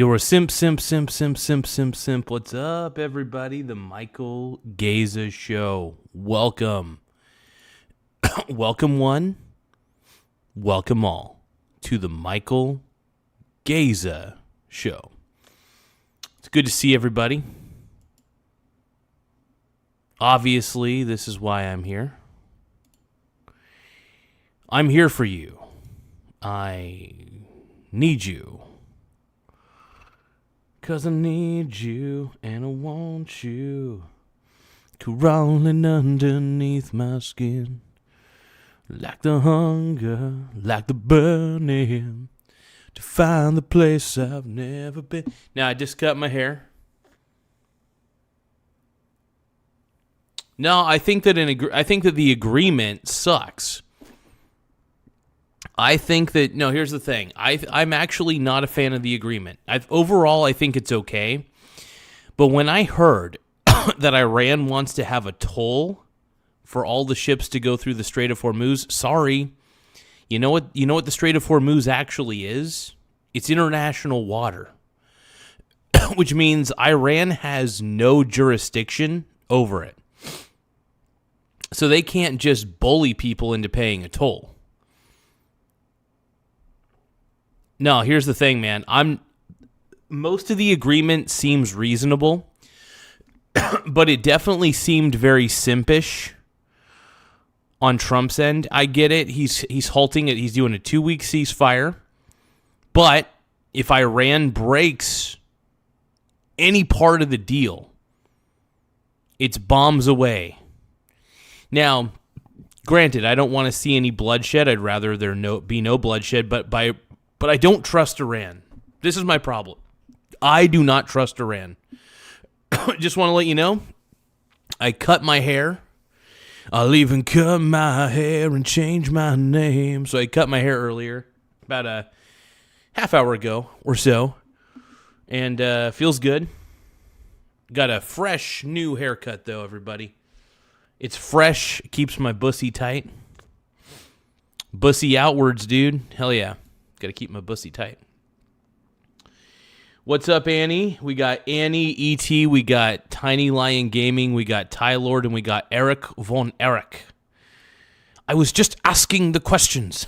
You're a simp. What's up, everybody? The Michael Garza Show. Welcome. Welcome one. Welcome all to the Michael Garza Show. It's good to see everybody. Obviously, this is why I'm here. I'm here for you. I need you. 'Cause I need you and I want you crawling underneath my skin. Like the hunger, like the burning, to find the place I've never been. Now, I just cut my hair. No, I think that the agreement sucks. I think that, no, here's the thing. I'm actually not a fan of the agreement. Overall, I think it's okay. But when I heard that Iran wants to have a toll for all the ships to go through the Strait of Hormuz, sorry. You know what the Strait of Hormuz actually is? It's international water. Which means Iran has no jurisdiction over it. So they can't just bully people into paying a toll. No, here's the thing, man. Most of the agreement seems reasonable, but it definitely seemed very simpish on Trump's end. I get it. He's halting it. He's doing a 2-week ceasefire. But if Iran breaks any part of the deal, it's bombs away. Now, granted, I don't want to see any bloodshed. I'd rather there be no bloodshed, but I don't trust Iran. This is my problem. I do not trust Iran. Just want to let you know, I cut my hair. I'll even cut my hair and change my name. So I cut my hair earlier, about a half hour ago or so, and feels good. Got a fresh new haircut, though, everybody. It's fresh, keeps my bussy tight. Bussy outwards, dude. Hell yeah. Got to keep my bussy tight. What's up, Annie? We got Annie, E.T., we got Tiny Lion Gaming, we got Ty Lord, and we got Eric Von Eric. I was just asking the questions.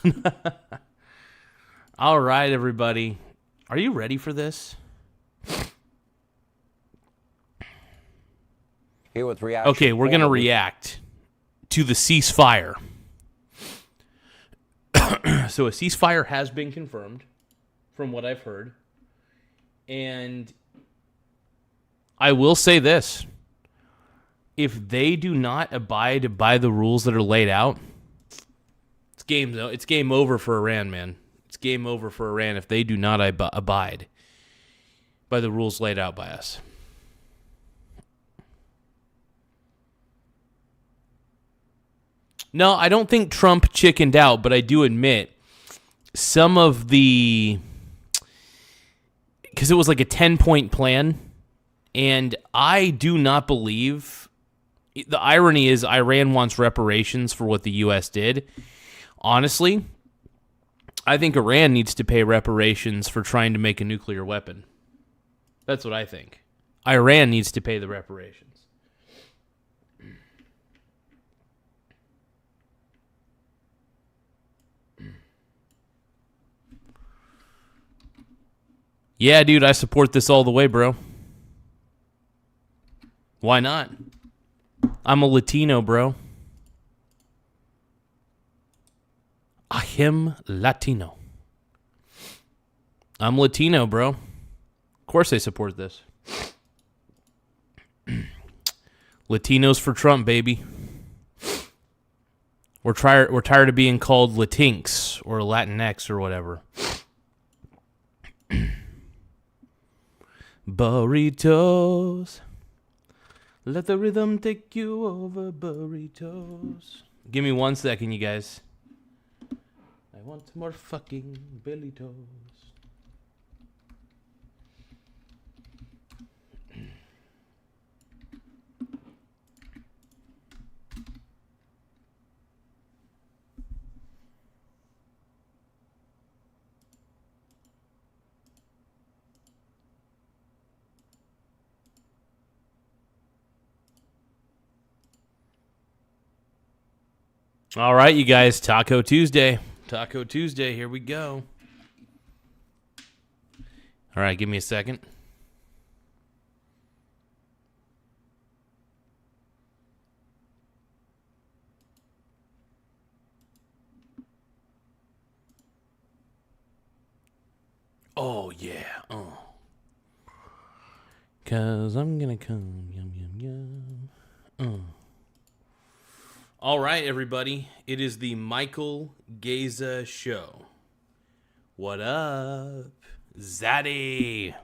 All right, everybody. Are you ready for this? Here with reaction. Okay, we're going to react to the ceasefire. So a ceasefire has been confirmed, from what I've heard. And I will say this. If they do not abide by the rules that are laid out, it's game over for Iran, man. It's game over for Iran if they do not abide by the rules laid out by us. No, I don't think Trump chickened out, but I do admit some of the... Because it was like a 10-point plan, and I do not believe... The irony is Iran wants reparations for what the U.S. did. Honestly, I think Iran needs to pay reparations for trying to make a nuclear weapon. That's what I think. Iran needs to pay the reparations. Yeah, dude, I support this all the way, bro. Why not? I'm a Latino, bro. I am Latino. I'm Latino, bro. Of course I support this. Latinos for Trump, baby. We're tired of being called Latinx or Latinx or whatever. Burritos. Let the rhythm take you over, burritos. Give me 1 second, you guys. I want more fucking burritos. All right, you guys, Taco Tuesday. Taco Tuesday, here we go. All right, give me a second. Oh, yeah. Oh. Because I'm going to come. Yum, yum, yum. All right, everybody. It is the Michael Garza Show. What up, Zaddy?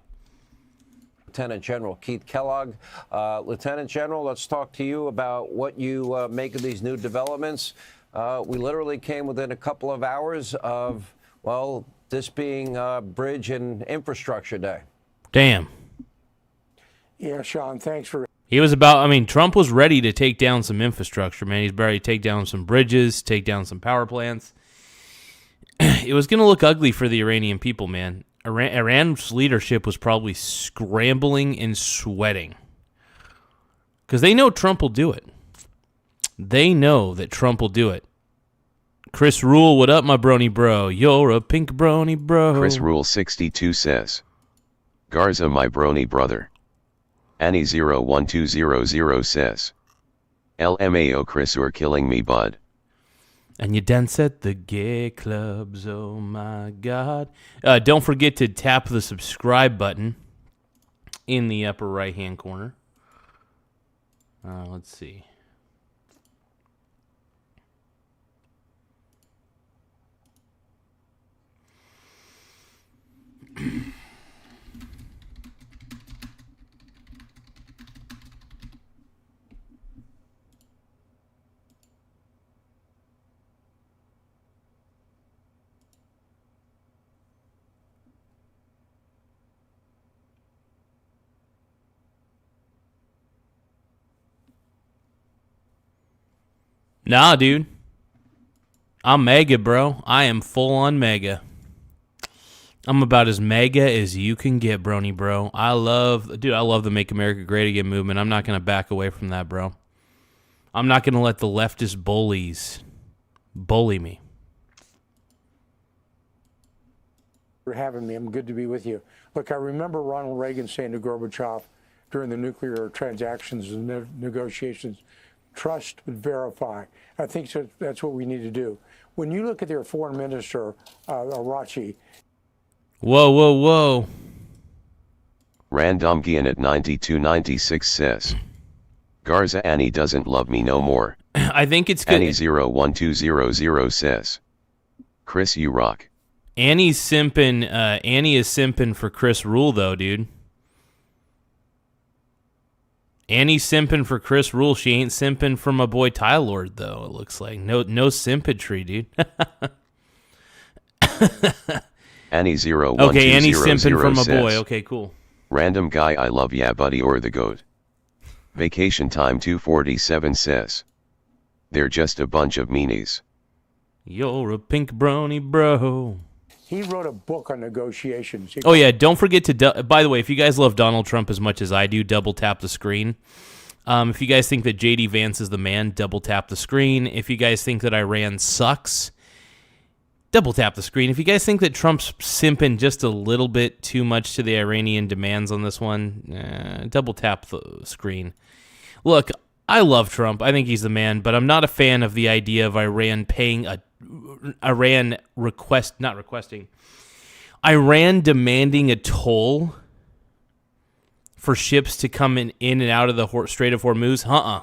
Lieutenant General Keith Kellogg. Lieutenant General, let's talk to you about what you make of these new developments. We literally came within a couple of hours of, well, this being Bridge and Infrastructure Day. Damn. Yeah, Sean, thanks for... He was about, I mean, Trump was ready to take down some infrastructure, man. He's ready to take down some bridges, take down some power plants. It was going to look ugly for the Iranian people, man. Iran's leadership was probably scrambling and sweating. Because they know Trump will do it. They know that Trump will do it. Chris Rule, what up, my brony bro? You're a pink brony bro. Chris Rule 62 says, Garza, my brony brother. Annie 01200 says, LMAO Chris, you're killing me, bud. And you dance at the gay clubs, oh my God. Don't forget to tap the subscribe button in the upper right-hand corner. Let's see. Nah, dude. I'm mega, bro. I am full on mega. I'm about as mega as you can get, brony bro. I love the Make America Great Again movement. I'm not going to back away from that, bro. I'm not going to let the leftist bullies bully me. for having me. I'm good to be with you. Look, I remember Ronald Reagan saying to Gorbachev during the nuclear transactions and negotiations, trust but verify. I think that's what we need to do. When you look at their foreign minister, Arachi. Whoa. Randomgian at 9296 says, Garza Annie doesn't love me no more. I think it's good. Annie 01200 says, Chris, you rock. Annie is simping for Chris Rule, though, dude. Annie's simping for Chris Rule. She ain't simping for my boy Ty Lord, though, it looks like. No simpatry, dude. Annie 01200 Okay, Annie's simping for my says, boy. Okay, cool. Random guy I love ya buddy or the goat. Vacation time 247 says, they're just a bunch of meanies. You're a pink brony bro. He wrote a book on negotiations. Oh, yeah, don't forget to... by the way, if you guys love Donald Trump as much as I do, double tap the screen. If you guys think that J.D. Vance is the man, double tap the screen. If you guys think that Iran sucks, double tap the screen. If you guys think that Trump's simping just a little bit too much to the Iranian demands on this one, double tap the screen. Look, I love Trump. I think he's the man, but I'm not a fan of the idea of Iran demanding a toll for ships to come in and out of the Strait of Hormuz.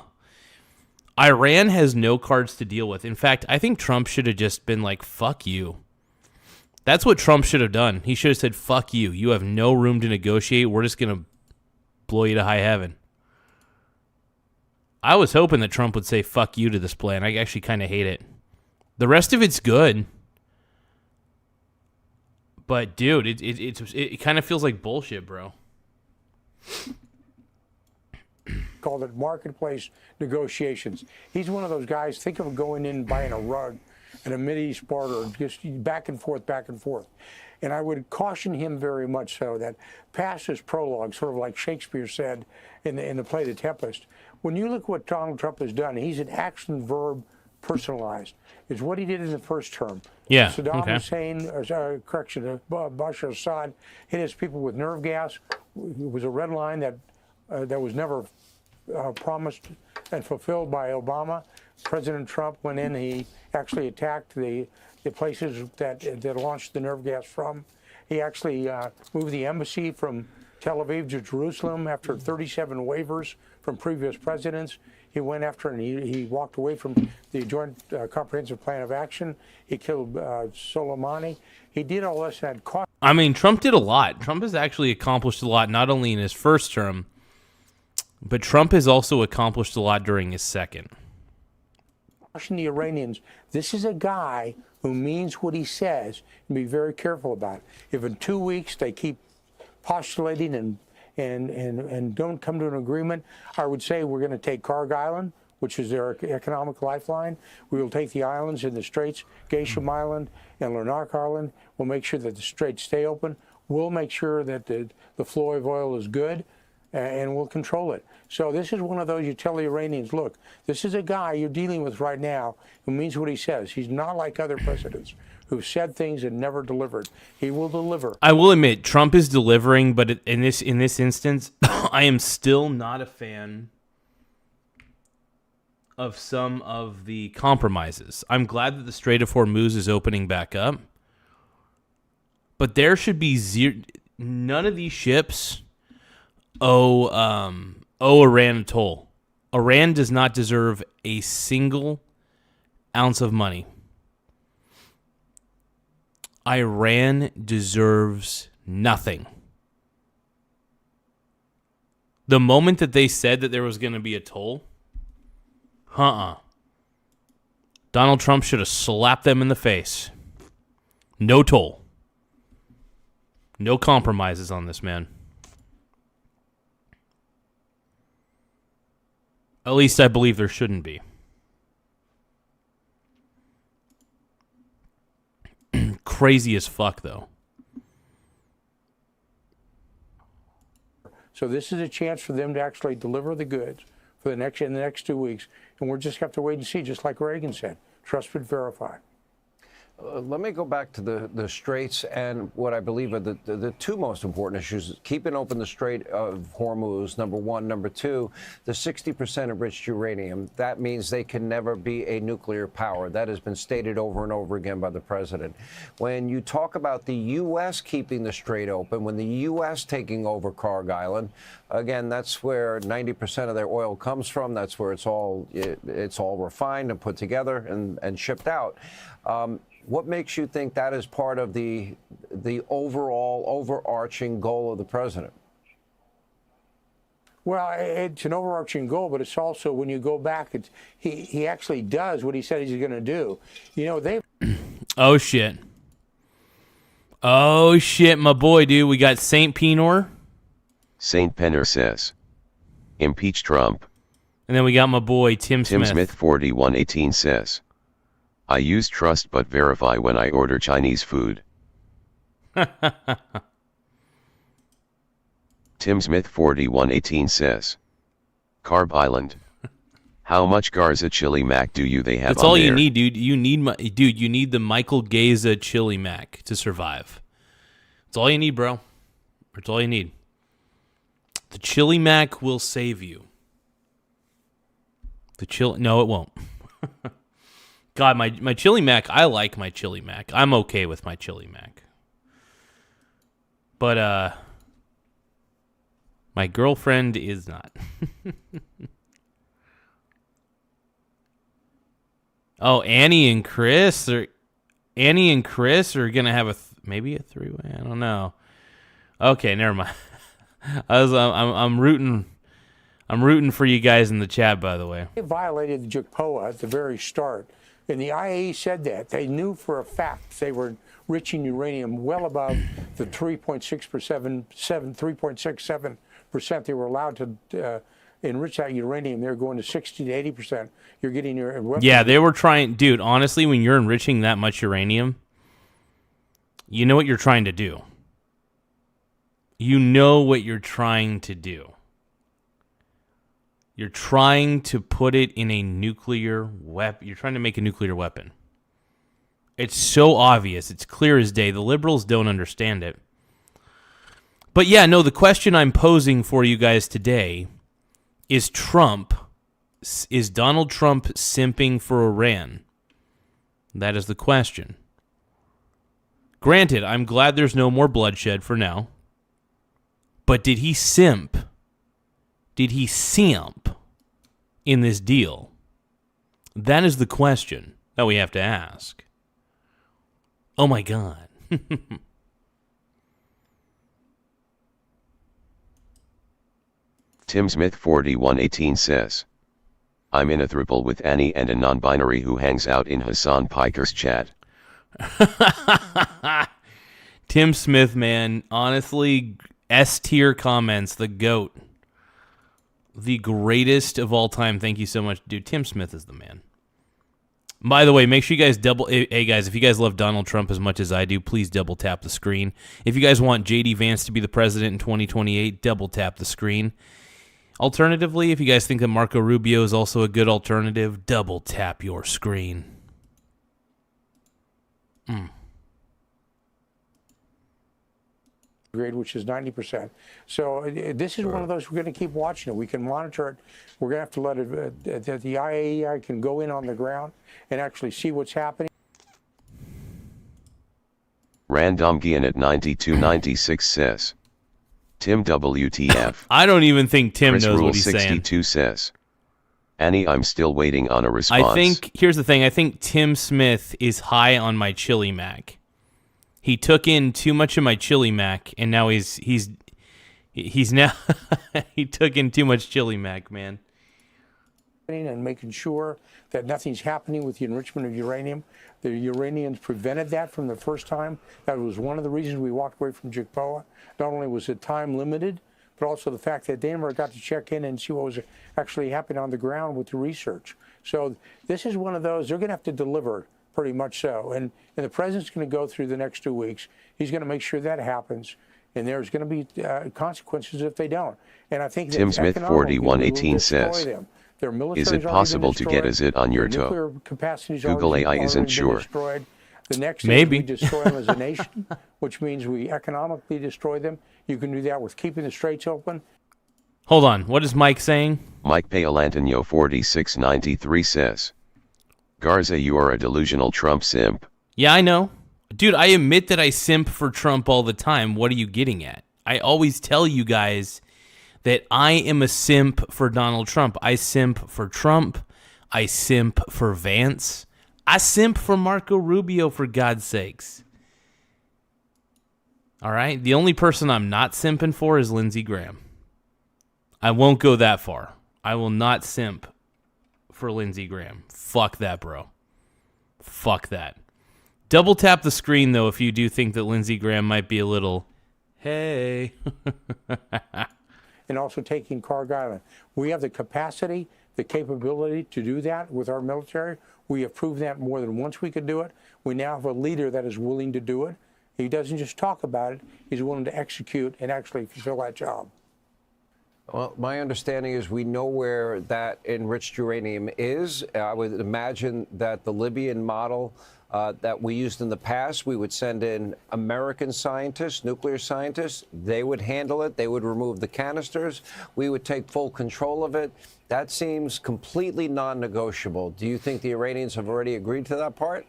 Iran has no cards to deal with. In fact, I think Trump should have just been like, fuck you. That's what Trump should have done. He should have said, fuck you. You have no room to negotiate. We're just going to blow you to high heaven. I was hoping that Trump would say fuck you to this plan. I actually kind of hate it. The rest of it's good. But, dude, it kind of feels like bullshit, bro. Called it marketplace negotiations. He's one of those guys, think of going in and buying a rug at a Mideast barter, just back and forth. And I would caution him very much so that past his prologue, sort of like Shakespeare said in the play The Tempest, when you look what Donald Trump has done, he's an action verb personalized. It's what he did in the first term. Yeah, Saddam okay. Hussein, Bashar Assad hit his people with nerve gas. It was a red line that was never promised and fulfilled by Obama. President Trump went in. He actually attacked the places that launched the nerve gas from. He actually moved the embassy from Tel Aviv to Jerusalem after 37 waivers from previous presidents. He went after and he walked away from the Joint Comprehensive Plan of Action. He killed Soleimani. He did all this and cost. I mean, Trump did a lot. Trump has actually accomplished a lot, not only in his first term, but Trump has also accomplished a lot during his second. The Iranians, this is a guy who means what he says, and be very careful about it. If in 2 weeks they keep postulating and don't come to an agreement, I would say we're going to take Karg Island, which is their economic lifeline. We will take the islands in the Straits, Geisham Island and Lanark Island. We'll make sure that the Straits stay open. We'll make sure that the flow of oil is good, and we'll control it. So this is one of those you tell the Iranians, look, this is a guy you're dealing with right now who means what he says. He's not like other presidents who've said things and never delivered. He will deliver. I will admit, Trump is delivering, but in this instance, I am still not a fan of some of the compromises. I'm glad that the Strait of Hormuz is opening back up, but there should be zero. None of these ships owe Iran a toll. Iran does not deserve a single ounce of money. Iran deserves nothing. The moment that they said that there was going to be a toll, Donald Trump should have slapped them in the face. No toll. No compromises on this, man. At least I believe there shouldn't be. Crazy as fuck, though. So this is a chance for them to actually deliver the goods for in the next 2 weeks, and we'll just have to wait and see, just like Reagan said, trust but verify. Let me go back to the Straits and what I believe are the two most important issues. Keeping open the Strait of Hormuz, number one. Number two, the 60% enriched uranium. That means they can never be a nuclear power. That has been stated over and over again by the president. When you talk about the U.S. keeping the Strait open, when the U.S. taking over Karg Island, again, that's where 90% of their oil comes from. That's where it's all refined and put together and shipped out. What makes you think that is part of the overall overarching goal of the president? Well, it's an overarching goal, but it's also, when you go back, he actually does what he said he's going to do. You know, they. Oh shit! Oh shit, my boy, dude. We got Saint Penor. Saint Penor says, impeach Trump. And then we got my boy Tim Smith. Tim Smith 4118 says, I use trust but verify when I order Chinese food. Tim Smith 4118 says, Carb Island. How much Garza chili mac do they have? That's on all there? you need, dude. You need the Michael Garza chili mac to survive. That's all you need, bro. That's all you need. The chili mac will save you. No, it won't. God, my chili mac, I like my chili mac. I'm okay with my chili mac. But my girlfriend is not. Oh, Annie and Chris are gonna have maybe a three-way. I don't know. Okay, never mind. I'm rooting for you guys in the chat, by the way. They violated the JCPOA at the very start, and the IAEA said that. They knew for a fact they were enriching uranium well above the 3.67% they were allowed to enrich that uranium. They're going to 60 to 80%. You're getting your weapons. Yeah, they were trying, dude. Honestly, when you're enriching that much uranium, you know what you're trying to do. You know what you're trying to do. You're trying to put it in a nuclear weapon. You're trying to make a nuclear weapon. It's so obvious. It's clear as day. The liberals don't understand it. But yeah, no, the question I'm posing for you guys today is Donald Trump simping for Iran? That is the question. Granted, I'm glad there's no more bloodshed for now. But did he simp? Did he simp in this deal? That is the question that we have to ask. Oh my God. Tim Smith 4118 says, I'm in a throuple with Annie and a non-binary who hangs out in Hassan Piker's chat. Tim Smith, man, honestly, S-tier comments, the GOAT. The greatest of all time. Thank you so much. Dude, Tim Smith is the man. By the way, make sure you guys hey guys, if you guys love Donald Trump as much as I do, please double tap the screen. If you guys want J.D. Vance to be the president in 2028, double tap the screen. Alternatively, if you guys think that Marco Rubio is also a good alternative, double tap your screen. Grade, which is 90%. So this is one of those, we're going to keep watching it. We can monitor it. We're going to have to let it, the IAEA can go in on the ground and actually see what's happening. Random Gian at 9296 says, Tim WTF. I don't even think Tim Chris knows Rule what he's saying. 62 says, Annie, I'm still waiting on a response. I think, here's the thing, I think Tim Smith is high on my chili mac. He took in too much of my chili mac, and now he's now he took in too much chili mac, man. And making sure that nothing's happening with the enrichment of uranium. The Iranians prevented that from the first time. That was one of the reasons we walked away from JCPOA. Not only was it time limited, but also the fact that they never got to check in and see what was actually happening on the ground with the research. So this is one of those, they're going to have to deliver, pretty much so. And the president's going to go through the next 2 weeks. He's going to make sure that happens. And there's going to be consequences if they don't. And I think Tim Smith 4118 says, is it possible to get a zit on your toe? Google AI isn't sure. The next Maybe. is we destroy them as a nation, which means we economically destroy them. You can do that with keeping the straits open. Hold on. What is Mike saying? Mike Paolantino 4693 says, Garza, you are a delusional Trump simp. Yeah, I know. Dude, I admit that I simp for Trump all the time. What are you getting at? I always tell you guys that I am a simp for Donald Trump. I simp for Trump. I simp for Vance. I simp for Marco Rubio, for God's sakes. All right? The only person I'm not simping for is Lindsey Graham. I won't go that far. I will not simp for Lindsey Graham. Fuck that, bro. Fuck that. Double tap the screen, though, if you do think that Lindsey Graham might be a little, hey. And also taking Carg Island. We have the capacity, the capability to do that with our military. We have proved that more than once we could do it. We now have a leader that is willing to do it. He doesn't just talk about it. He's willing to execute and actually fulfill that job. Well, my understanding is we know where that enriched uranium is. I would imagine that the Libyan model that we used in the past, we would send in American scientists, nuclear scientists. They would handle it. They would remove the canisters. We would take full control of it. That seems completely non-negotiable. Do you think the Iranians have already agreed to that part?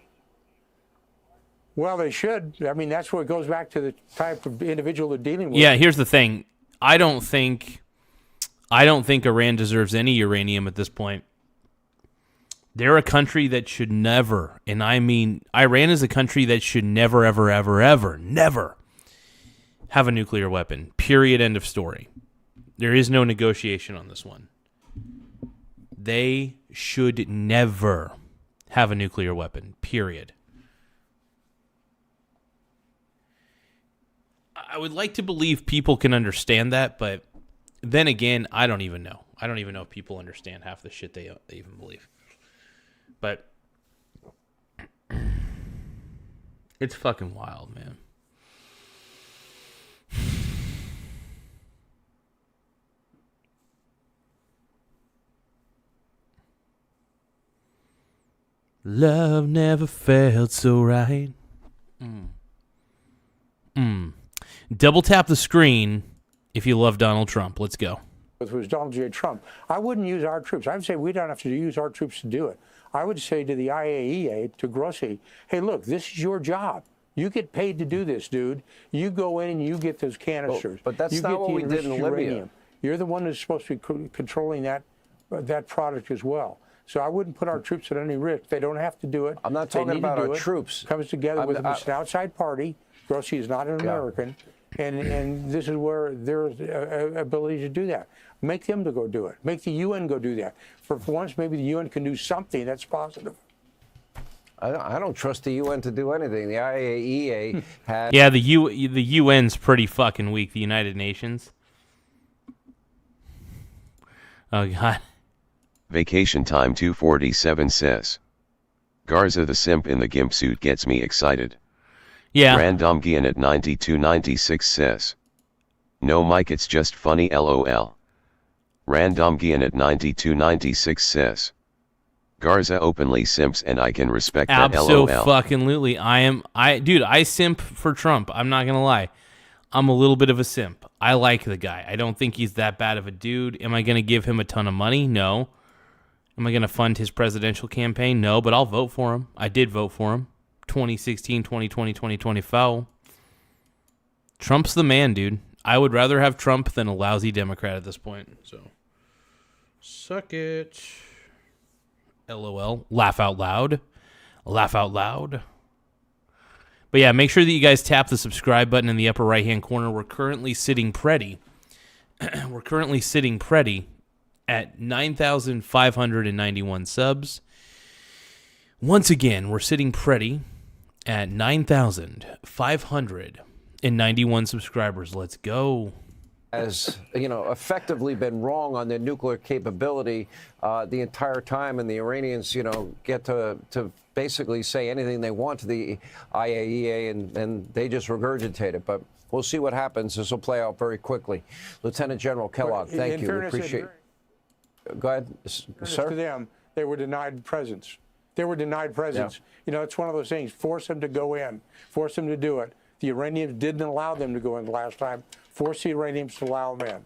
Well, they should. I mean, that's where it goes back to the type of individual they're dealing with. Yeah, here's the thing. I don't think Iran deserves any uranium at this point. They're a country that should never, and I mean, Iran is a country that should never, ever, ever, ever, never have a nuclear weapon. Period. End of story. There is no negotiation on this one. They should never have a nuclear weapon. Period. I would like to believe people can understand that, but then again, I don't even know. I don't even know if people understand half the shit they even believe. But it's fucking wild, man. Love never felt so right. Double tap the screen if you love Donald Trump. Let's go. It was Donald J. Trump. I wouldn't use our troops. I would say we don't have to use our troops to do it. I would say to the IAEA, to Grossi, hey, look, this is your job. You get paid to do this, dude. You go in and you get those canisters. But that's you not get what the we did in enriched Libya. uranium. You're the one who's supposed to be controlling that product as well. So I wouldn't put our troops at any risk. They don't have to do it. I'm not They talking need to about do our it. troops. Comes together with them. It's an outside party. Grossi is not an American. And this is where there's ability to do that. Make them to go do it. Make the UN go do that. For once, maybe the UN can do something that's positive. I don't trust the UN to do anything. The IAEA has... Yeah, the UN's pretty fucking weak, the United Nations. Oh, God. Vacation Time 247 says. Garza the simp in the gimp suit gets me excited. Yeah. Random Gian at 9296 says. No Mike, it's just funny lol. Random Gian at 9296 says. Garza openly simps and I can respect that lol. Abso-fucking-lutely. Dude, I simp for Trump. I'm not gonna lie. I'm a little bit of a simp. I like the guy. I don't think he's that bad of a dude. Am I gonna give him a ton of money? No. Am I gonna fund his presidential campaign? No, but I'll vote for him. I did vote for him. 2016, 2020, 2024. Trump's the man, dude. I would rather have Trump than a lousy Democrat at this point. So, suck it. LOL. Laugh out loud. Laugh out loud. But yeah, make sure that you guys tap the subscribe button in the upper right-hand corner. We're currently sitting pretty. We're currently sitting pretty at 9,591 subs. Once again, we're sitting pretty at 9,591 subscribers. Let's go. Has, effectively been wrong on their nuclear capability the entire time, and the Iranians, get to basically say anything they want to the IAEA, and they just regurgitate it. But we'll see what happens. This will play out very quickly. Lieutenant General Kellogg, thank you. We appreciate it. Go ahead, sir. To them, they were denied presence. They were denied presence. Yeah. It's one of those things. Force them to go in. Force them to do it. The Iranians didn't allow them to go in the last time. Force the Iranians to allow them in.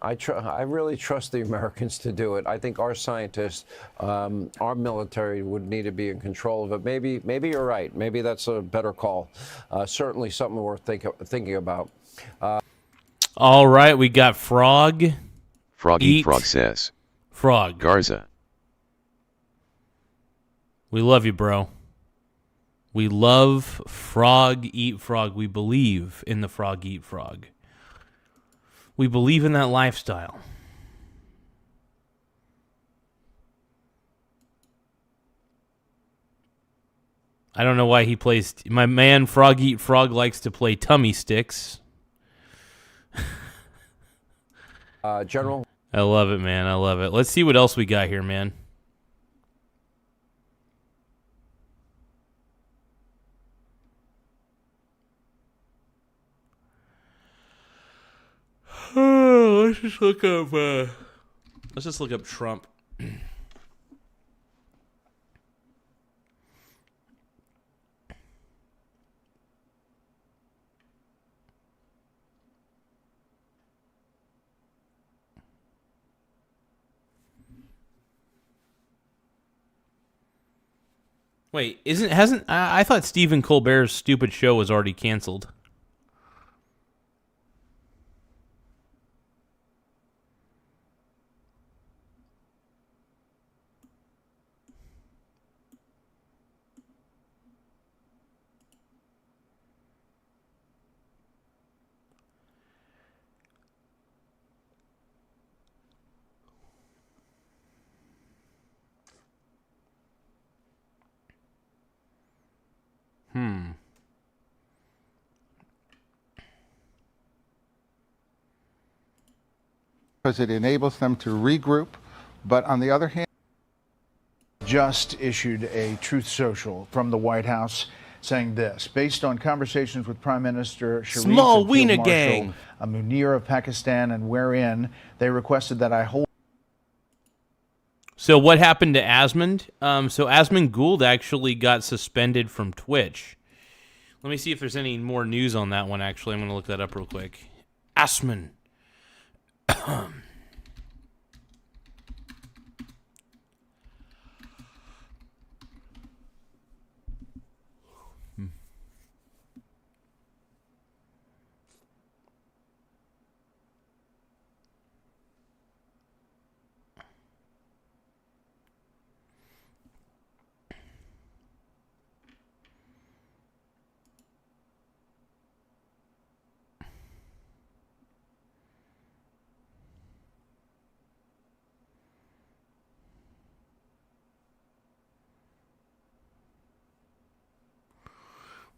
I really trust the Americans to do it. I think our scientists, our military would need to be in control of it. Maybe you're right. Maybe that's a better call. Certainly something worth thinking about. All right, we got Frog. Frog Eat Frog says. Frog. Garza. We love you, bro. We love Frog Eat Frog. We believe in the Frog Eat Frog. We believe in that lifestyle. I don't know why he plays. My man Frog Eat Frog likes to play tummy sticks. General? I love it, man. I love it. Let's see what else we got here, man. Let's just look up Trump. Wait, I thought Stephen Colbert's stupid show was already canceled. Because it enables them to regroup, but on the other hand, just issued a Truth Social from the White House saying this: based on conversations with Prime Minister Sharif Small and Wiener Field Marshal Gang Munir of Pakistan, and wherein they requested that I hold So what happened to Asmund? So Asmund Gould actually got suspended from Twitch. Let me see if there's any more news on that one, actually. I'm going to look that up real quick. Asmund.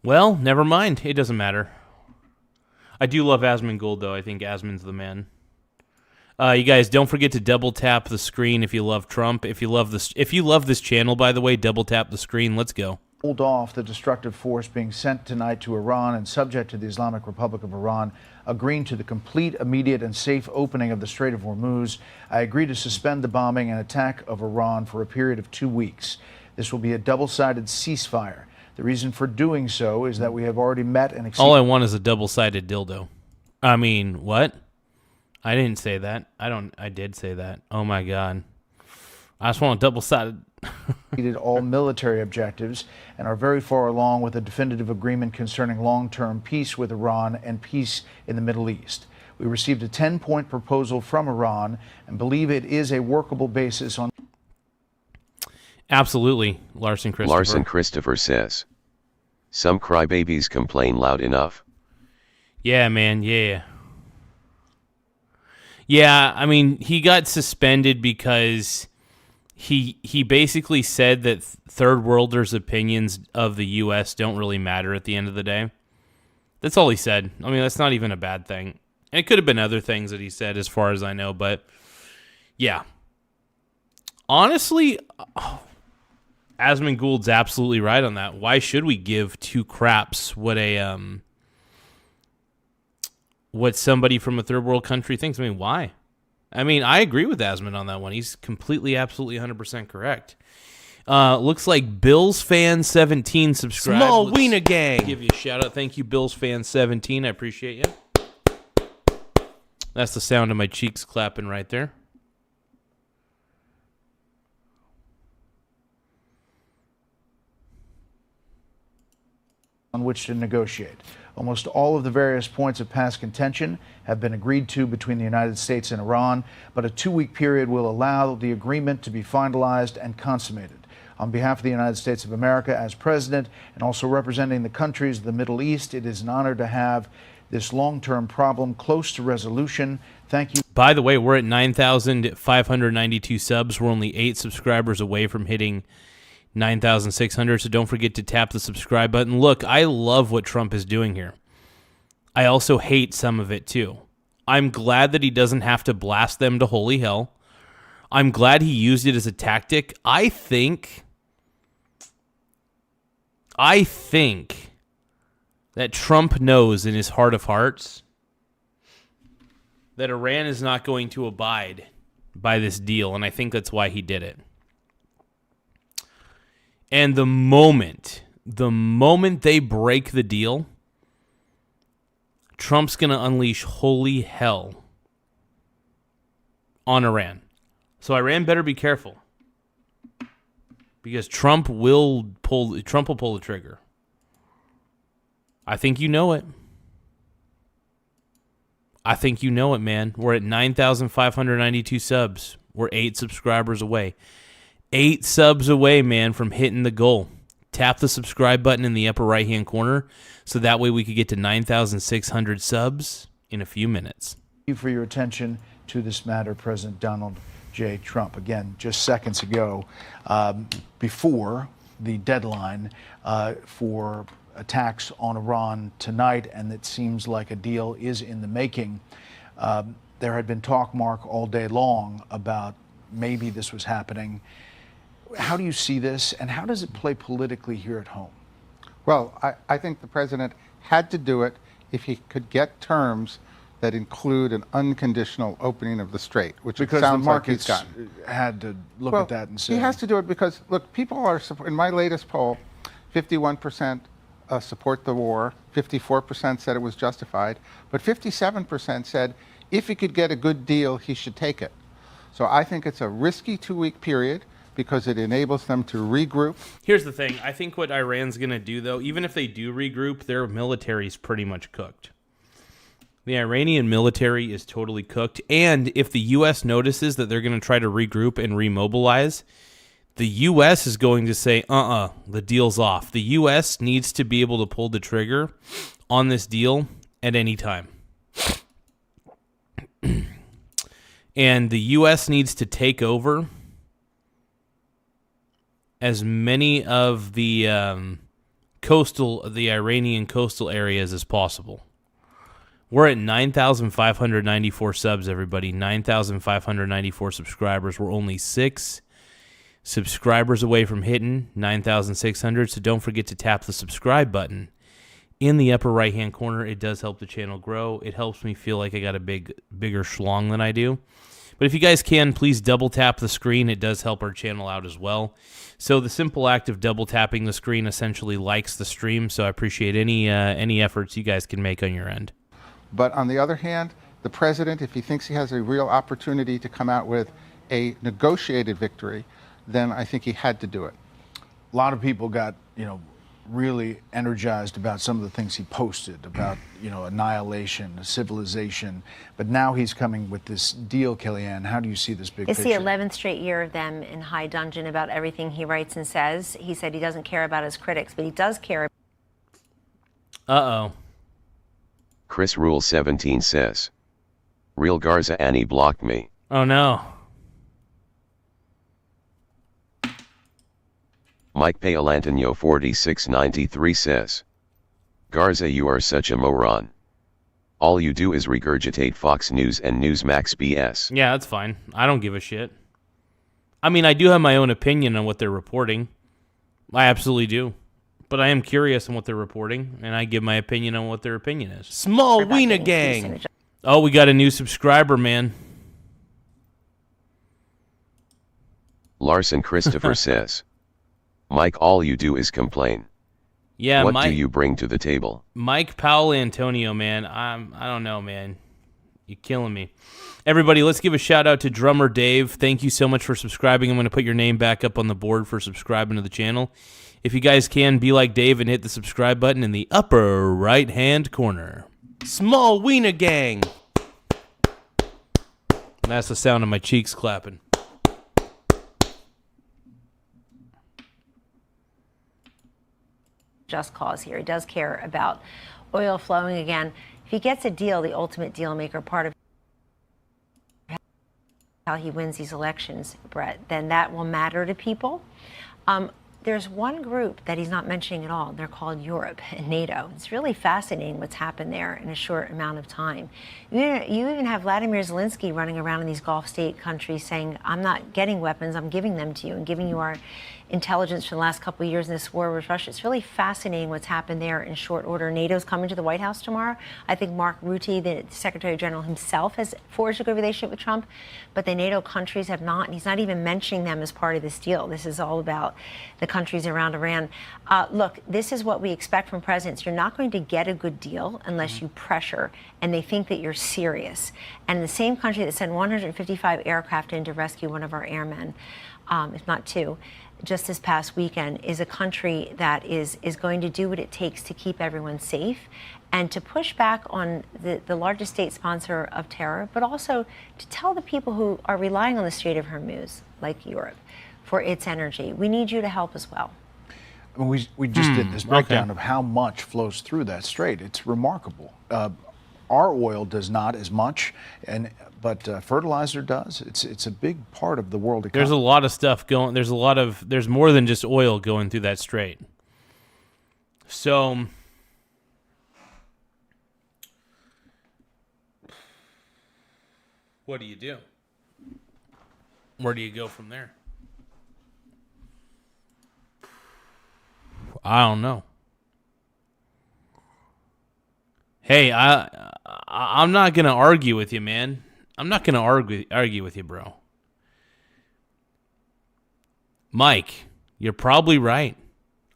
Well, never mind. It doesn't matter. I do love Asmund Gould, though. I think Asmund's the man. You guys, don't forget to double tap the screen if you love Trump. If you love this channel, by the way, double tap the screen. Let's go. Hold off the destructive force being sent tonight to Iran and subject to the Islamic Republic of Iran, agreeing to the complete, immediate, and safe opening of the Strait of Hormuz. I agree to suspend the bombing and attack of Iran for a period of 2 weeks. This will be a double-sided ceasefire. The reason for doing so is that we have already met and exceeded. All I want is a double-sided dildo. I mean, what? I didn't say that. I did say that. Oh my God. I just want a double-sided. All military objectives and are very far along with a definitive agreement concerning long-term peace with Iran and peace in the Middle East. We received a 10-point proposal from Iran and believe it is a workable basis on. Absolutely, Larson Christopher. Larson Christopher says, some crybabies complain loud enough. Yeah, man, yeah. Yeah, I mean, he got suspended because he basically said that third worlders' opinions of the U.S. don't really matter at the end of the day. That's all he said. I mean, that's not even a bad thing. And it could have been other things that he said as far as I know, but yeah. Honestly, Asmund Gould's absolutely right on that. Why should we give two craps what somebody from a third world country thinks? I mean, why? I mean, I agree with Asmund on that one. He's completely, absolutely 100% correct. Looks like Bills fan 17 subscribed. Small Wiener Gang. Give you a shout out. Thank you, Bills fan 17. I appreciate you. That's the sound of my cheeks clapping right there. On which to negotiate. Almost all of the various points of past contention have been agreed to between the United States and Iran, but a 2-week period will allow the agreement to be finalized and consummated. On behalf of the United States of America as president and also representing the countries of the Middle East, it is an honor to have this long-term problem close to resolution. Thank you. By the way, we're at 9,592 subs. We're only 8 subscribers away from hitting 9,600, so don't forget to tap the subscribe button. Look, I love what Trump is doing here. I also hate some of it too. I'm glad that he doesn't have to blast them to holy hell. I'm glad he used it as a tactic. I think that Trump knows in his heart of hearts that Iran is not going to abide by this deal, and I think that's why he did it. And the moment they break the deal, Trump's going to unleash holy hell on Iran. So Iran better be careful, because Trump will pull the trigger. I think you know it. I think you know it, man. We're at 9,592 subs. We're 8 subscribers away. 8 subs away, man, from hitting the goal. Tap the subscribe button in the upper right-hand corner so that way we could get to 9,600 subs in a few minutes. Thank you for your attention to this matter, President Donald J. Trump. Again, just seconds ago, before the deadline for attacks on Iran tonight, and it seems like a deal is in the making. There had been talk, Mark, all day long about maybe this was happening. How do you see this, and how does it play politically here at home? Well, I think the president had to do it if he could get terms that include an unconditional opening of the strait, which it Because the sounds like he's markets gotten. had to look Well, at that and say he has to do it because, look, people are, in my latest poll, 51% support the war, 54% said it was justified, but 57% said if he could get a good deal, he should take it. So I think it's a risky 2-week period because it enables them to regroup. Here's the thing. I think what Iran's going to do, though, even if they do regroup, their military's pretty much cooked. The Iranian military is totally cooked. And if the U.S. notices that they're going to try to regroup and remobilize, the U.S. is going to say, the deal's off. The U.S. needs to be able to pull the trigger on this deal at any time. And the U.S. needs to take over as many of the Iranian coastal areas as possible. We're at 9,594 subs, everybody. 9,594 subscribers. We're only 6 subscribers away from hitting 9,600, so don't forget to tap the subscribe button in the upper right-hand corner. It does help the channel grow. It helps me feel like I got a bigger schlong than I do. But if you guys can, please double tap the screen. It does help our channel out as well. So the simple act of double tapping the screen essentially likes the stream, so I appreciate any efforts you guys can make on your end. But on the other hand, the president, if he thinks he has a real opportunity to come out with a negotiated victory, then I think he had to do it. a lot of people got, really energized about some of the things he posted about, annihilation, civilization. But now he's coming with this deal, Kellyanne. How do you see this big It's picture? the 11th straight year of them in high dudgeon about everything he writes and says. He said he doesn't care about his critics, but he does care. Uh-oh. Chris Rule 17 says, "Real Garza Annie blocked me." Oh, no. Mike Paolantonio 4693 says, "Garza, you are such a moron. All you do is regurgitate Fox News and Newsmax BS." Yeah, that's fine. I don't give a shit. I mean, I do have my own opinion on what they're reporting. I absolutely do. But I am curious on what they're reporting, and I give my opinion on what their opinion is. Small Wiener Gang. Oh, we got a new subscriber, man. Larson Christopher says, "Mike, all you do is complain. Yeah, What Mike, do you bring to the table?" Mike Powell Antonio, man. I don't know, man. You're killing me. Everybody, let's give a shout out to Drummer Dave. Thank you so much for subscribing. I'm going to put your name back up on the board for subscribing to the channel. If you guys can, be like Dave and hit the subscribe button in the upper right-hand corner. Small Wiener Gang. And that's the sound of my cheeks clapping. Just cause here. He does care about oil flowing again. If he gets a deal, the ultimate deal maker, part of how he wins these elections, Brett, then that will matter to people. There's one group that he's not mentioning at all. They're called Europe and NATO. It's really fascinating what's happened there in a short amount of time. You even have Vladimir Zelensky running around in these Gulf state countries saying, I'm not getting weapons, I'm giving them to you and giving you our intelligence for the last couple of years in this war with Russia. It's really fascinating what's happened there in short order. NATO's coming to the White House tomorrow. I think Mark Rutte, the Secretary General himself, has forged a good relationship with Trump, but the NATO countries have not, and he's not even mentioning them as part of this deal. This is all about the countries around Iran. Look, this is what we expect from presidents. You're not going to get a good deal unless you pressure, and they think that you're serious. And the same country that sent 155 aircraft in to rescue one of our airmen, if not two, just this past weekend, is a country that is going to do what it takes to keep everyone safe and to push back on the largest state sponsor of terror, but also to tell the people who are relying on the Strait of Hormuz, like Europe, for its energy. We need you to help as well. I mean, we just did this breakdown of how much flows through that strait. It's remarkable. Our oil does not as much, but fertilizer does. It's a big part of the world economy. There's a lot of stuff going. There's more than just oil going through that strait. So what do you do? Where do you go from there? I don't know. Hey, I'm not going to argue with you, man. I'm not going to argue with you, bro. Mike, you're probably right.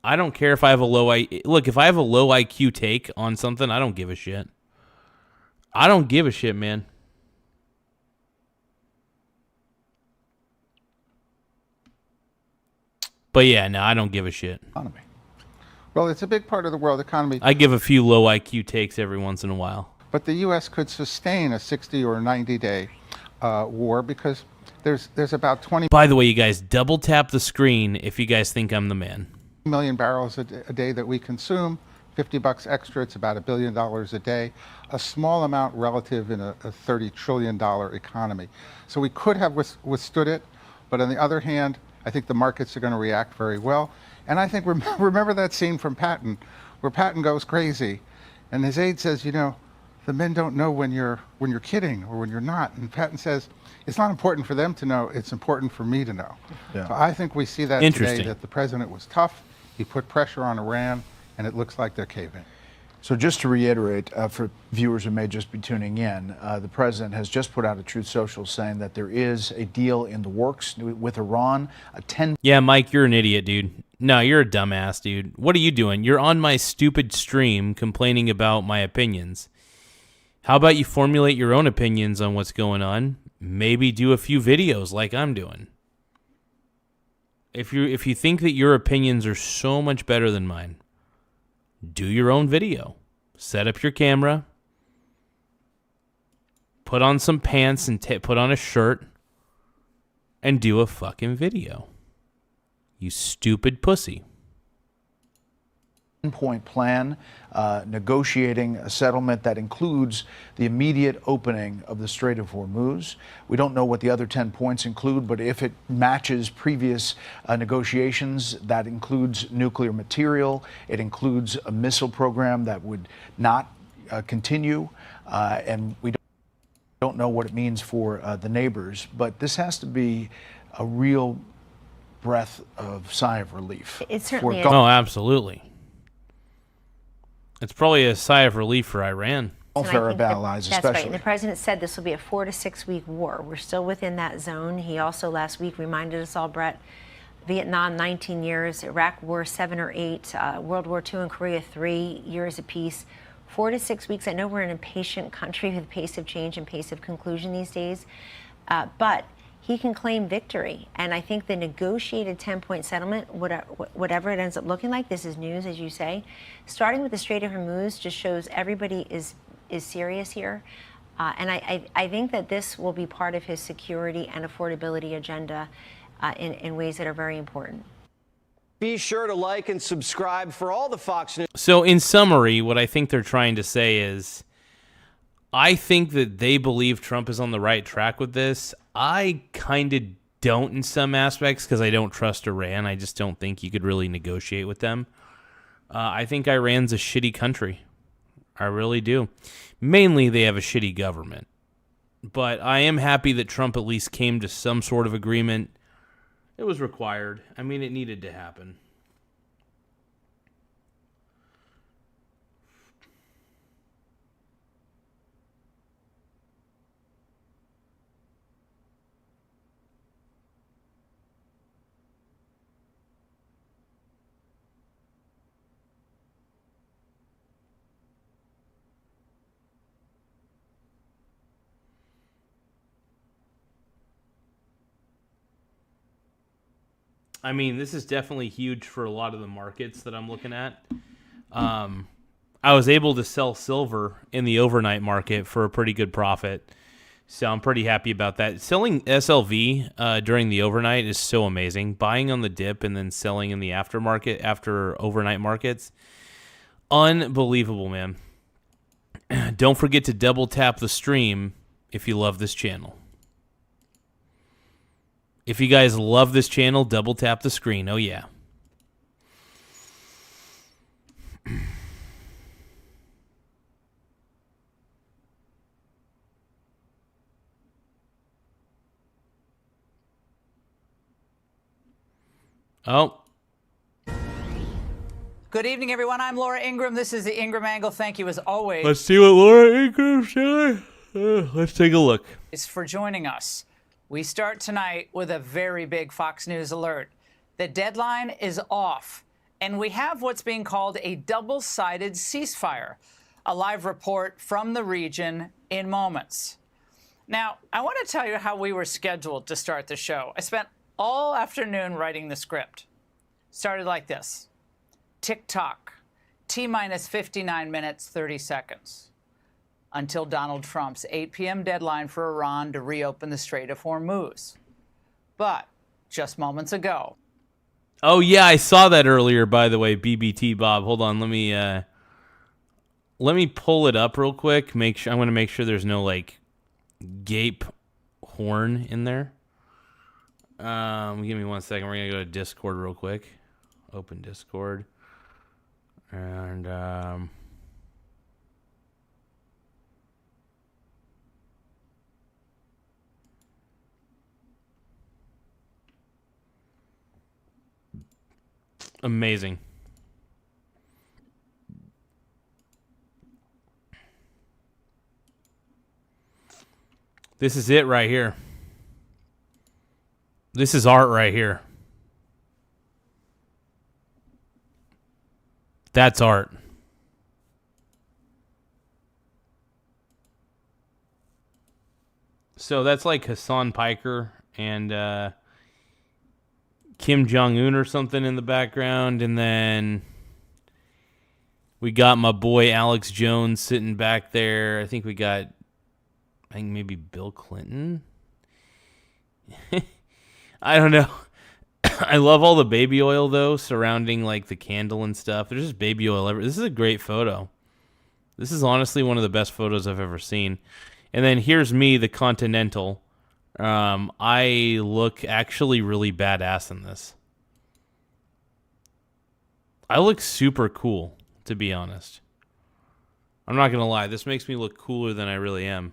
I don't care if I have a low look, if I have a low IQ take on something, I don't give a shit. I don't give a shit, man. But yeah, no, I don't give a shit. Economy. Well, it's a big part of the world economy. I give a few low IQ takes every once in a while. But the U.S. could sustain a 60 or 90-day war because there's about 20 By the way, you guys, double tap the screen if you guys think I'm the man. million barrels a day that we consume. $50 extra, it's about $1 billion a day. A small amount relative in a $30 trillion economy. So we could have withstood it, but on the other hand, I think the markets are going to react very well. And I think, remember that scene from Patton, where Patton goes crazy, and his aide says, you know, the men don't know when you're kidding or when you're not. And Patton says, it's not important for them to know, it's important for me to know. Yeah. So I think we see that today, that the president was tough, he put pressure on Iran, and it looks like they're caving. So just to reiterate, for viewers who may just be tuning in, the president has just put out a Truth Social saying that there is a deal in the works with Iran, a 10... Yeah, Mike, you're an idiot, dude. No, you're a dumbass, dude. What are you doing? You're on my stupid stream complaining about my opinions. How about you formulate your own opinions on what's going on? Maybe do a few videos like I'm doing. If you think that your opinions are so much better than mine, do your own video. Set up your camera. Put on some pants and put on a shirt. And do a fucking video. You stupid pussy. Point plan, negotiating a settlement that includes the immediate opening of the Strait of Hormuz. We don't know what the other 10 points include, but if it matches previous negotiations, that includes nuclear material, it includes a missile program that would not continue, and we don't know what it means for the neighbors, but this has to be a real breath of sigh of relief. It certainly is. Oh, absolutely. It's probably a sigh of relief for Iran. All Arab allies, that's especially. right. And the president said this will be a 4 to 6 week war. We're still within that zone. He also last week reminded us all, Brett, Vietnam 19 years, Iraq War 7 or 8, World War II and Korea 3 years apiece. 4 to 6 weeks. I know we're an impatient country with pace of change and pace of conclusion these days, but he can claim victory. And I think the negotiated 10-point settlement, whatever it ends up looking like, this is news, as you say, starting with the Strait of Hormuz just shows everybody is serious here. And I think that this will be part of his security and affordability agenda in ways that are very important. Be sure to like and subscribe for all the Fox News. So in summary, what I think they're trying to say is, I think that they believe Trump is on the right track with this. I kind of don't in some aspects because I don't trust Iran. I just don't think you could really negotiate with them. I think Iran's a shitty country. I really do. Mainly they have a shitty government. But I am happy that Trump at least came to some sort of agreement. It was required. I mean, it needed to happen. I mean, this is definitely huge for a lot of the markets that I'm looking at. I was able to sell silver in the overnight market for a pretty good profit, so I'm pretty happy about that. Selling SLV during the overnight is so amazing. Buying on the dip and then selling in the aftermarket after overnight markets, unbelievable, man. Don't forget to double tap the stream if you love this channel. If you guys love this channel, double tap the screen. Oh, yeah. Oh. Good evening, everyone. I'm Laura Ingraham. This is the Ingraham Angle. Thank you, as always. Let's see what Laura Ingraham said. Let's take a look. For joining us. We start tonight with a very big Fox News alert. The deadline is off, and we have what's being called a double-sided ceasefire. A live report from the region in moments. Now, I want to tell you how we were scheduled to start the show. I spent all afternoon writing the script. Started like this. Tick-tock. T-minus 59 minutes, 30 seconds. Until Donald Trump's 8 p.m. deadline for Iran to reopen the Strait of Hormuz. But just moments ago. Oh, yeah, I saw that earlier, by the way, BBT Bob. Hold on, let me pull it up real quick. I'm going to make sure there's no, like, gape horn in there. Give me 1 second. We're going to go to Discord real quick. Open Discord. And, amazing. This is it right here. This is art right here. That's art. So that's like Hassan Piker and Kim Jong-un or something in the background. And then we got my boy Alex Jones sitting back there. I think maybe Bill Clinton. I don't know. I love all the baby oil, though, surrounding like the candle and stuff. There's just baby oil everywhere. This is a great photo. This is honestly one of the best photos I've ever seen. And then here's me, the Continental. I look actually really badass in this. I look super cool, to be honest. I'm not going to lie. This makes me look cooler than I really am.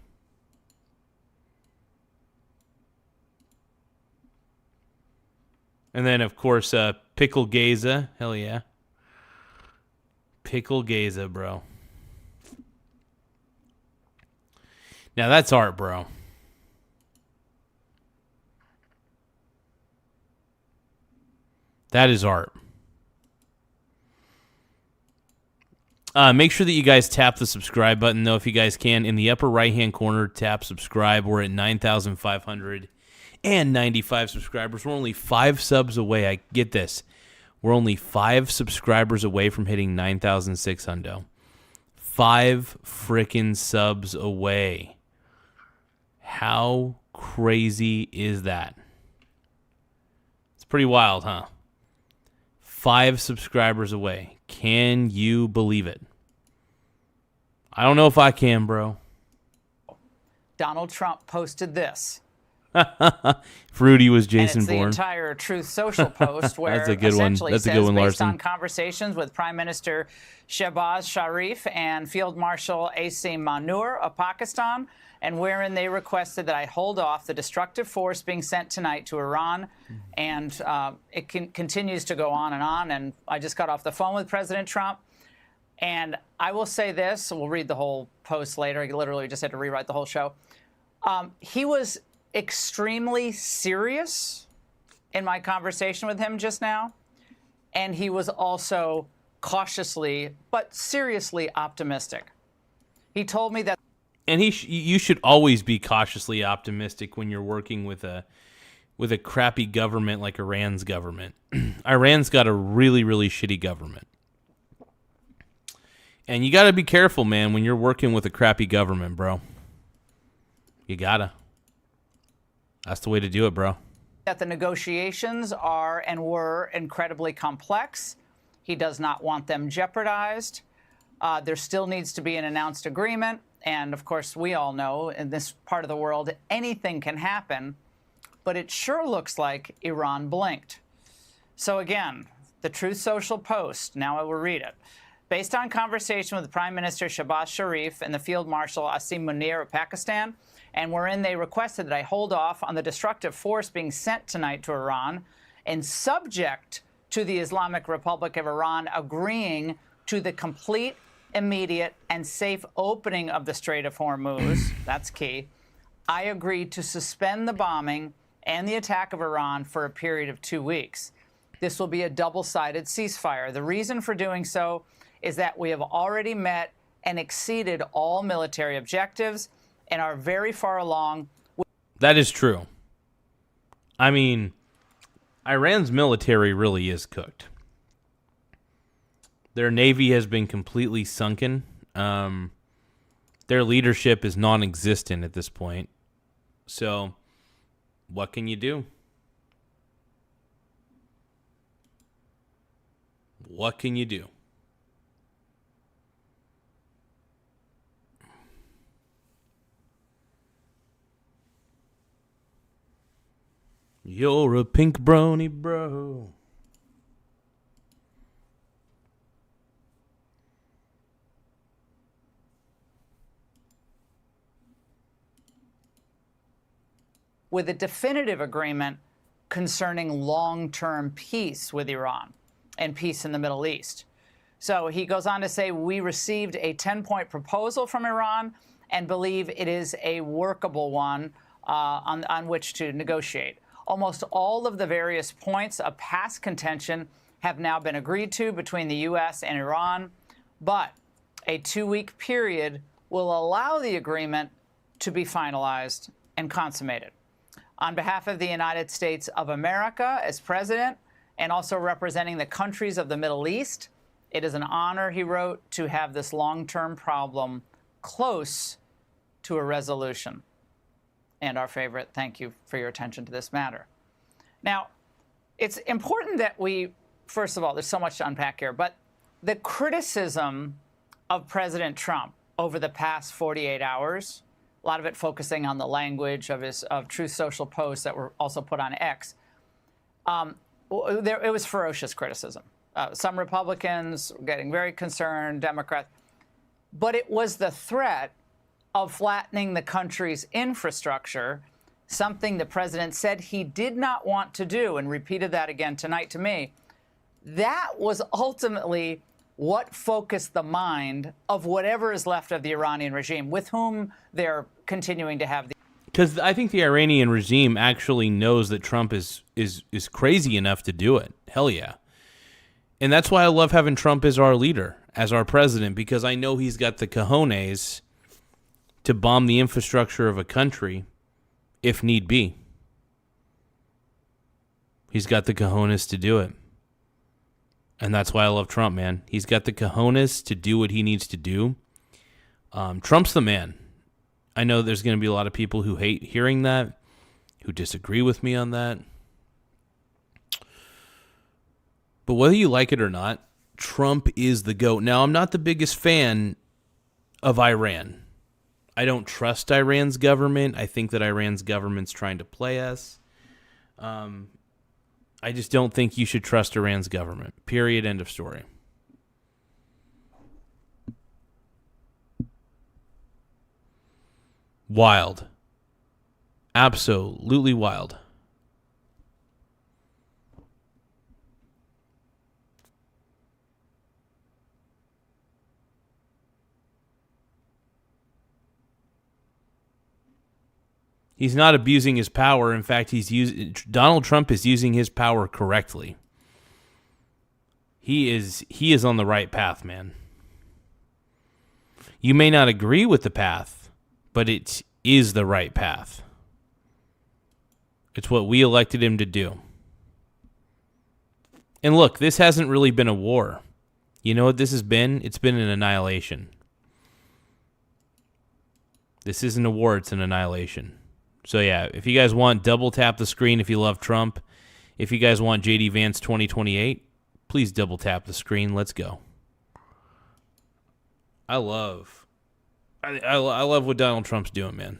And then, of course, Pickle Garza. Hell yeah. Pickle Garza, bro. Now, that's art, bro. That is art. Make sure that you guys tap the subscribe button, though, if you guys can. In the upper right-hand corner, tap subscribe. We're at 9,595 subscribers. We're only 5 subs away. I get this. We're only 5 subscribers away from hitting 9,600. 5 frickin' subs away. How crazy is that? It's pretty wild, huh? 5 subscribers away. Can you believe it? I don't know if I can, bro. Donald Trump posted this. Fruity was Jason and it's Bourne. The entire Truth Social post where That's a good one. That's a good one, based Larson. on conversations with Prime Minister Shehbaz Sharif and Field Marshal Asim Munir of Pakistan, and wherein they requested that I hold off the destructive force being sent tonight to Iran. And it continues to go on, and I just got off the phone with President Trump. And I will say this, we'll read the whole post later. I literally just had to rewrite the whole show. He was extremely serious in my conversation with him just now. And he was also cautiously but seriously optimistic. He told me that. And you should always be cautiously optimistic when you're working with a crappy government like Iran's government. Iran's got a really, really shitty government. And you got to be careful, man, when you're working with a crappy government, bro. You gotta. That's the way to do it, bro. That the negotiations are and were incredibly complex. He does not want them jeopardized. There still needs to be an announced agreement. And, of course, we all know in this part of the world, anything can happen. But it sure looks like Iran blinked. So, again, the Truth Social post, now I will read it. Based on conversation with Prime Minister Shehbaz Sharif and the Field Marshal Asim Munir of Pakistan, and wherein they requested that I hold off on the destructive force being sent tonight to Iran, and subject to the Islamic Republic of Iran agreeing to the complete, immediate, and safe opening of the Strait of Hormuz. That's key. I agreed to suspend the bombing and the attack of Iran for a period of 2 weeks. This will be a double-sided ceasefire. The reason for doing so is that we have already met and exceeded all military objectives and are very far along. That is true. I mean, Iran's military really is cooked. Their navy has been completely sunken. Their leadership is non-existent at this point. So, what can you do? What can you do? You're a pink brony, bro. With a definitive agreement concerning long-term peace with Iran and peace in the Middle East. So he goes on to say, we received a 10-point proposal from Iran and believe it is a workable one on which to negotiate. Almost all of the various points of past contention have now been agreed to between the U.S. and Iran, but a 2-week period will allow the agreement to be finalized and consummated. On behalf of the United States of America as president and also representing the countries of the Middle East, it is an honor, he wrote, to have this long-term problem close to a resolution. And our favorite, thank you for your attention to this matter. Now, it's important that we, first of all, there's so much to unpack here, but the criticism of President Trump over the past 48 hours, a lot of it focusing on the language of Truth Social posts that were also put on X. It was ferocious criticism. Some Republicans were getting very concerned, Democrats. But it was the threat of flattening the country's infrastructure, something the president said he did not want to do, and repeated that again tonight to me. That was ultimately what focused the mind of whatever is left of the Iranian regime, with whom they're continuing to have the. Because I think the Iranian regime actually knows that Trump is crazy enough to do it. Hell yeah. And that's why I love having Trump as our leader, as our president, because I know he's got the cojones to bomb the infrastructure of a country if need be. He's got the cojones to do it. And that's why I love Trump, man. He's got the cojones to do what he needs to do. Trump's the man. I know there's going to be a lot of people who hate hearing that, who disagree with me on that. But whether you like it or not, Trump is the GOAT. Now, I'm not the biggest fan of Iran. I don't trust Iran's government. I think that Iran's government's trying to play us. I just don't think you should trust Iran's government. Period. End of story. Wild. Absolutely wild. He's not abusing his power. In fact, Donald Trump is using his power correctly. He is on the right path, man. You may not agree with the path, but it is the right path. It's what we elected him to do. And look, this hasn't really been a war. You know what this has been? It's been an annihilation. This isn't a war, it's an annihilation. So yeah, if you guys want, double tap the screen if you love Trump. If you guys want JD Vance 2028, please double tap the screen. Let's go. I love what Donald Trump's doing, man.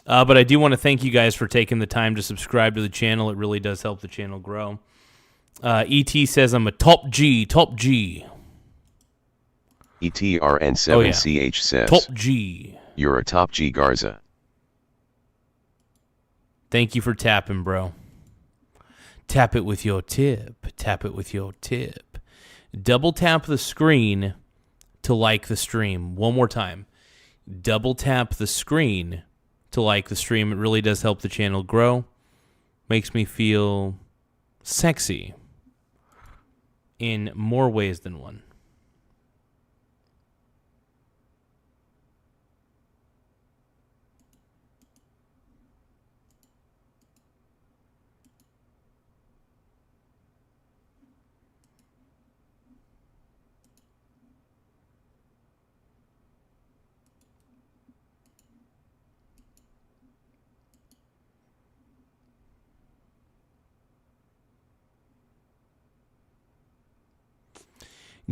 But I do want to thank you guys for taking the time to subscribe to the channel. It really does help the channel grow. ET says I'm a top G. ETRN7CH says, Top G. You're a top G, Garza. Thank you for tapping, bro. Tap it with your tip. Tap it with your tip. Double tap the screen to like the stream. One more time. Double tap the screen to like the stream. It really does help the channel grow. Makes me feel sexy in more ways than one.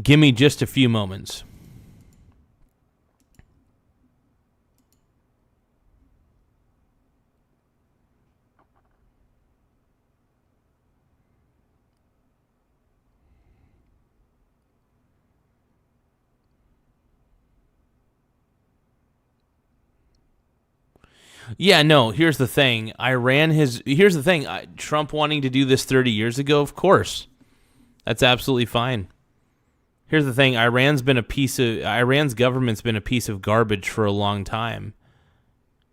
Give me just a few moments. Yeah, no, here's the thing. Here's the thing. Trump wanting to do this 30 years ago, of course. That's absolutely fine. Here's the thing. Iran's government's been a piece of garbage for a long time.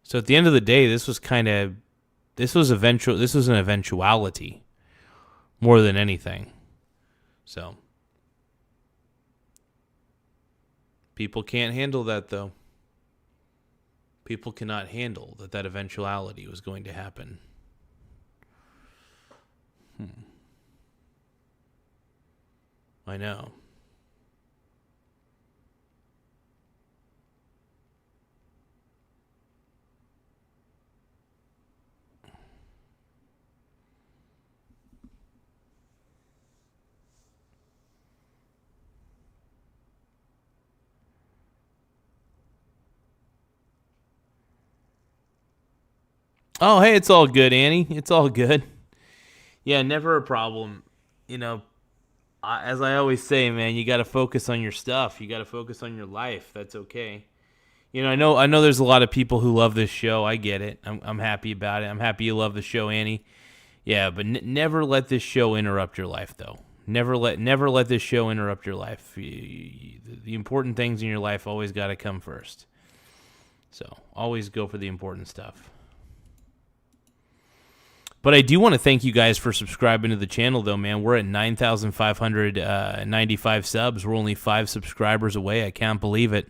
So at the end of the day, this was an eventuality more than anything. So people can't handle that, though. People cannot handle that eventuality was going to happen. I know. Oh, hey, it's all good, Annie. It's all good. Yeah, never a problem. You know, as I always say, man, you got to focus on your stuff. You got to focus on your life. That's okay. You know, I know there's a lot of people who love this show. I get it. I'm happy about it. I'm happy you love the show, Annie. Yeah, but never let this show interrupt your life, though. Never let this show interrupt your life. The important things in your life always got to come first. So always go for the important stuff. But I do want to thank you guys for subscribing to the channel, though, man. We're at 9,595 subs. We're only 5 subscribers away. I can't believe it.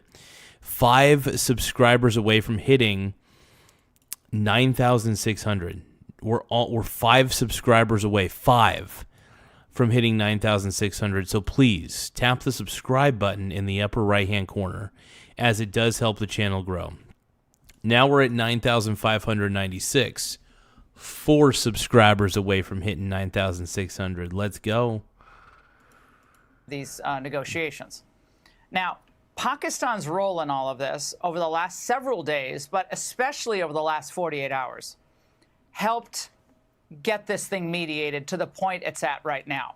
5 subscribers away from hitting 9,600. We're 5 subscribers away. 5 from hitting 9,600. So please tap the subscribe button in the upper right-hand corner, as it does help the channel grow. Now we're at 9,596. 4 subscribers away from hitting 9,600. Let's go. These negotiations. Now, Pakistan's role in all of this over the last several days, but especially over the last 48 hours, helped get this thing mediated to the point it's at right now.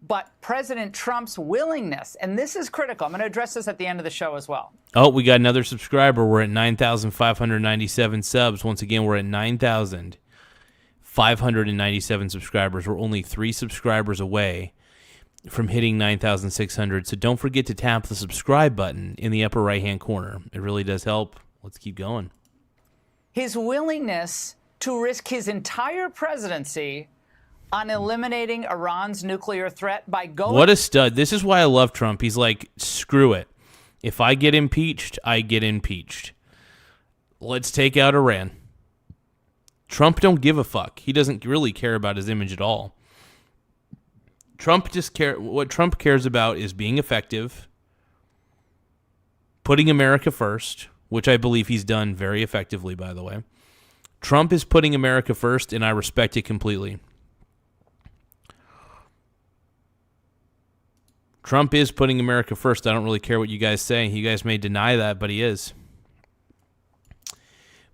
But President Trump's willingness, and this is critical. I'm going to address this at the end of the show as well. Oh, we got another subscriber. We're at 9,597 subs. Once again, we're at 9,597 subscribers. We're only 3 subscribers away from hitting 9,600. So don't forget to tap the subscribe button in the upper right-hand corner. It really does help. Let's keep going. His willingness to risk his entire presidency on eliminating Iran's nuclear threat by going... What a stud. This is why I love Trump. He's like, screw it. If I get impeached, I get impeached. Let's take out Iran. Trump don't give a fuck. He doesn't really care about his image at all. What Trump cares about is being effective, putting America first, which I believe he's done very effectively, by the way. Trump is putting America first, and I respect it completely. Trump is putting America first. I don't really care what you guys say. You guys may deny that, but he is.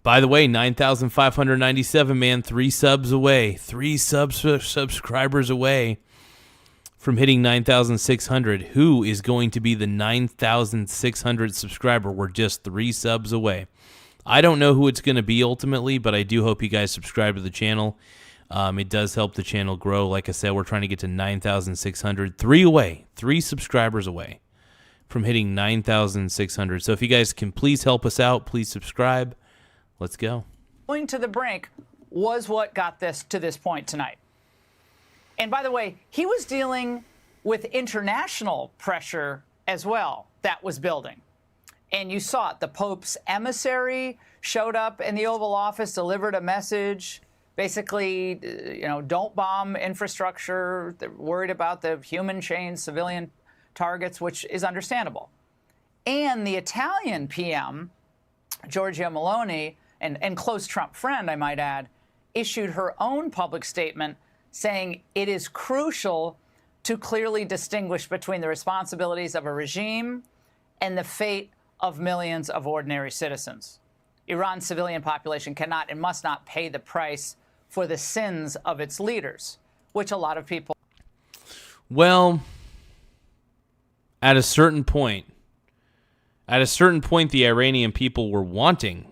By the way, 9,597, man, 3 subs away. 3 subscribers away from hitting 9,600. Who is going to be the 9,600 subscriber? We're just 3 subs away. I don't know who it's going to be ultimately, but I do hope you guys subscribe to the channel. It does help the channel grow. Like I said, we're trying to get to 9,600. 3 away. 3 subscribers away from hitting 9,600. So if you guys can please help us out, please subscribe. Let's go. Going to the brink was what got this to this point tonight. And by the way, he was dealing with international pressure as well that was building. And you saw it. The Pope's emissary showed up in the Oval Office, delivered a message. Basically, don't bomb infrastructure. They're worried about the human chain, civilian targets, which is understandable. And the Italian PM, Giorgia Meloni, and close Trump friend, I might add, issued her own public statement saying it is crucial to clearly distinguish between the responsibilities of a regime and the fate of millions of ordinary citizens. Iran's civilian population cannot and must not pay the price for the sins of its leaders, which a lot of people... Well, at a certain point, the Iranian people were wanting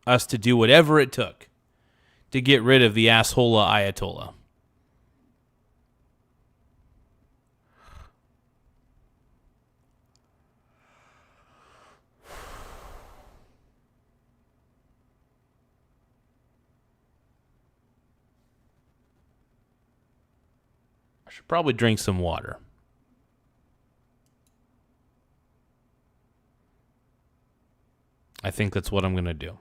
us to do whatever it took to get rid of the asshole Ayatollah. I should probably drink some water. I think that's what I'm going to do.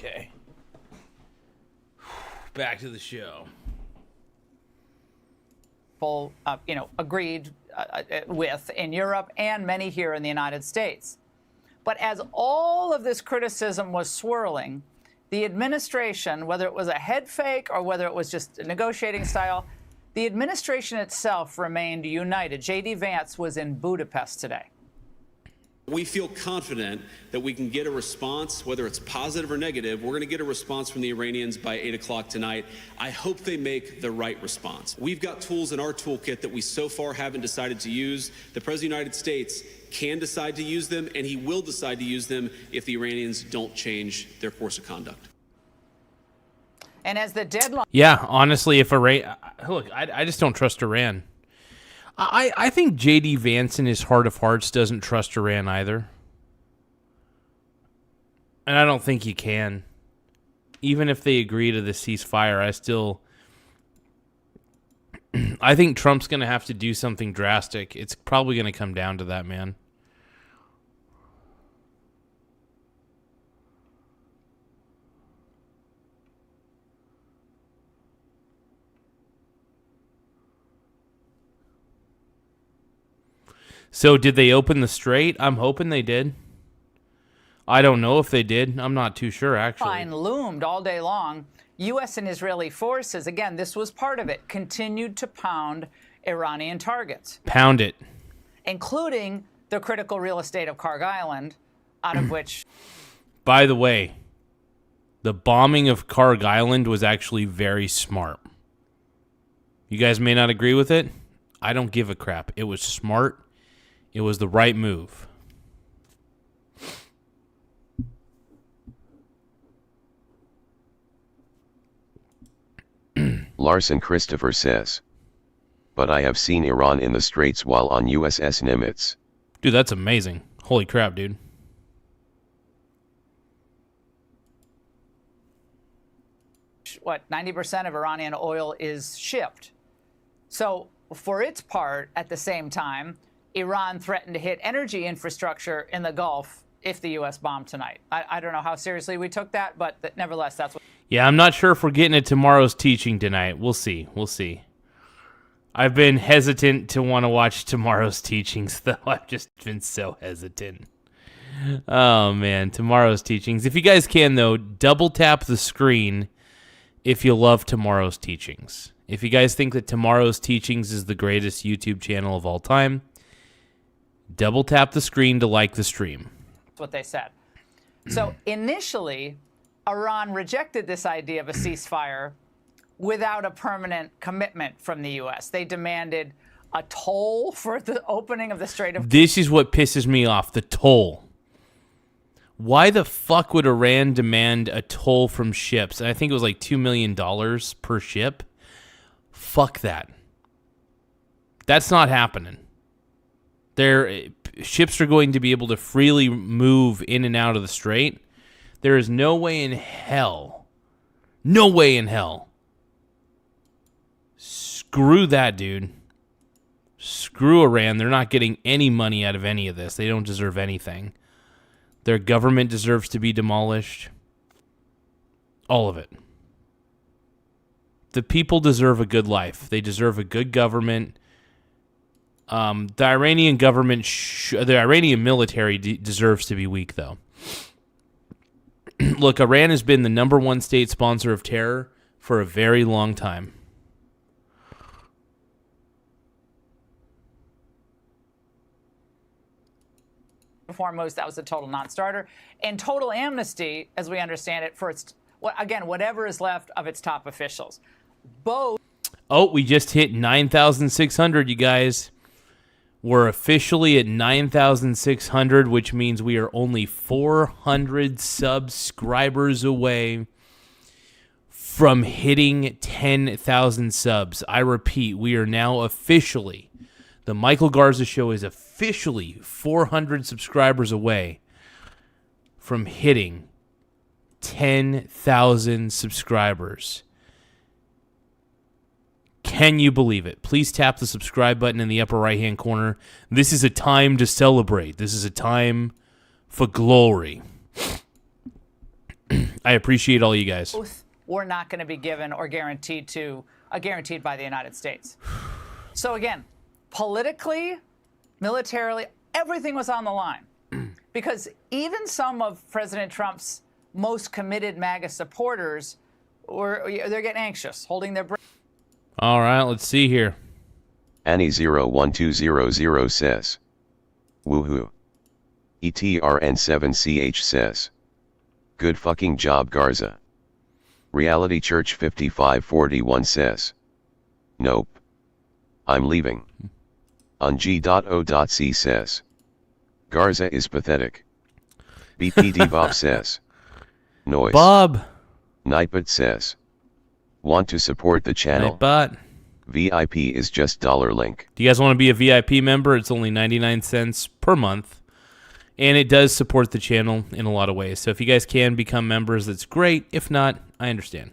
Okay. Back to the show. Agreed with in Europe and many here in the United States. But as all of this criticism was swirling, the administration, whether it was a head fake or whether it was just a negotiating style, the administration itself remained united. J.D. Vance was in Budapest today. We feel confident that we can get a response, whether it's positive or negative. We're going to get a response from the Iranians by 8 o'clock tonight. I hope they make the right response. We've got tools in our toolkit that we so far haven't decided to use. The President of the United States can decide to use them, and he will decide to use them if the Iranians don't change their course of conduct. And as the deadline... Yeah, honestly, if Iran... Look, I just don't trust Iran. I think J.D. Vance in his heart of hearts doesn't trust Iran either. And I don't think he can. Even if they agree to the ceasefire, I think Trump's going to have to do something drastic. It's probably going to come down to that, man. So did they open the strait? I'm hoping they did. I don't know if they did. I'm not too sure, actually. Line loomed all day long. U.S. and Israeli forces, again, this was part of it, continued to pound Iranian targets. Pound it. Including the critical real estate of Karg Island, out of which... By the way, the bombing of Karg Island was actually very smart. You guys may not agree with it. I don't give a crap. It was smart. It was the right move. Larson Christopher says, but I have seen Iran in the Straits while on USS Nimitz. Dude, that's amazing. Holy crap, dude. What, 90% of Iranian oil is shipped. So for its part, at the same time, Iran threatened to hit energy infrastructure in the Gulf if the U.S. bombed tonight. I don't know how seriously we took that, but nevertheless, that's what... Yeah, I'm not sure if we're getting to tomorrow's teaching tonight. We'll see. We'll see. I've been hesitant to want to watch tomorrow's teachings, though. I've just been so hesitant. Oh, man, tomorrow's teachings. If you guys can, though, double tap the screen if you love tomorrow's teachings. If you guys think that tomorrow's teachings is the greatest YouTube channel of all time, double tap the screen to like the stream. That's what they said. So initially, Iran rejected this idea of a ceasefire without a permanent commitment from the U.S. They demanded a toll for the opening of the Strait of... This is what pisses me off, the toll. Why the fuck would Iran demand a toll from ships? And I think it was like $2 million per ship. Fuck that. That's not happening. Ships are going to be able to freely move in and out of the strait. There is no way in hell. Screw that, dude. Screw Iran. They're not getting any money out of any of this. They don't deserve anything. Their government deserves to be demolished. All of it. The people deserve a good life. They deserve a good government. The Iranian government, the Iranian military deserves to be weak, though. Look, Iran has been the number one state sponsor of terror for a very long time. Foremost, that was a total non-starter. And total amnesty, as we understand it, for its, whatever is left of its top officials. Both. Oh, we just hit 9,600, you guys. We're officially at 9,600, which means we are only 400 subscribers away from hitting 10,000 subs. I repeat, we are now officially, the Michael Garza Show is officially 400 subscribers away from hitting 10,000 subscribers. Can you believe it? Please tap the subscribe button in the upper right-hand corner. This is a time to celebrate. This is a time for glory. I appreciate all you guys. Both were not going to be given or guaranteed by the United States. So again, politically, militarily, everything was on the line. Because even some of President Trump's most committed MAGA supporters they're getting anxious, holding their breath. All right, let's see here. Annie01200 says, woohoo. ETRN7CH says, good fucking job, Garza. Reality Church 5541 says, nope. I'm leaving. Ung.o.c says, Garza is pathetic. BPD Bob says, noise. Bob. Nightbot says, want to support the channel. Nightbot. VIP is just $link. Do you guys want to be a VIP member? It's only 99 cents per month. And it does support the channel in a lot of ways. So if you guys can become members, that's great. If not, I understand.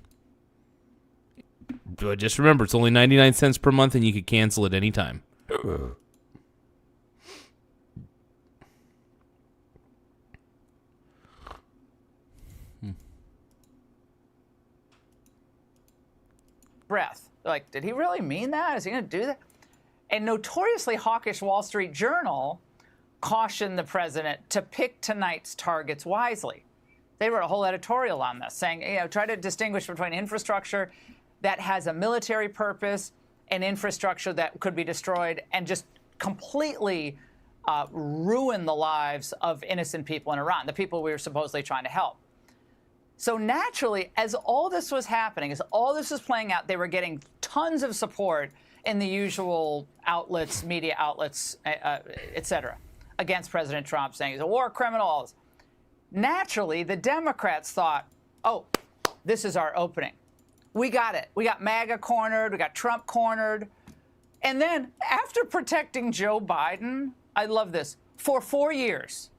But just remember, it's only 99 cents per month and you can cancel at any time. Breath. Like, did he really mean that? Is he going to do that? And notoriously hawkish Wall Street Journal cautioned the president to pick tonight's targets wisely. They wrote a whole editorial on this, saying, try to distinguish between infrastructure that has a military purpose and infrastructure that could be destroyed and just completely ruin the lives of innocent people in Iran, the people we were supposedly trying to help. So naturally, as all this was happening, as all this was playing out, they were getting tons of support in the usual outlets, media outlets, et cetera, against President Trump, saying he's a war criminal. Naturally, the Democrats thought, oh, this is our opening. We got it. We got MAGA cornered. We got Trump cornered. And then after protecting Joe Biden, I love this, for 4 years,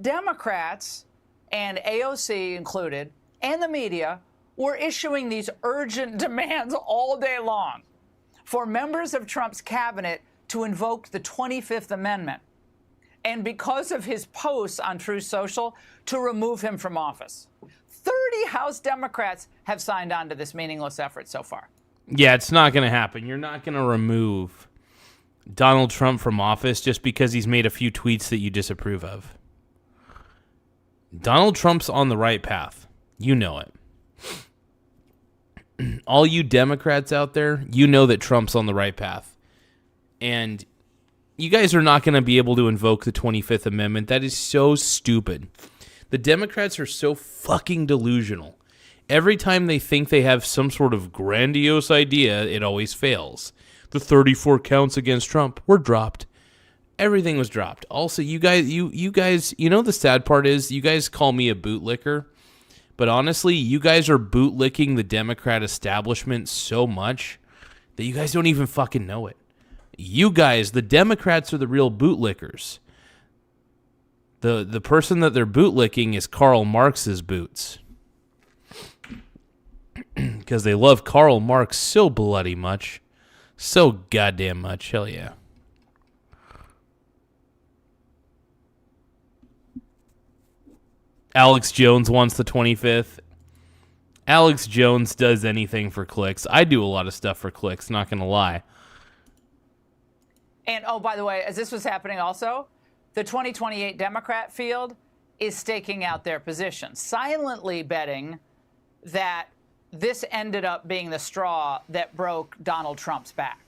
Democrats and AOC included, and the media, were issuing these urgent demands all day long for members of Trump's cabinet to invoke the 25th Amendment, and because of his posts on Truth Social, to remove him from office. 30 House Democrats have signed on to this meaningless effort so far. Yeah, it's not going to happen. You're not going to remove Donald Trump from office just because he's made a few tweets that you disapprove of. Donald Trump's on the right path. You know it. All you Democrats out there, you know that Trump's on the right path. And you guys are not going to be able to invoke the 25th Amendment. That is so stupid. The Democrats are so fucking delusional. Every time they think they have some sort of grandiose idea, it always fails. The 34 counts against Trump were dropped. Everything was dropped. Also, you guys, you know the sad part is you guys call me a bootlicker, but honestly, you guys are bootlicking the Democrat establishment so much that you guys don't even fucking know it. You guys, the Democrats, are the real bootlickers. The person that they're bootlicking is Karl Marx's boots. Because they love Karl Marx so bloody much. So goddamn much. Hell yeah. Alex Jones wants the 25th. Alex Jones does anything for clicks. I do a lot of stuff for clicks, not going to lie. And, oh, by the way, as this was happening also, the 2028 Democrat field is staking out their position, silently betting that this ended up being the straw that broke Donald Trump's back.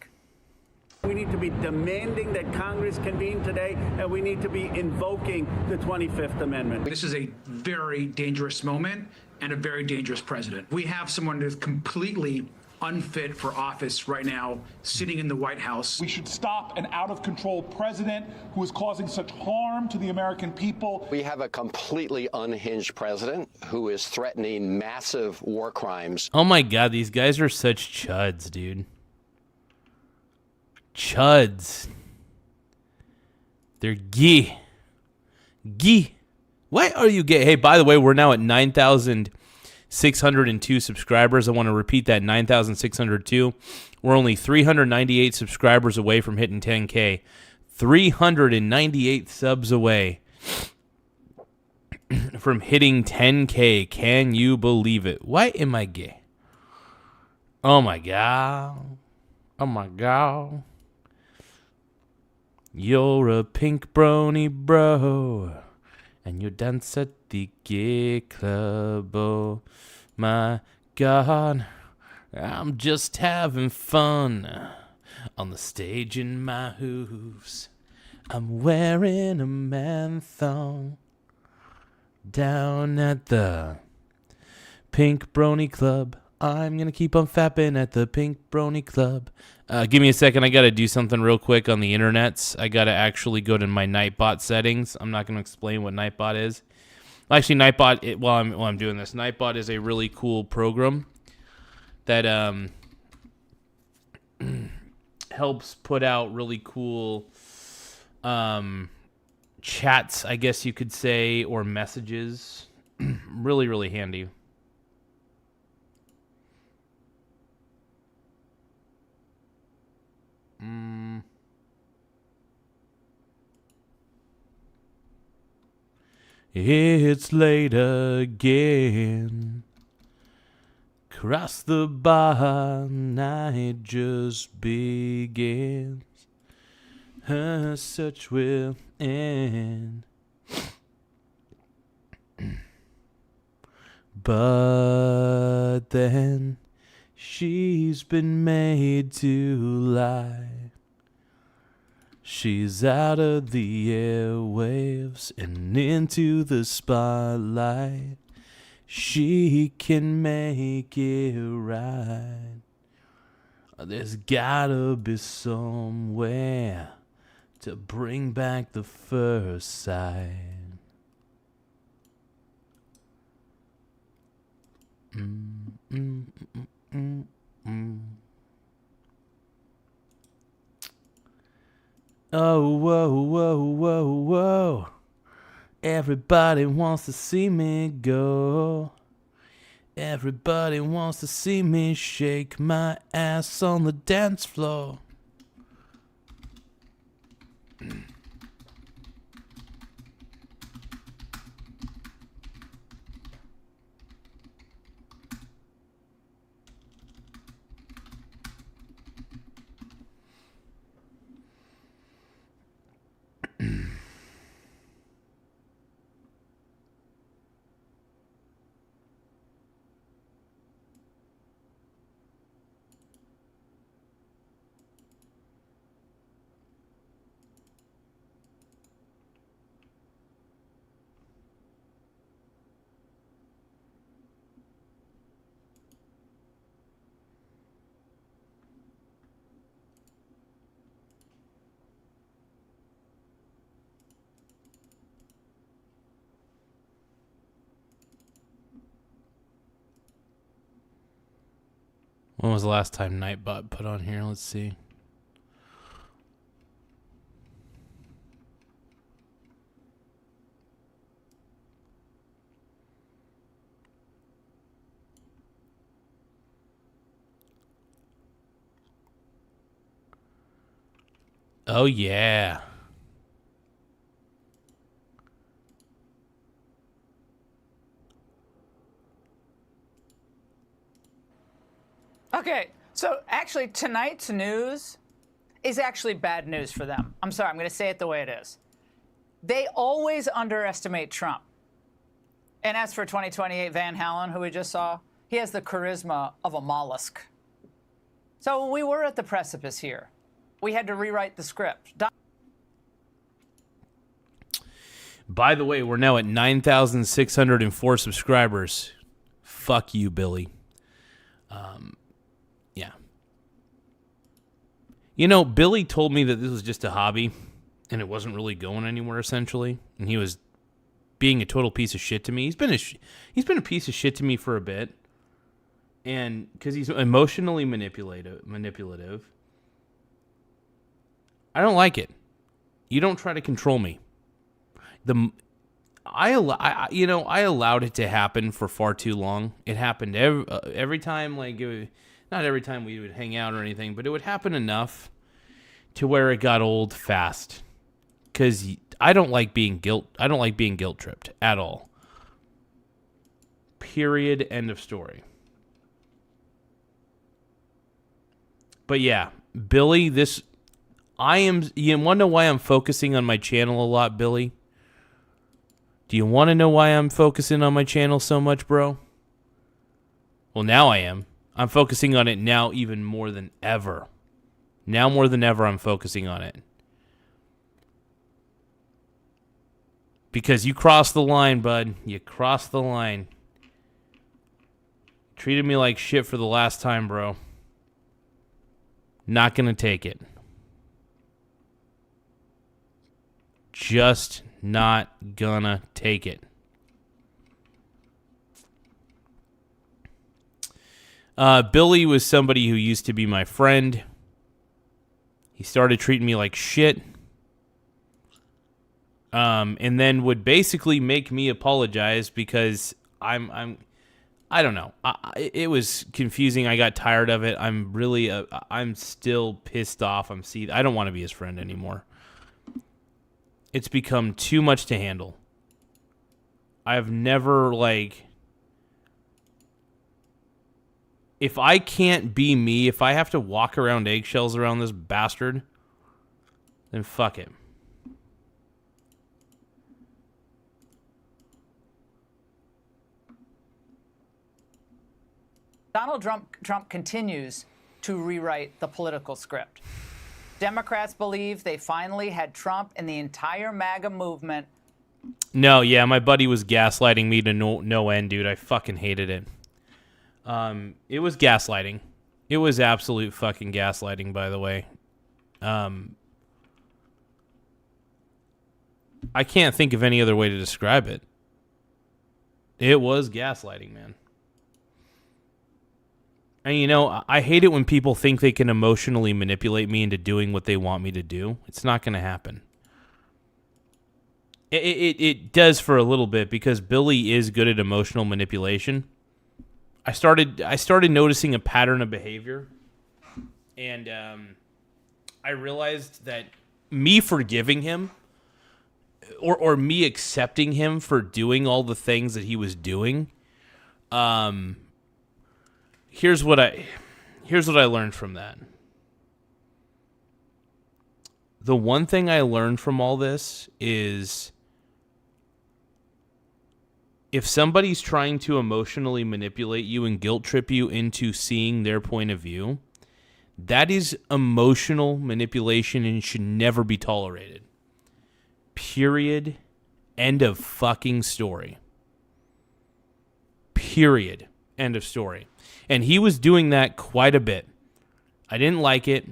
We need to be demanding that Congress convene today, and we need to be invoking the 25th Amendment. This is a very dangerous moment and a very dangerous president. We have someone who's completely unfit for office right now, sitting in the White House. We should stop an out-of-control president who is causing such harm to the American people. We have a completely unhinged president who is threatening massive war crimes. Oh my God, these guys are such chuds, dude. Chuds. They're gay. Gay. Why are you gay? Hey, by the way, we're now at 9,602 subscribers. I want to repeat that, 9,602. We're only 398 subscribers away from hitting 10K. 398 subs away. from hitting 10K. Can you believe it? Why am I gay? Oh my god. Oh my god. You're a pink brony bro, and you dance at the gay club. Oh my god. I'm just having fun on the stage in my hooves. I'm wearing a man thong down at the Pink Brony Club. I'm going to keep on fapping at the Pink Brony Club. Give me a second. I got to do something real quick on the internets. I got to actually go to my Nightbot settings. I'm not going to explain what Nightbot is. Actually, Nightbot, while I'm doing this, Nightbot is a really cool program that helps put out really cool chats, I guess you could say, or messages. Really, really handy. It's late again. Cross the bar, night just begins. Her search will end. But then she's been made to lie. She's out of the airwaves and into the spotlight. She can make it right. There's gotta be somewhere to bring back the first sight. Oh, whoa, whoa, whoa, whoa. Everybody wants to see me go. Everybody wants to see me shake my ass on the dance floor. When was the last time Nightbot put on here? Let's see. Oh, yeah. Okay, so actually tonight's news is actually bad news for them. I'm sorry, I'm going to say it the way it is. They always underestimate Trump. And as for 2028 Van Halen, who we just saw, he has the charisma of a mollusk. So we were at the precipice here. We had to rewrite the script. By the way, we're now at 9,604 subscribers. Fuck you, Billy. Yeah. You know, Billy told me that this was just a hobby, and it wasn't really going anywhere, essentially. And he was being a total piece of shit to me. He's been a piece of shit to me for a bit, and because he's emotionally manipulative. I don't like it. You don't try to control me. I allowed it to happen for far too long. It happened every time, like not every time we would hang out or anything, but it would happen enough to where it got old fast. Because I don't like being guilt tripped at all. Period. End of story. But yeah, Billy, you want to know why I'm focusing on my channel a lot, Billy? Do you want to know why I'm focusing on my channel so much, bro? Well, now I am. I'm focusing on it now even more than ever. Now more than ever, I'm focusing on it. Because you crossed the line, bud. You crossed the line. Treated me like shit for the last time, bro. Not gonna take it. Just not gonna take it. Billy was somebody who used to be my friend. He started treating me like shit. And then would basically make me apologize because I don't know. It was confusing. I got tired of it. I'm still pissed off. I don't want to be his friend anymore. It's become too much to handle. I have never, if I can't be me, if I have to walk around eggshells around this bastard, then fuck it. Donald Trump continues to rewrite the political script. Democrats believe they finally had Trump and the entire MAGA movement. No, yeah, my buddy was gaslighting me to no end, dude. I fucking hated it. It was gaslighting. It was absolute fucking gaslighting, by the way. I can't think of any other way to describe it. It was gaslighting, man. And, I hate it when people think they can emotionally manipulate me into doing what they want me to do. It's not going to happen. It does for a little bit because Billy is good at emotional manipulation. I started noticing a pattern of behavior, and I realized that me forgiving him or me accepting him for doing all the things that he was doing, Here's what I learned from that. The one thing I learned from all this is if somebody's trying to emotionally manipulate you and guilt trip you into seeing their point of view, that is emotional manipulation and should never be tolerated. Period. End of fucking story. Period. End of story. And he was doing that quite a bit. I didn't like it.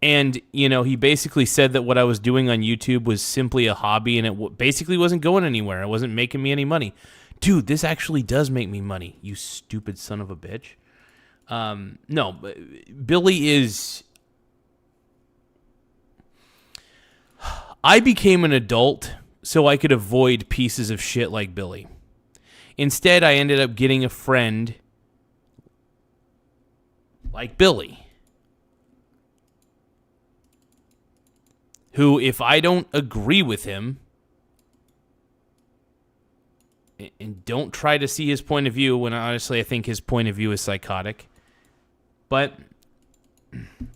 And, he basically said that what I was doing on YouTube was simply a hobby and it basically wasn't going anywhere. It wasn't making me any money. Dude, this actually does make me money, you stupid son of a bitch. No, Billy is... I became an adult so I could avoid pieces of shit like Billy. Instead, I ended up getting a friend like Billy, who, if I don't agree with him and don't try to see his point of view, when honestly I think his point of view is psychotic, but,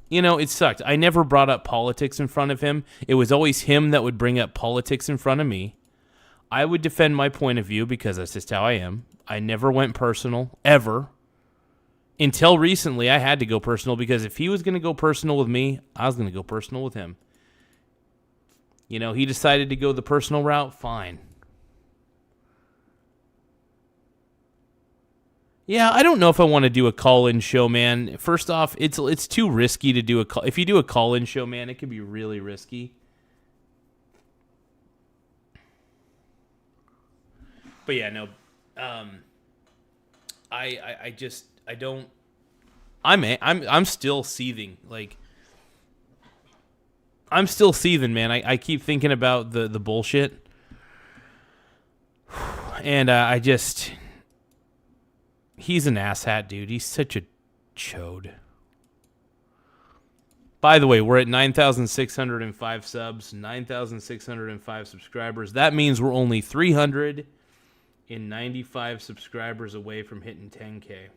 it sucked. I never brought up politics in front of him. It was always him that would bring up politics in front of me. I would defend my point of view because that's just how I am. I never went personal, ever. Until recently, I had to go personal because if he was going to go personal with me, I was going to go personal with him. He decided to go the personal route, fine. Yeah, I don't know if I want to do a call-in show, man. First off, it's too risky to do a call. If you do a call-in show, man, it can be really risky. But yeah, no, I'm still seething. I'm still seething, man. I keep thinking about the bullshit. And he's an asshat, dude. He's such a chode. By the way, we're at 9,605 subs, 9,605 subscribers. That means we're only 300 and 95 subscribers away from hitting 10K.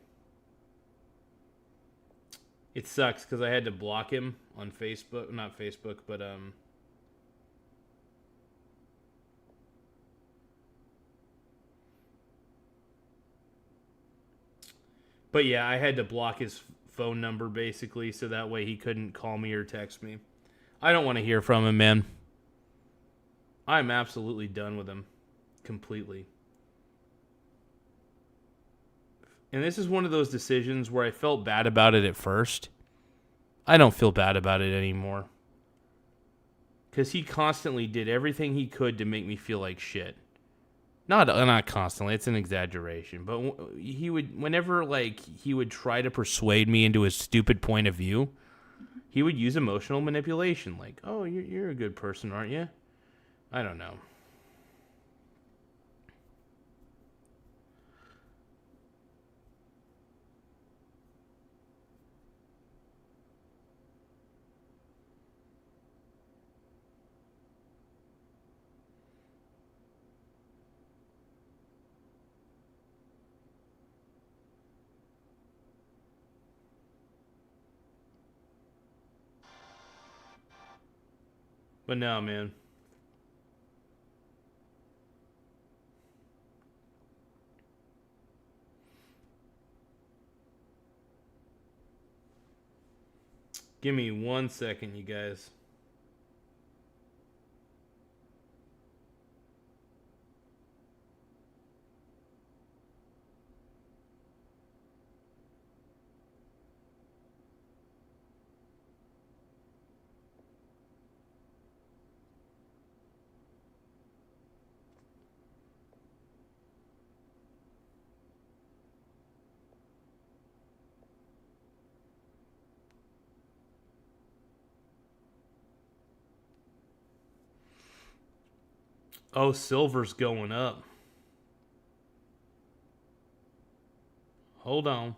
It sucks because I had to block him on Facebook. Not Facebook, but But yeah, I had to block his phone number basically so that way he couldn't call me or text me. I don't want to hear from him, man. I'm absolutely done with him. Completely. And this is one of those decisions where I felt bad about it at first. I don't feel bad about it anymore. Because he constantly did everything he could to make me feel like shit. Not constantly, it's an exaggeration. But he would, whenever like he would try to persuade me into his stupid point of view, he would use emotional manipulation. Like, oh, you're a good person, aren't you? I don't know. But no, man. Give me 1 second, you guys. Oh, silver's going up. Hold on.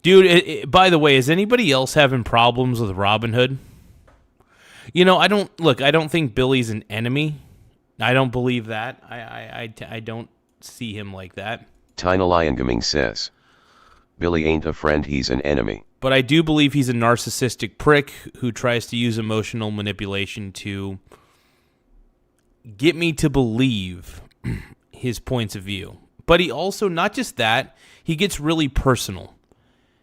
Dude, by the way, is anybody else having problems with Robinhood? You know, I don't think Billy's an enemy. I don't believe that. I don't see him like that. Tina Lion Gaming says, Billy ain't a friend, he's an enemy. But I do believe he's a narcissistic prick who tries to use emotional manipulation to get me to believe his points of view. But he also, not just that, he gets really personal.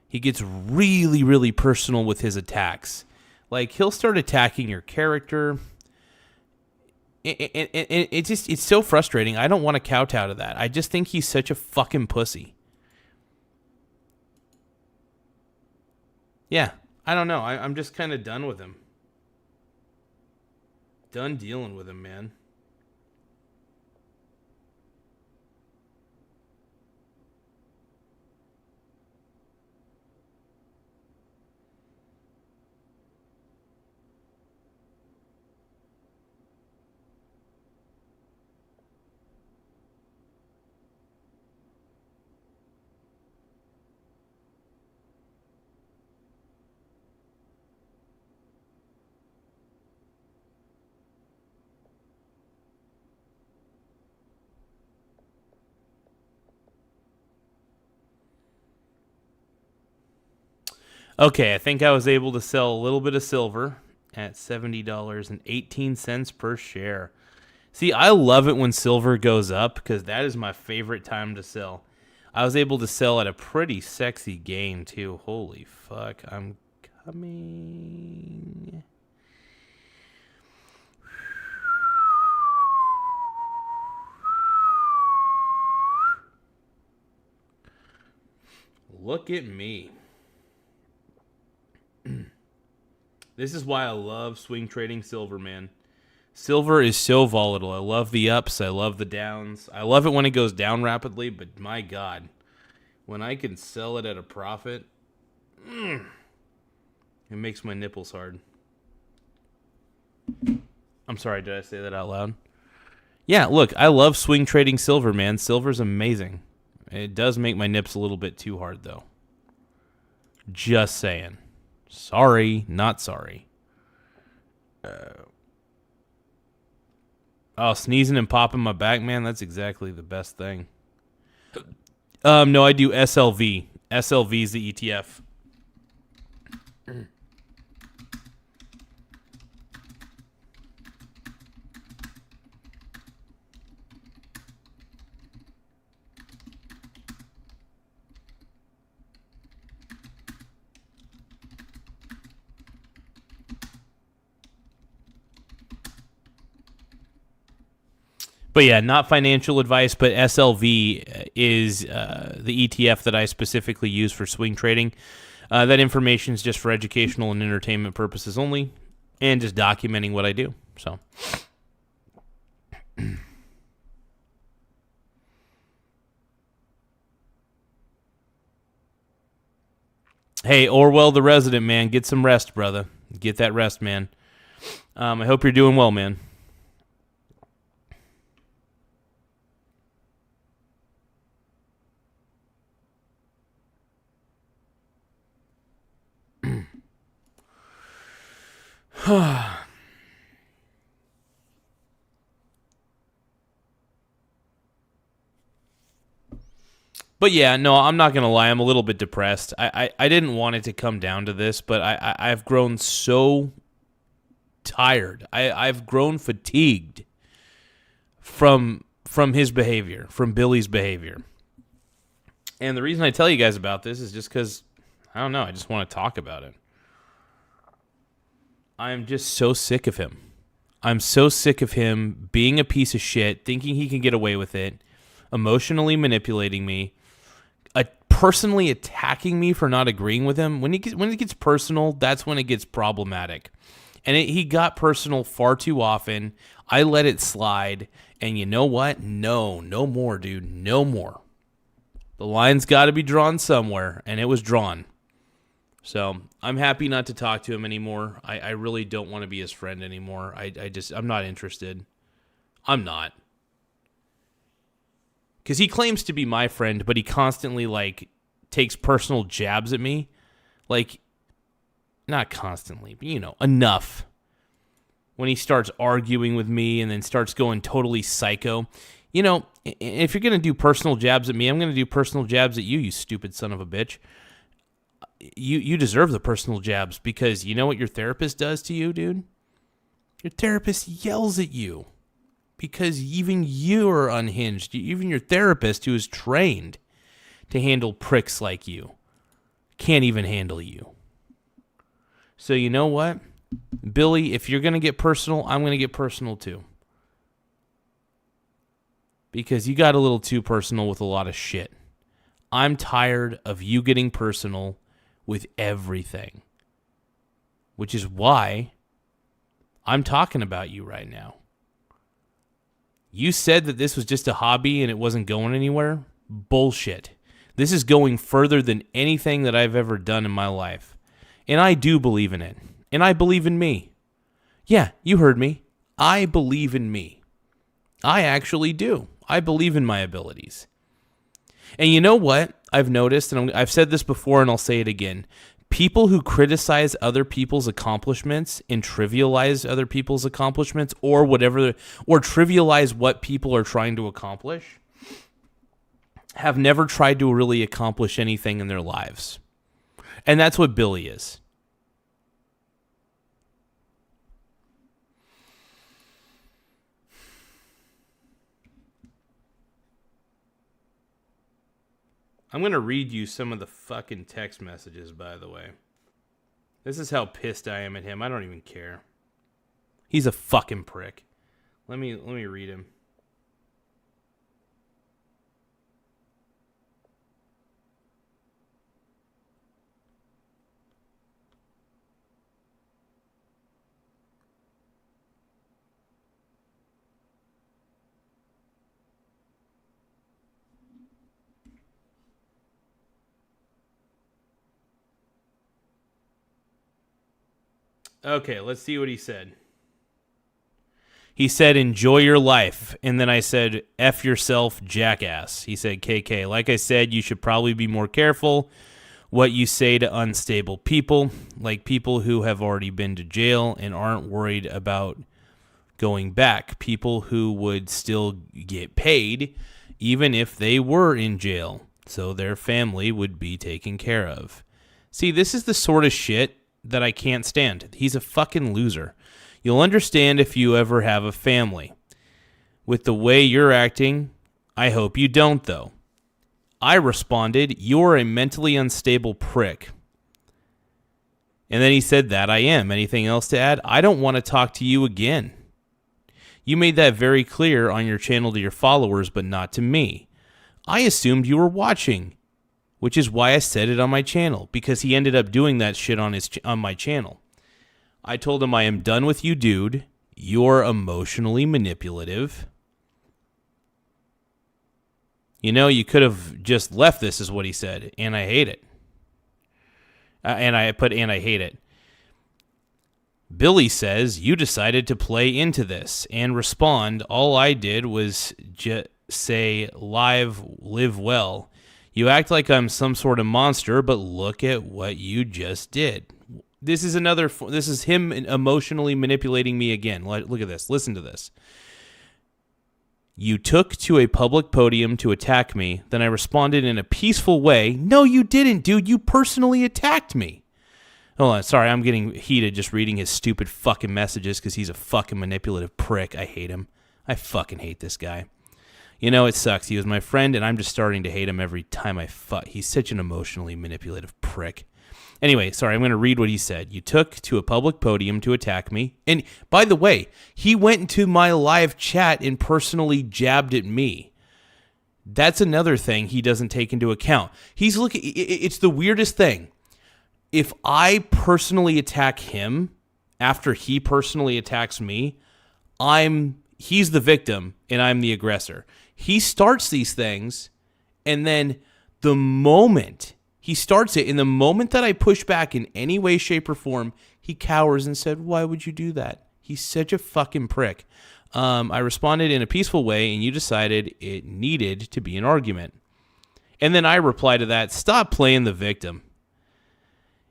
He gets really, really personal with his attacks. Like, he'll start attacking your character. It's so frustrating. I don't want to kowtow to that. I just think he's such a fucking pussy. Yeah, I don't know. I'm just kind of done with him. Done dealing with him, man. Okay, I think I was able to sell a little bit of silver at $70.18 per share. See, I love it when silver goes up because that is my favorite time to sell. I was able to sell at a pretty sexy gain, too. Holy fuck, I'm coming. Look at me. This is why I love swing trading silver, man. Silver is so volatile. I love the ups. I love the downs. I love it when it goes down rapidly, but my God, when I can sell it at a profit, it makes my nipples hard. I'm sorry, did I say that out loud? Yeah, look, I love swing trading silver, man. Silver's amazing. It does make my nips a little bit too hard, though. Just saying. Sorry, not sorry. Sneezing and popping my back, man, that's exactly the best thing. No, I do SLV. SLV is the ETF. But yeah, not financial advice, but SLV is the ETF that I specifically use for swing trading. That information is just for educational and entertainment purposes only, and just documenting what I do. So, hey, Orwell the Resident, man, get some rest, brother. Get that rest, man. I hope you're doing well, man. But yeah, no, I'm not going to lie. I'm a little bit depressed. I didn't want it to come down to this, but I've grown so tired. I've grown fatigued from his behavior, from Billy's behavior. And the reason I tell you guys about this is just because, I don't know, I just want to talk about it. I'm just so sick of him. I'm so sick of him being a piece of shit, thinking he can get away with it, emotionally manipulating me, personally attacking me for not agreeing with him. When it gets personal, that's when it gets problematic. And he got personal far too often. I let it slide. And you know what? No more, dude. No more. The line's got to be drawn somewhere, and it was drawn. So I'm happy not to talk to him anymore. I really don't want to be his friend anymore. I'm not interested. I'm not. Because he claims to be my friend, but he constantly, takes personal jabs at me. Not constantly, but, enough. When he starts arguing with me and then starts going totally psycho. If you're going to do personal jabs at me, I'm going to do personal jabs at you, you stupid son of a bitch. You deserve the personal jabs because you know what your therapist does to you, dude? Your therapist yells at you. Because even you are unhinged. Even your therapist, who is trained to handle pricks like you, can't even handle you. So you know what? Billy, if you're going to get personal, I'm going to get personal too. Because you got a little too personal with a lot of shit. I'm tired of you getting personal with everything. Which is why I'm talking about you right now. You said that this was just a hobby and it wasn't going anywhere? Bullshit. This is going further than anything that I've ever done in my life. And I do believe in it. And I believe in me. Yeah, you heard me. I believe in me. I actually do. I believe in my abilities. And you know what I've noticed, and I've said this before and I'll say it again. People who criticize other people's accomplishments and trivialize other people's accomplishments or trivialize what people are trying to accomplish have never tried to really accomplish anything in their lives. And that's what Billy is. I'm going to read you some of the fucking text messages, by the way. This is how pissed I am at him. I don't even care. He's a fucking prick. Let me read him. Okay, let's see what he said. He said, enjoy your life. And then I said, F yourself, jackass. He said, KK, like I said, you should probably be more careful what you say to unstable people, like people who have already been to jail and aren't worried about going back. People who would still get paid even if they were in jail, so their family would be taken care of. See, this is the sort of shit that I can't stand. He's a fucking loser. You'll understand if you ever have a family. With the way you're acting, I hope you don't, though. I responded, you're a mentally unstable prick. And then he said that I am. Anything else to add? I don't want to talk to you again. You made that very clear on your channel to your followers, but not to me. I assumed you were watching, which is why I said it on my channel, because he ended up doing that shit on my channel. I told him I am done with you, dude. You're emotionally manipulative. You know, you could have just left this, is what he said, and I hate it. And I hate it. Billy says, you decided to play into this and respond. All I did was say, live well. You act like I'm some sort of monster, but look at what you just did. This is him emotionally manipulating me again. Look at this. Listen to this. You took to a public podium to attack me. Then I responded in a peaceful way. No, you didn't, dude. You personally attacked me. Hold on. Sorry, I'm getting heated just reading his stupid fucking messages because he's a fucking manipulative prick. I hate him. I fucking hate this guy. You know, it sucks. He was my friend, and I'm just starting to hate him every time I fuck. He's such an emotionally manipulative prick. Anyway, sorry, I'm going to read what he said. You took to a public podium to attack me. And by the way, he went into my live chat and personally jabbed at me. That's another thing he doesn't take into account. It's the weirdest thing. If I personally attack him after he personally attacks me, he's the victim and I'm the aggressor. He starts these things, and then the moment he starts it, in the moment that I push back in any way, shape, or form, he cowers and said, why would you do that? He's such a fucking prick. I responded in a peaceful way, and you decided it needed to be an argument. And then I reply to that, stop playing the victim.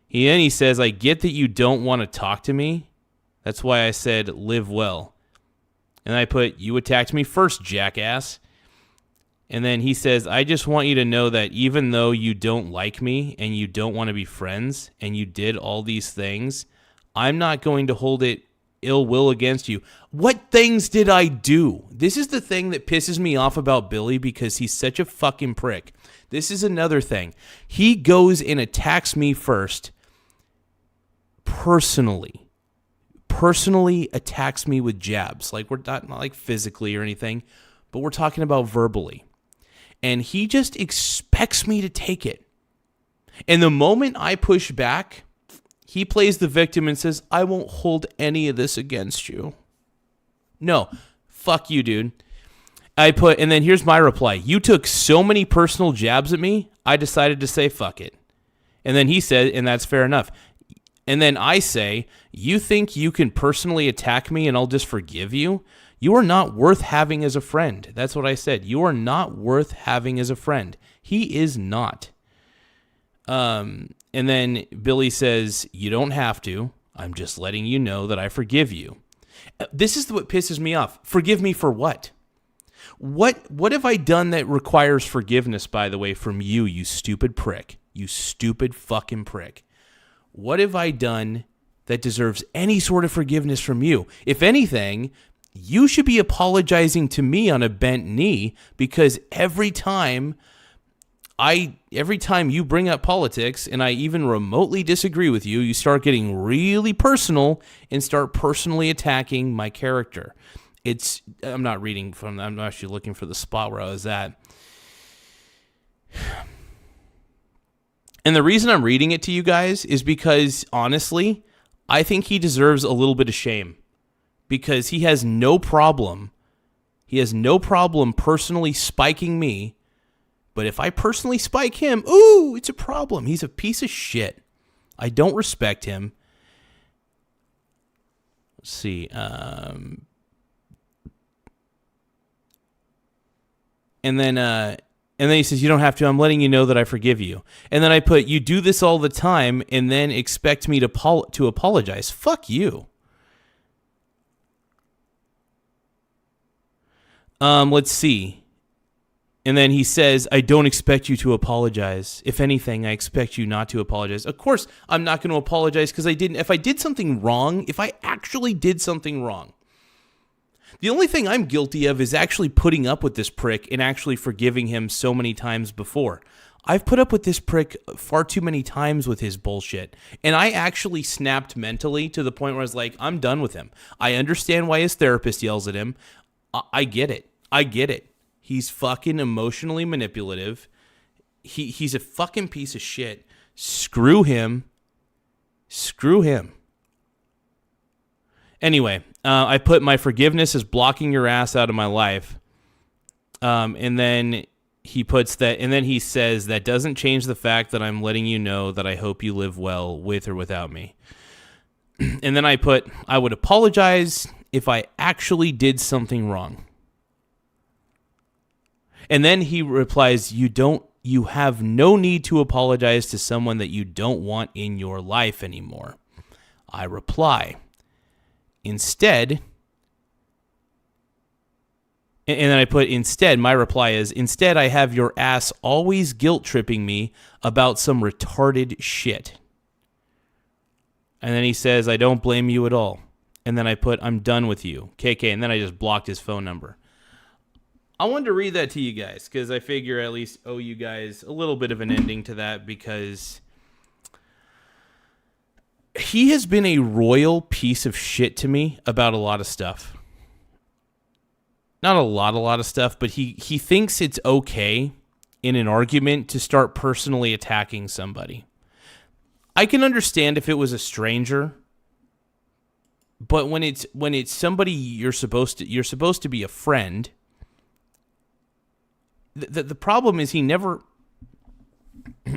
He says, I get that you don't want to talk to me. That's why I said, live well. And I put, you attacked me first, jackass. And then he says, I just want you to know that even though you don't like me and you don't want to be friends and you did all these things, I'm not going to hold it ill will against you. What things did I do? This is the thing that pisses me off about Billy because he's such a fucking prick. This is another thing. He goes and attacks me first personally attacks me with jabs. Like, we're not like physically or anything, but we're talking about verbally. And he just expects me to take it. And the moment I push back, he plays the victim and says, I won't hold any of this against you. No, fuck you, dude. And then here's my reply. You took so many personal jabs at me, I decided to say fuck it. And then he said, and that's fair enough. And then I say, you think you can personally attack me and I'll just forgive you? You are not worth having as a friend. That's what I said. You are not worth having as a friend. He is not. And then Billy says, you don't have to. I'm just letting you know that I forgive you. This is what pisses me off. Forgive me for what? What have I done that requires forgiveness, by the way, from you, you stupid prick? You stupid fucking prick. What have I done that deserves any sort of forgiveness from you? If anything, you should be apologizing to me on a bent knee, because every time you bring up politics and I even remotely disagree with you, you start getting really personal and start personally attacking my character. I'm actually looking for the spot where I was at. And the reason I'm reading it to you guys is because, honestly, I think he deserves a little bit of shame. Because he has no problem. He has no problem personally spiking me. But if I personally spike him, ooh, it's a problem. He's a piece of shit. I don't respect him. Let's see. And then he says, you don't have to. I'm letting you know that I forgive you. And then I put, you do this all the time and then expect me to apologize. Fuck you. Let's see. And then he says, I don't expect you to apologize. If anything, I expect you not to apologize. Of course, I'm not going to apologize because I didn't. If I did something wrong, if I actually did something wrong, the only thing I'm guilty of is actually putting up with this prick and actually forgiving him so many times before. I've put up with this prick far too many times with his bullshit. And I actually snapped mentally to the point where I was like, I'm done with him. I understand why his therapist yells at him. I get it. I get it. He's fucking emotionally manipulative. He's a fucking piece of shit. Screw him. Screw him. Anyway, I put my forgiveness is blocking your ass out of my life. And then he puts that, and then he says, that doesn't change the fact that I'm letting you know that I hope you live well with or without me. And then I put, I would apologize if I actually did something wrong. And then he replies, you have no need to apologize to someone that you don't want in your life anymore. I reply, instead, and then I put instead, my reply is, instead I have your ass always guilt tripping me about some retarded shit. And then he says, I don't blame you at all. And then I put, I'm done with you, KK. And then I just blocked his phone number. I wanted to read that to you guys because I figure I at least owe you guys a little bit of an ending to that, because he has been a royal piece of shit to me about a lot of stuff. Not a lot of stuff, but he thinks it's okay in an argument to start personally attacking somebody. I can understand if it was a stranger, but when it's somebody you're supposed to be a friend. The problem is he never.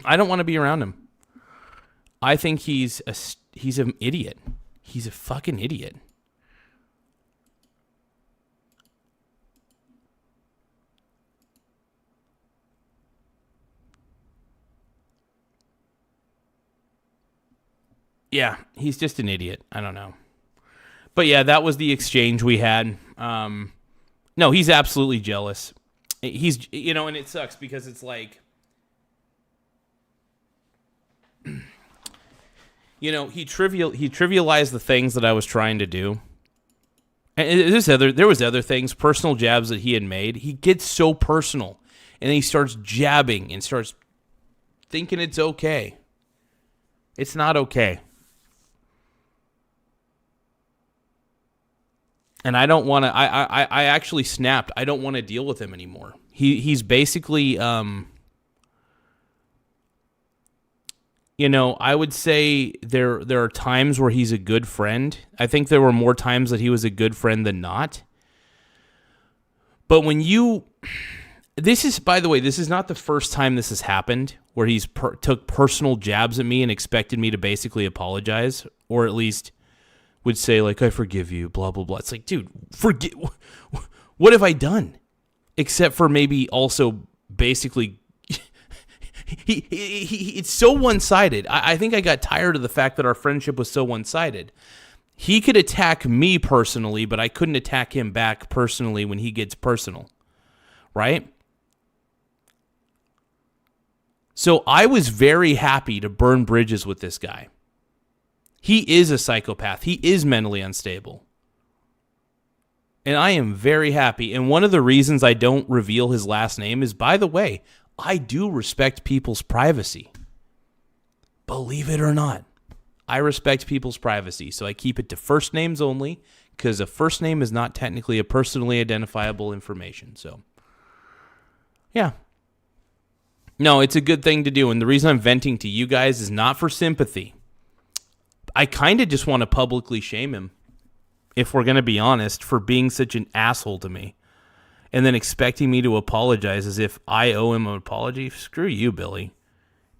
I don't want to be around him. I think he's an idiot. He's a fucking idiot. Yeah, he's just an idiot. I don't know. But yeah, that was the exchange we had. No, he's absolutely jealous. He's, and it sucks because it's like, he trivialized the things that I was trying to do. And there was other things, personal jabs that he had made. He gets so personal, and then he starts jabbing and starts thinking it's okay. It's not okay. And I don't want to. I actually snapped. I don't want to deal with him anymore. He's basically, I would say there are times where he's a good friend. I think there were more times that he was a good friend than not. But this is, by the way, this is not the first time this has happened where he's took personal jabs at me and expected me to basically apologize, or at least would say, like, I forgive you, blah, blah, blah. It's like, dude, what have I done? Except for maybe also basically, it's so one-sided. I think I got tired of the fact that our friendship was so one-sided. He could attack me personally, but I couldn't attack him back personally when he gets personal, right? So I was very happy to burn bridges with this guy. He is a psychopath. He is mentally unstable. And I am very happy. And one of the reasons I don't reveal his last name is, by the way, I do respect people's privacy. Believe it or not, I respect people's privacy. So I keep it to first names only, because a first name is not technically a personally identifiable information. So, yeah. No, it's a good thing to do. And the reason I'm venting to you guys is not for sympathy. I kind of just want to publicly shame him, if we're going to be honest, for being such an asshole to me. And then expecting me to apologize as if I owe him an apology. Screw you, Billy.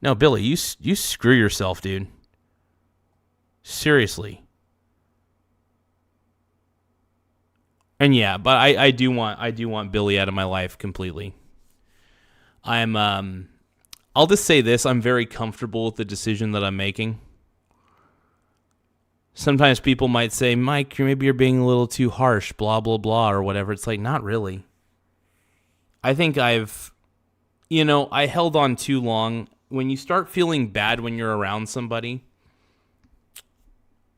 No, Billy, you screw yourself, dude. Seriously. And yeah, but I do want Billy out of my life completely. I'll just say this, I'm very comfortable with the decision that I'm making. Sometimes people might say, Mike, maybe you're being a little too harsh, blah, blah, blah, or whatever. It's like, not really. I think I held on too long. When you start feeling bad when you're around somebody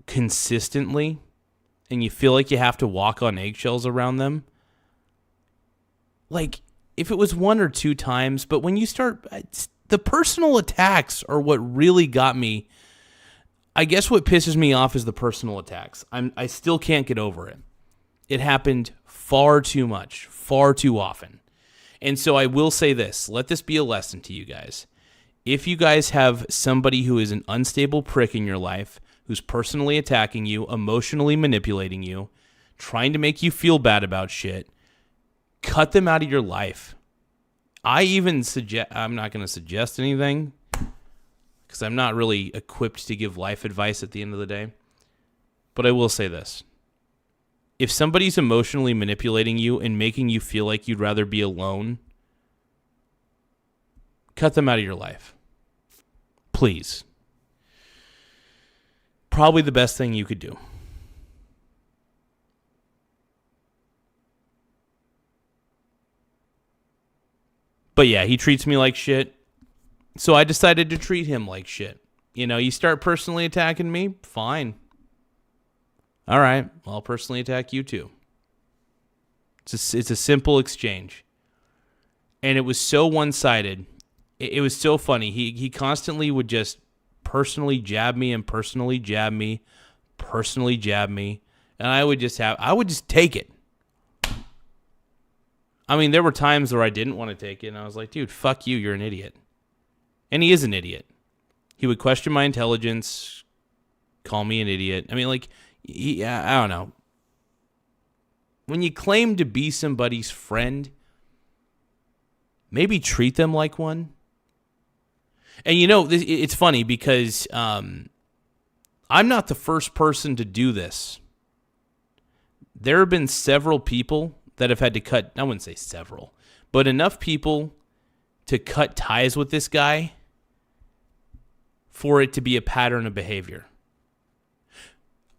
consistently, and you feel like you have to walk on eggshells around them, like, if it was 1 or 2 times, but when you start, the personal attacks are what really got me. I guess what pisses me off is the personal attacks. I still can't get over it. It happened far too much, far too often. And so I will say this, let this be a lesson to you guys. If you guys have somebody who is an unstable prick in your life, who's personally attacking you, emotionally manipulating you, trying to make you feel bad about shit, cut them out of your life. I'm not going to suggest anything because I'm not really equipped to give life advice at the end of the day. But I will say this. If somebody's emotionally manipulating you and making you feel like you'd rather be alone, cut them out of your life. Please. Probably the best thing you could do. But yeah, he treats me like shit. So I decided to treat him like shit. You start personally attacking me, fine. All right, I'll personally attack you too. It's a simple exchange. And it was so one-sided. It was so funny. He constantly would just personally jab me and personally jab me, personally jab me. And I would just take it. I mean, there were times where I didn't want to take it, and I was like, dude, fuck you, you're an idiot. And he is an idiot. He would question my intelligence, call me an idiot. I mean, like, I don't know. When you claim to be somebody's friend, maybe treat them like one. And it's funny because I'm not the first person to do this. There have been several people that have had to cut, I wouldn't say several, but enough people to cut ties with this guy for it to be a pattern of behavior.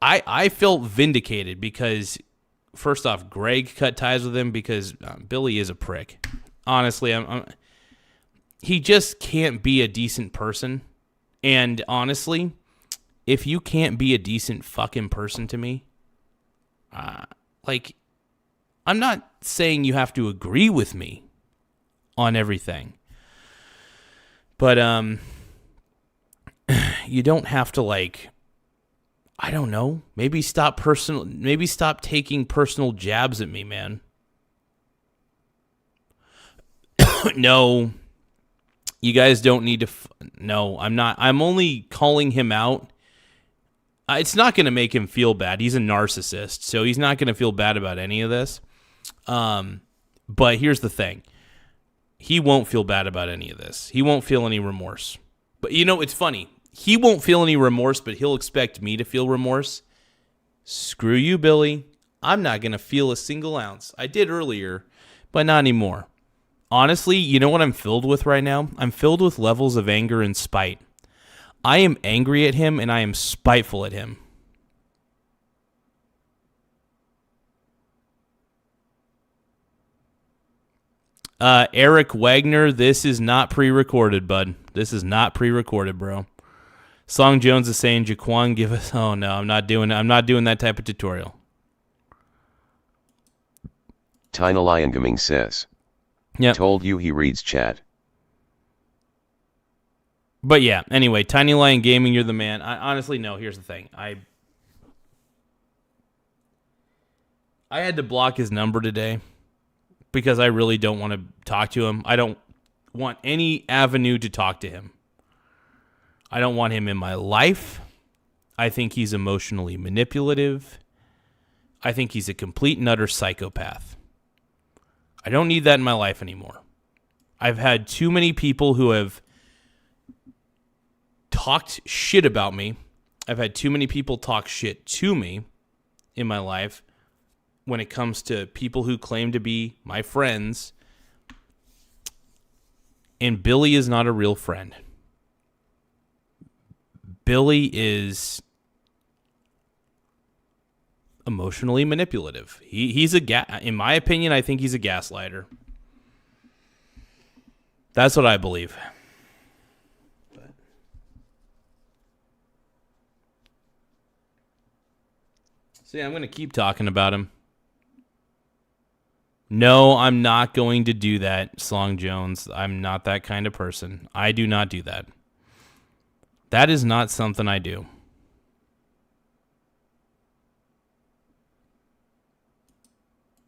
I felt vindicated because, first off, Greg cut ties with him because Billy is a prick. Honestly, he just can't be a decent person. And honestly, if you can't be a decent fucking person to me, I'm not saying you have to agree with me on everything. But you don't have to, I don't know, maybe stop taking personal jabs at me, man. No. You guys don't need to no, I'm not. I'm only calling him out. It's not going to make him feel bad. He's a narcissist, so he's not going to feel bad about any of this. But here's the thing. He won't feel bad about any of this. He won't feel any remorse. But it's funny. He won't feel any remorse, but he'll expect me to feel remorse. Screw you, Billy. I'm not going to feel a single ounce. I did earlier, but not anymore. Honestly, you know what I'm filled with right now? I'm filled with levels of anger and spite. I am angry at him, and I am spiteful at him. Eric Wagner, this is not pre-recorded, bud. This is not pre-recorded, bro. Song Jones is saying, Jaquan, give us... Oh, no, I'm not doing that type of tutorial. Tina Lion Gaming says... Yep. Told you he reads chat. But yeah, anyway, Tiny Lion Gaming, you're the man. Honestly, no, here's the thing. I had to block his number today because I really don't want to talk to him. I don't want any avenue to talk to him. I don't want him in my life. I think he's emotionally manipulative. I think he's a complete and utter psychopath. I don't need that in my life anymore. I've had too many people who have talked shit about me. I've had too many people talk shit to me in my life when it comes to people who claim to be my friends. And Billy is not a real friend. Billy is emotionally manipulative. He's in my opinion, I think he's a gaslighter. That's what I believe. See, I'm going to keep talking about him. No, I'm not going to do that, Slong Jones. I'm not that kind of person. I do not do that. That is not something I do.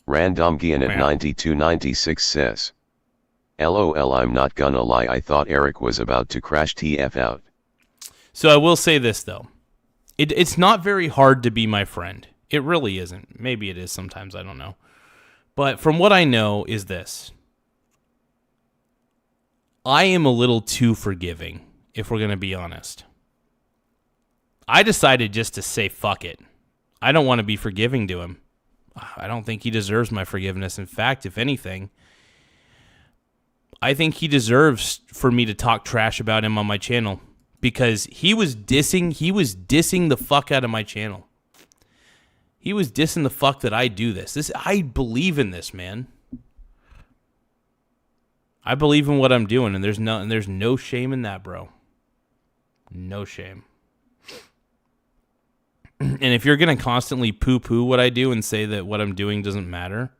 Randomgian at 9296 says, LOL, I'm not gonna lie, I thought Eric was about to crash TF out. So I will say this, though. It's not very hard to be my friend. It really isn't. Maybe it is sometimes, I don't know. But from what I know is this. I am a little too forgiving, if we're going to be honest. I decided just to say fuck it. I don't want to be forgiving to him. I don't think he deserves my forgiveness. In fact, if anything, I think he deserves for me to talk trash about him on my channel because he was dissing the fuck out of my channel. He was dissing the fuck that I do this. I believe in this, man. I believe in what I'm doing, and there's no shame in that, bro. No shame. And if you're going to constantly poo-poo what I do and say that what I'm doing doesn't matter,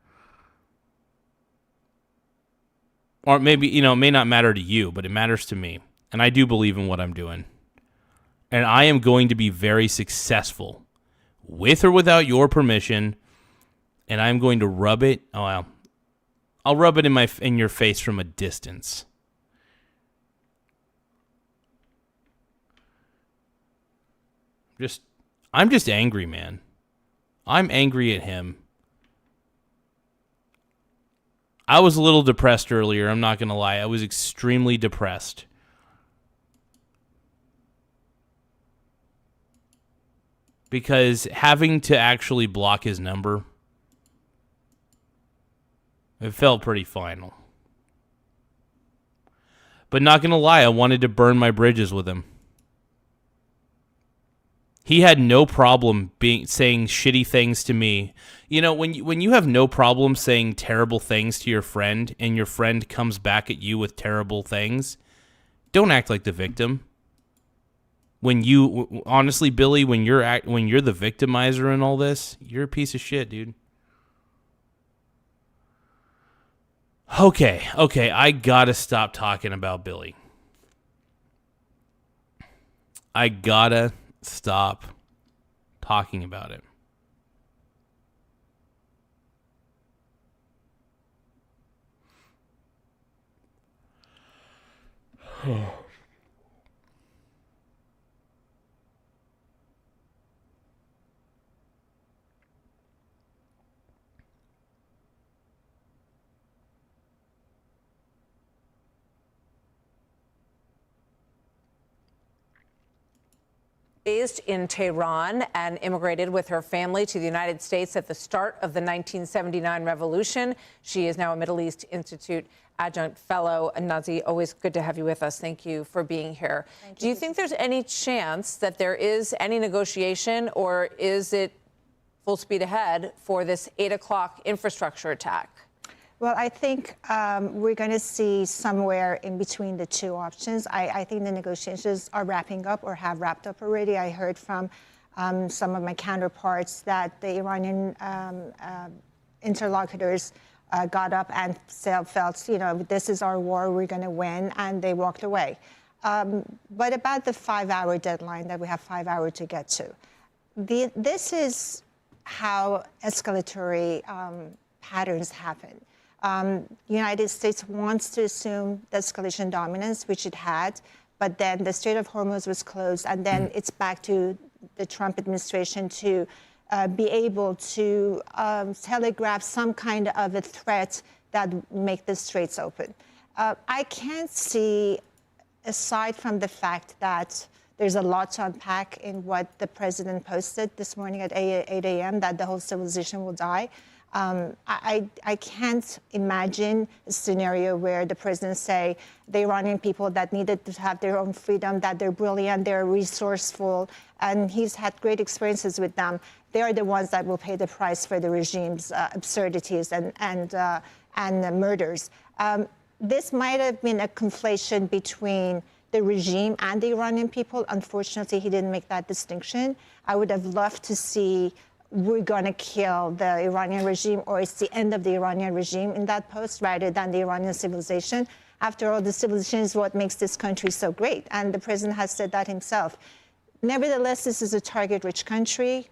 or maybe, it may not matter to you, but it matters to me. And I do believe in what I'm doing. And I am going to be very successful, with or without your permission, and I'm going to rub it. Oh, well, I'll rub it in your face from a distance. I'm just angry, man. I'm angry at him. I was a little depressed earlier, I'm not going to lie. I was extremely depressed. Because having to actually block his number, it felt pretty final. But not going to lie, I wanted to burn my bridges with him. He had no problem saying shitty things to me. You know, when you have no problem saying terrible things to your friend and your friend comes back at you with terrible things, don't act like the victim. Honestly, Billy, when you're the victimizer in all this, you're a piece of shit, dude. Okay, I gotta stop talking about Billy. I gotta stop talking about it. Raised in Tehran and immigrated with her family to the United States at the start of the 1979 revolution. She is now a Middle East Institute adjunct fellow. Nazi, always good to have you with us. Thank you for being here. Do you think there's any chance that there is any negotiation, or is it full speed ahead for this 8 o'clock infrastructure attack? Well, I think we're going to see somewhere in between the two options. I think the negotiations are wrapping up or have wrapped up already. I heard from some of my counterparts that the Iranian interlocutors got up and felt, this is our war, we're going to win, and they walked away. But about the 5-hour deadline that we have 5 hours to get to, this is how escalatory patterns happen. United States wants to assume the escalation dominance, which it had, but then the Strait of Hormuz was closed, and then it's back to the Trump administration to be able to telegraph some kind of a threat that make the straits open. I can't see, aside from the fact that there's a lot to unpack in what the president posted this morning at 8 a.m., that the whole civilization will die. I can't imagine a scenario where the president say the Iranian people that needed to have their own freedom, that they're brilliant, they're resourceful, and he's had great experiences with them. They are the ones that will pay the price for the regime's absurdities and murders. This might have been a conflation between the regime and the Iranian people. Unfortunately, he didn't make that distinction. I would have loved to see we're going to kill the Iranian regime, or it's the end of the Iranian regime in that post, rather than the Iranian civilization. After all, the civilization is what makes this country so great, and the president has said that himself. Nevertheless, this is a target-rich country.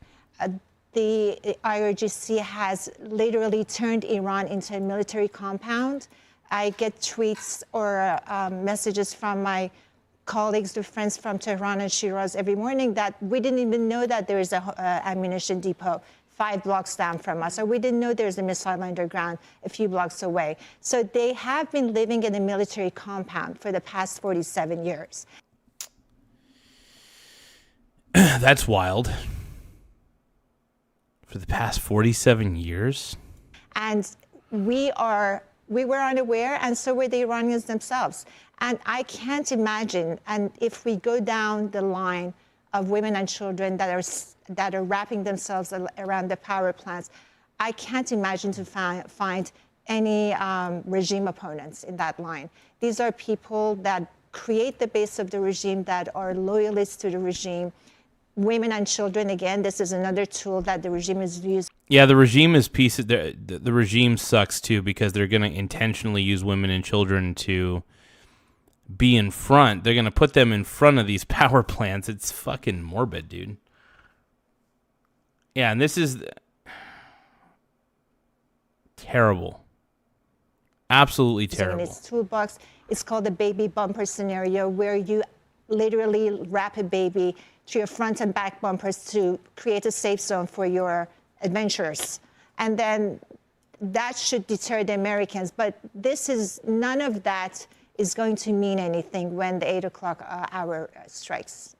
The IRGC has literally turned Iran into a military compound. I get tweets or messages from my colleagues, the friends from Tehran and Shiraz every morning that we didn't even know that there is an ammunition depot 5 blocks down from us, or we didn't know there's a missile underground a few blocks away. So they have been living in a military compound for the past 47 years. That's wild. For the past 47 years? And we were unaware, and so were the Iranians themselves. And I can't imagine, and if we go down the line of women and children that are wrapping themselves around the power plants, I can't imagine to find any regime opponents in that line. These are people that create the base of the regime, that are loyalists to the regime. Women and children, again, this is another tool that the regime is using. Yeah, the regime is pieces. The regime sucks too, because they're going to intentionally use women and children to be in front. They're going to put them in front of these power plants. It's fucking morbid, dude. Yeah, and this is terrible. Absolutely terrible. In its toolbox, it's called the baby bumper scenario, where you literally wrap a baby to your front and back bumpers to create a safe zone for your adventurers. And then that should deter the Americans. But none of that is going to mean anything when the 8 o'clock hour strikes.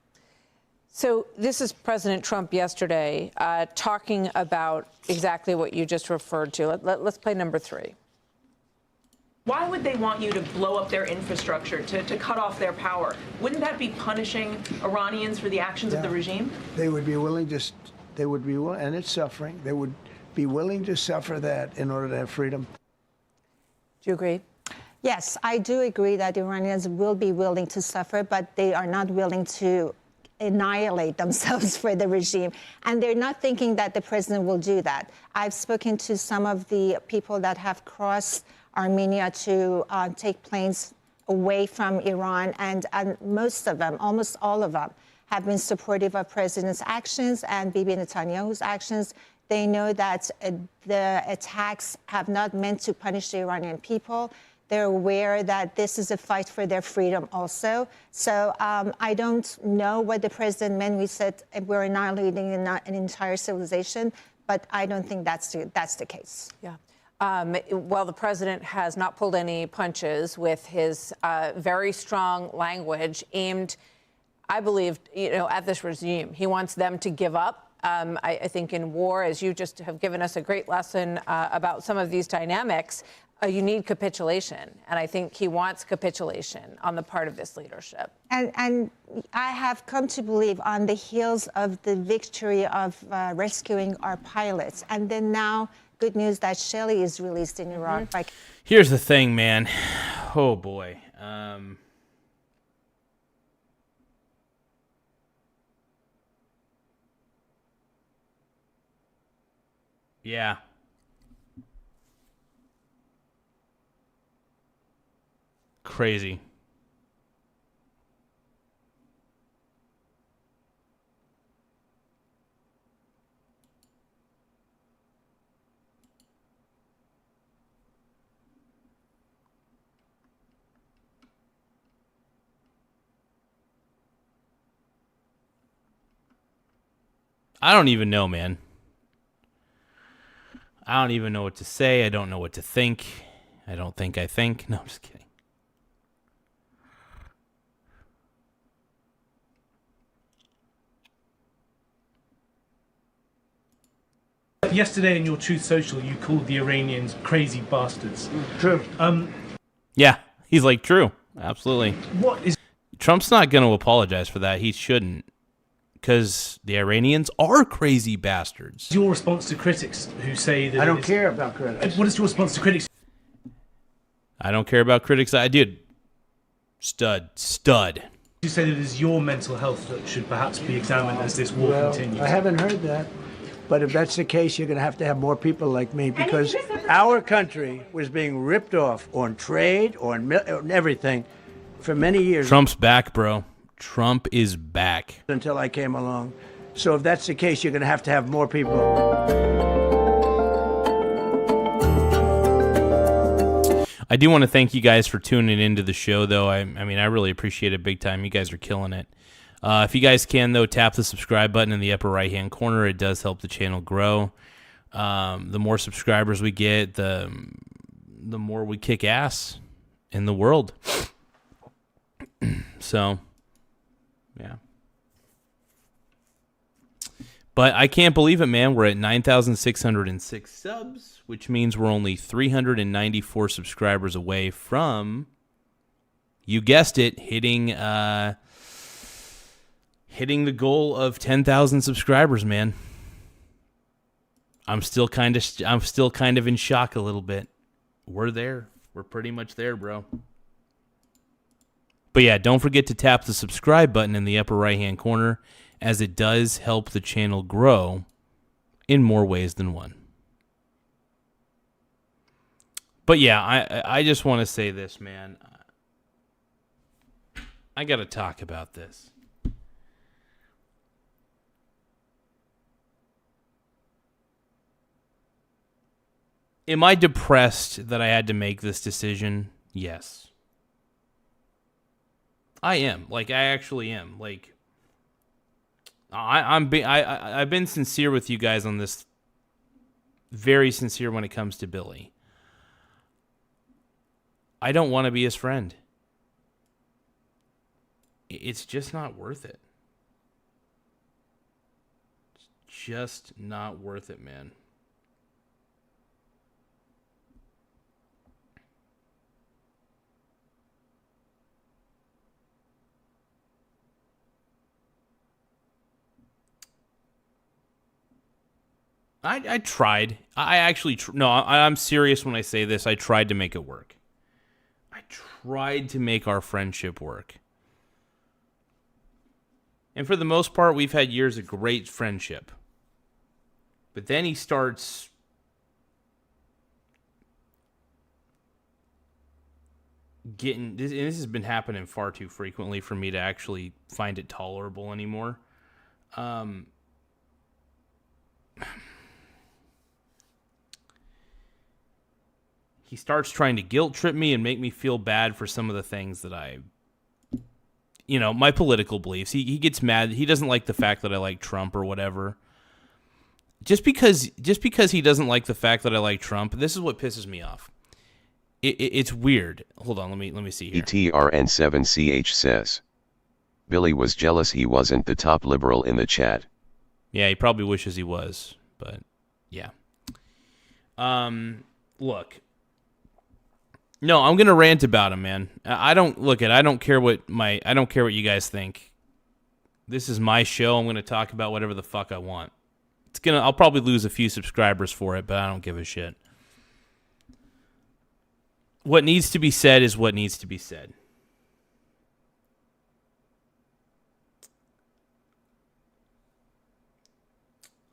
So this is President Trump yesterday talking about exactly what you just referred to. Let's play number 3. Why would they want you to blow up their infrastructure, to cut off their power? Wouldn't that be punishing Iranians for the actions of the regime? They would be willing and it's suffering. They would be willing to suffer that in order to have freedom. Do you agree? Yes, I do agree that Iranians will be willing to suffer, but they are not willing to annihilate themselves for the regime. And they're not thinking that the president will do that. I've spoken to some of the people that have crossed Armenia to take planes away from Iran, and most of them, almost all of them, have been supportive of President's actions and Bibi Netanyahu's actions. They know that the attacks have not meant to punish the Iranian people. They're aware that this is a fight for their freedom also. So I don't know what the president meant. We said we're annihilating an entire civilization, but I don't think that's the case. Yeah. Well, the president has not pulled any punches with his very strong language aimed, I believe, at this regime. He wants them to give up. I think in war, as you just have given us a great lesson about some of these dynamics, you need capitulation. And I think he wants capitulation on the part of this leadership. And I have come to believe, on the heels of the victory of rescuing our pilots, and then now good news that Shelley is released in Iraq. Here's the thing, man. Oh, boy. Yeah. Crazy. I don't even know, man. I don't even know what to say. I don't know what to think. I don't think I think. No, I'm just kidding. Yesterday in your Truth Social, you called the Iranians crazy bastards. True. Yeah, he's like, true. Absolutely. What is Trump's not going to apologize for that. He shouldn't. Because the Iranians are crazy bastards. your response to critics who say that I don't care about critics. What is your response to critics? I don't care about critics. I did. Stud. You say that it is your mental health that should perhaps be examined as this war continues. I haven't heard that. But if that's the case, you're going to have more people like me, because our country was being ripped off on trade, on everything for many years. Trump's back, bro. Trump is back. Until I came along. So if that's the case, you're going to have more people. I do want to thank you guys for tuning into the show, though. I mean, I really appreciate it big time. You guys are killing it. If you guys can, though, tap the subscribe button in the upper right-hand corner. It does help the channel grow. The more subscribers we get, the more we kick ass in the world. So, yeah. But I can't believe it, man. We're at 9,606 subs, which means we're only 394 subscribers away from, you guessed it, hitting the goal of 10,000 subscribers, man. I'm still kind of in shock a little bit. We're there. We're pretty much there, bro. But yeah, don't forget to tap the subscribe button in the upper right-hand corner, as it does help the channel grow in more ways than one. But yeah, I just want to say this, man. I got to talk about this. Am I depressed that I had to make this decision? Yes. I am. Like, I actually am. Like, I've been sincere with you guys on this. Very sincere when it comes to Billy. I don't want to be his friend. It's just not worth it. It's just not worth it, man. I tried. I actually... No, I'm serious when I say this. I tried to make it work. I tried to make our friendship work. And for the most part, we've had years of great friendship. But then he starts... getting... This has been happening far too frequently for me to actually find it tolerable anymore. He starts trying to guilt trip me and make me feel bad for some of the things that my political beliefs. He gets mad. He doesn't like the fact that I like Trump or whatever. Just because he doesn't like the fact that I like Trump, this is what pisses me off. It's weird. Hold on, let me see here. ETRN7CH says, Billy was jealous he wasn't the top liberal in the chat. Yeah, he probably wishes he was, but yeah. Look. No, I'm gonna rant about him, man. I don't care what you guys think. This is my show. I'm gonna talk about whatever the fuck I want. I'll probably lose a few subscribers for it, but I don't give a shit. What needs to be said is what needs to be said.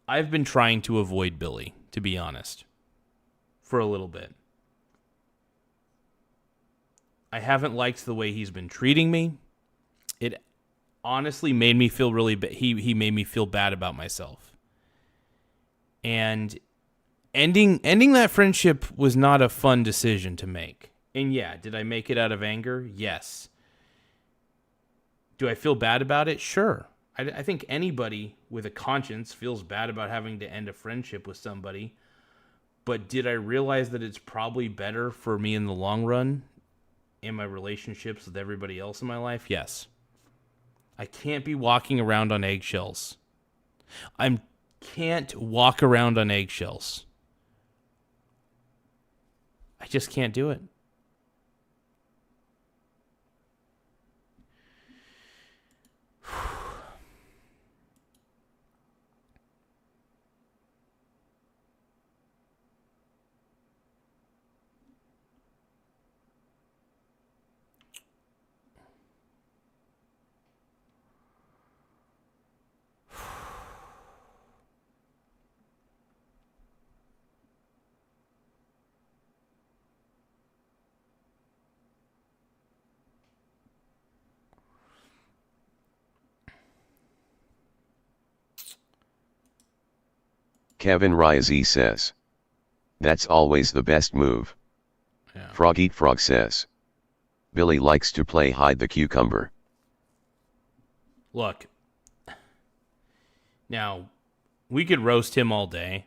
I've been trying to avoid Billy, to be honest, for a little bit. I haven't liked the way he's been treating me. It honestly made me feel really bad. He made me feel bad about myself. And ending that friendship was not a fun decision to make. And yeah, did I make it out of anger? Yes. Do I feel bad about it? Sure. I think anybody with a conscience feels bad about having to end a friendship with somebody. But did I realize that it's probably better for me in the long run in my relationships with everybody else in my life? Yes. I can't be walking around on eggshells. I'm can't walk around on eggshells. I just can't do it. Kevin Ryazi says, that's always the best move. Yeah. Frog Eat Frog says, Billy likes to play hide the cucumber. Look, now, we could roast him all day,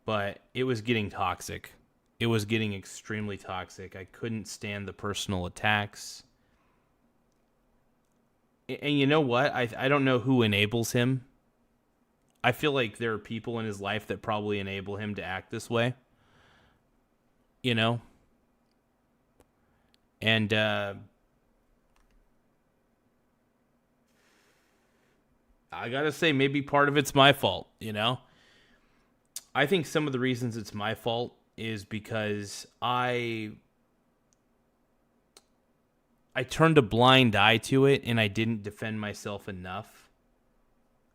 but it was getting toxic. It was getting extremely toxic. I couldn't stand the personal attacks. And you know what? I don't know who enables him. I feel like there are people in his life that probably enable him to act this way. You know? And, I gotta say, maybe part of it's my fault, you know? I think some of the reasons it's my fault is because I turned a blind eye to it and I didn't defend myself enough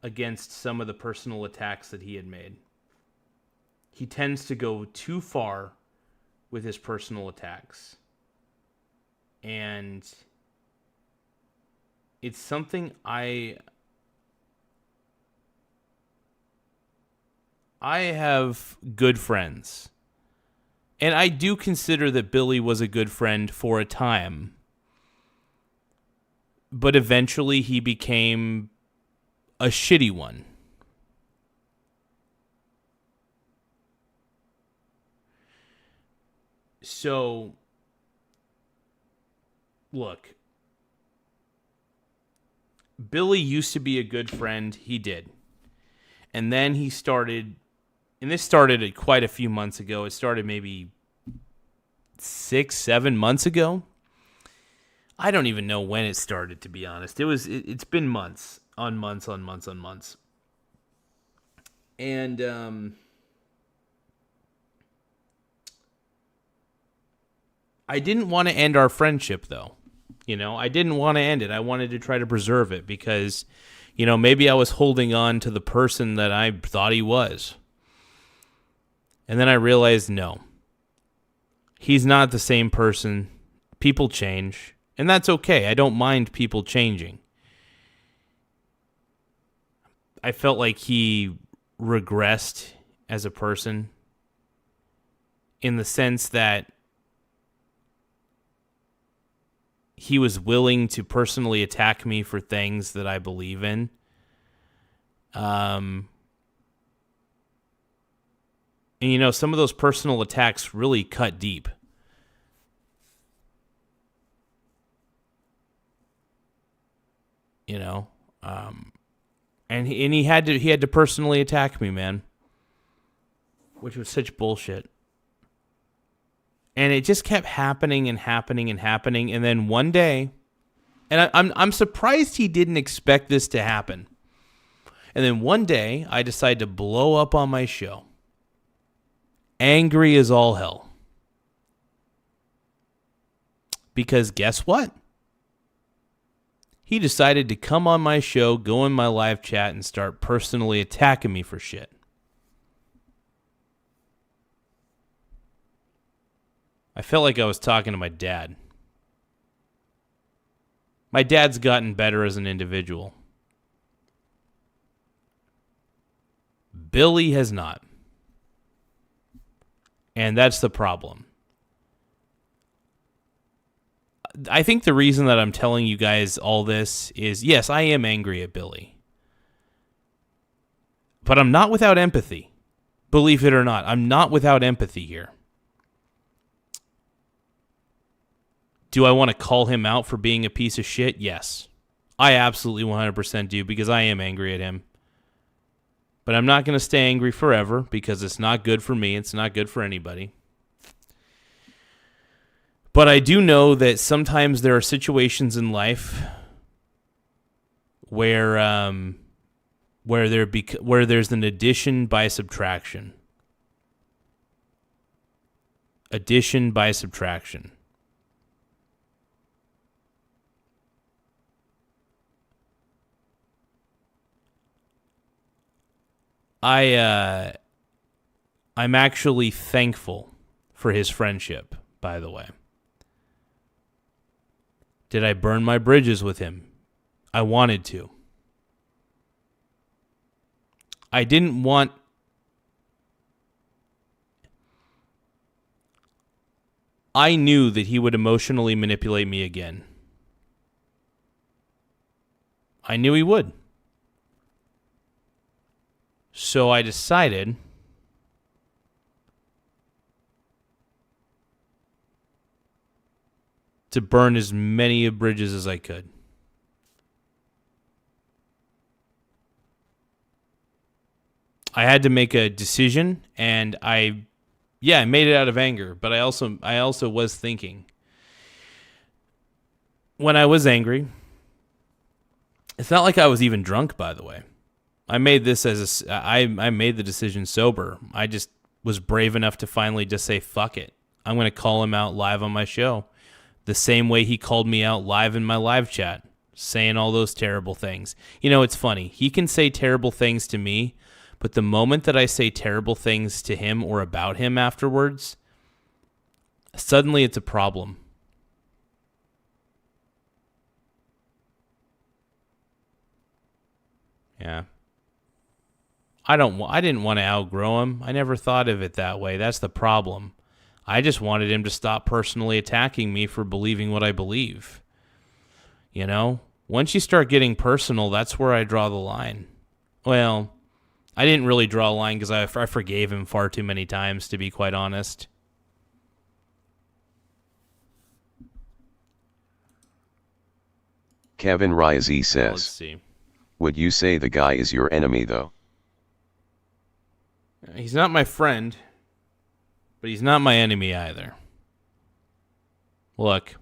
against some of the personal attacks that he had made. He tends to go too far with his personal attacks. And it's something I have good friends. And I do consider that Billy was a good friend for a time. But eventually he became a shitty one. So, look. Billy used to be a good friend. He did. And then he started, and this started quite a few months ago. It started maybe 6-7 months ago. I don't even know when it started, to be honest. It's been months on months on months on months. And I didn't want to end our friendship, though. You know, I didn't want to end it. I wanted to try to preserve it because, you know, maybe I was holding on to the person that I thought he was. And then I realized, no. He's not the same person. People change. And that's okay. I don't mind people changing. I felt like he regressed as a person in the sense that he was willing to personally attack me for things that I believe in. And, you know, some of those personal attacks really cut deep. You know, and he had to personally attack me, man, which was such bullshit. And it just kept happening and happening and happening, and then one day, and I'm surprised he didn't expect this to happen. And then one day, I decided to blow up on my show, angry as all hell, because guess what? He decided to come on my show, go in my live chat, and start personally attacking me for shit. I felt like I was talking to my dad. My dad's gotten better as an individual. Billy has not. And that's the problem. I think the reason that I'm telling you guys all this is, yes, I am angry at Billy. But I'm not without empathy. Believe it or not, I'm not without empathy here. Do I want to call him out for being a piece of shit? Yes. I absolutely 100% do, because I am angry at him. But I'm not going to stay angry forever because it's not good for me. It's not good for anybody. But I do know that sometimes there are situations in life where there's an addition by subtraction. Addition by subtraction. I'm actually thankful for his friendship, by the way. Did I burn my bridges with him? I wanted to. I didn't want... I knew that he would emotionally manipulate me again. I knew he would. So I decided to burn as many bridges as I could. I had to make a decision, and I made it out of anger, but I also was thinking. When I was angry, it's not like I was even drunk, by the way. I made this I made the decision sober. I just was brave enough to finally just say, fuck it. I'm going to call him out live on my show. The same way he called me out live in my live chat, saying all those terrible things. You know, it's funny. He can say terrible things to me, but the moment that I say terrible things to him or about him afterwards, suddenly it's a problem. Yeah. I didn't want to outgrow him. I never thought of it that way. That's the problem. I just wanted him to stop personally attacking me for believing what I believe. You know, once you start getting personal, that's where I draw the line. Well, I didn't really draw a line because I forgave him far too many times, to be quite honest. Kevin Rizzi Let's says, see. Would you say the guy is your enemy, though? He's not my friend, but he's not my enemy either. Look,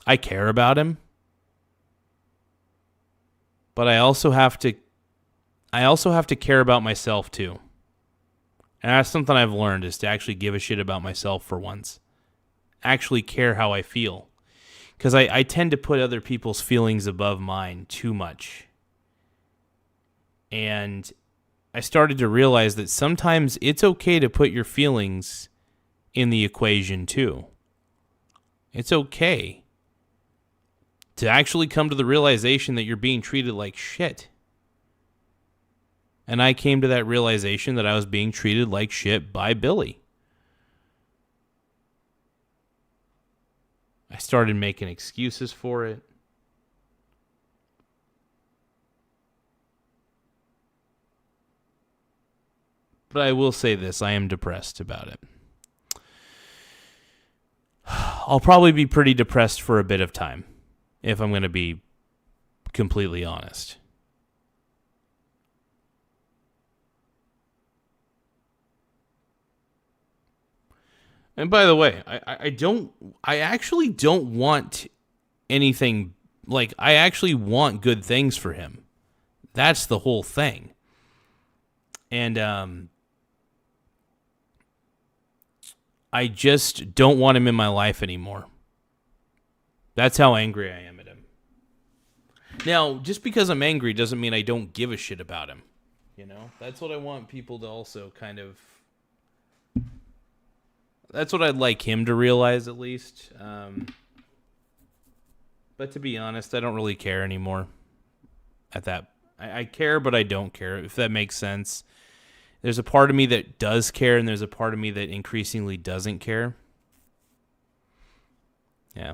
I care about him, but I also have to care about myself too. And that's something I've learned, is to actually give a shit about myself for once. Actually care how I feel. Because I tend to put other people's feelings above mine too much. And I started to realize that sometimes it's okay to put your feelings in the equation too. It's okay to actually come to the realization that you're being treated like shit. And I came to that realization that I was being treated like shit by Billy. I started making excuses for it. But I will say this, I am depressed about it. I'll probably be pretty depressed for a bit of time, if I'm going to be completely honest. And by the way, I actually don't want anything, like, I actually want good things for him. That's the whole thing. And I just don't want him in my life anymore. That's how angry I am at him. Now, just because I'm angry doesn't mean I don't give a shit about him. You know, that's what I want people to also kind of... That's what I'd like him to realize, at least. But to be honest, I don't really care anymore. I care, but I don't care, if that makes sense. There's a part of me that does care, and there's a part of me that increasingly doesn't care. Yeah.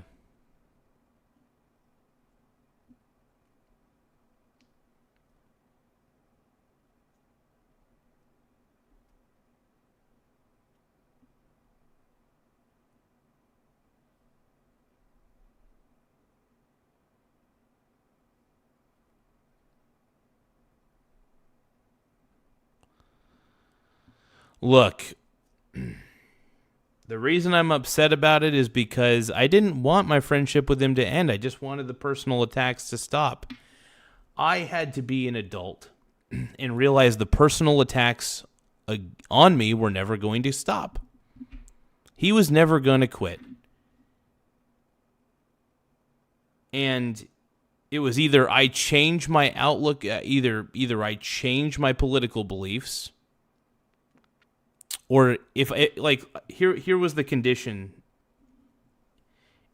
Look, the reason I'm upset about it is because I didn't want my friendship with him to end. I just wanted the personal attacks to stop. I had to be an adult and realize the personal attacks on me were never going to stop. He was never going to quit. And it was either I change my outlook, either I change my political beliefs, or if here was the condition,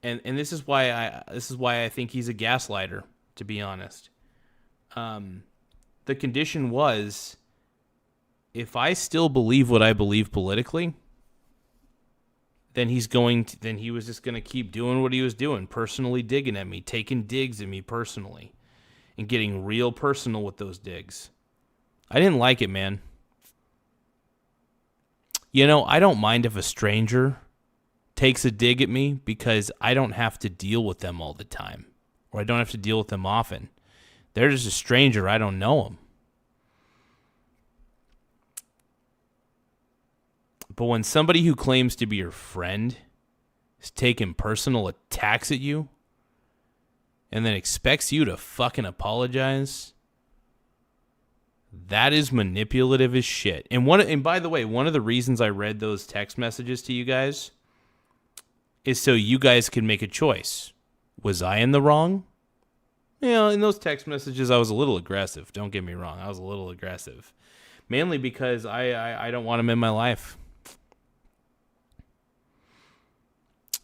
and this is why I think he's a gaslighter, to be honest. The condition was, if I still believe what I believe politically, then he was just going to keep doing what he was doing, personally digging at me, taking digs at me personally, and getting real personal with those digs. I didn't like it, man. I don't mind if a stranger takes a dig at me because I don't have to deal with them all the time, or I don't have to deal with them often. They're just a stranger. I don't know them. But when somebody who claims to be your friend is taking personal attacks at you and then expects you to fucking apologize, that is manipulative as shit. And by the way, one of the reasons I read those text messages to you guys is so you guys can make a choice. Was I in the wrong? In those text messages, I was a little aggressive. Don't get me wrong. I was a little aggressive. Mainly because I don't want him in my life.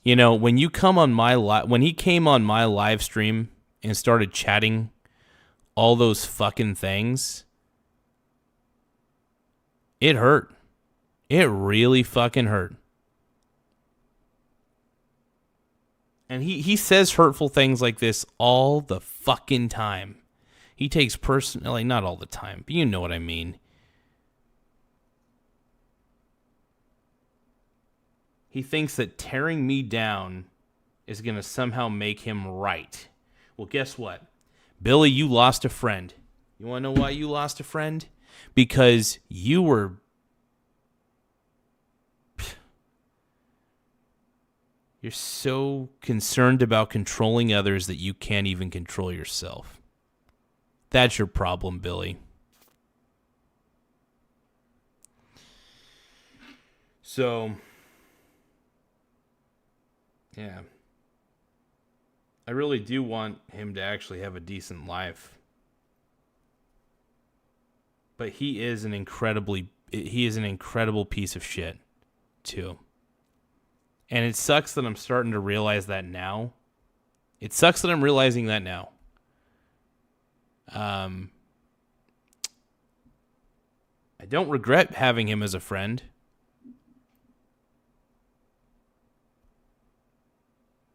When you come on when he came on my live stream and started chatting all those fucking things, it hurt. It really fucking hurt. And he says hurtful things like this all the fucking time. He takes personally, not all the time, but you know what I mean. He thinks that tearing me down is going to somehow make him right. Well, guess what? Billy, you lost a friend. You want to know why you lost a friend? Because you're so concerned about controlling others that you can't even control yourself. That's your problem, Billy. So, yeah. I really do want him to actually have a decent life. But he is an incredible piece of shit, too. And it sucks that I'm starting to realize that now. It sucks that I'm realizing that now. I don't regret having him as a friend.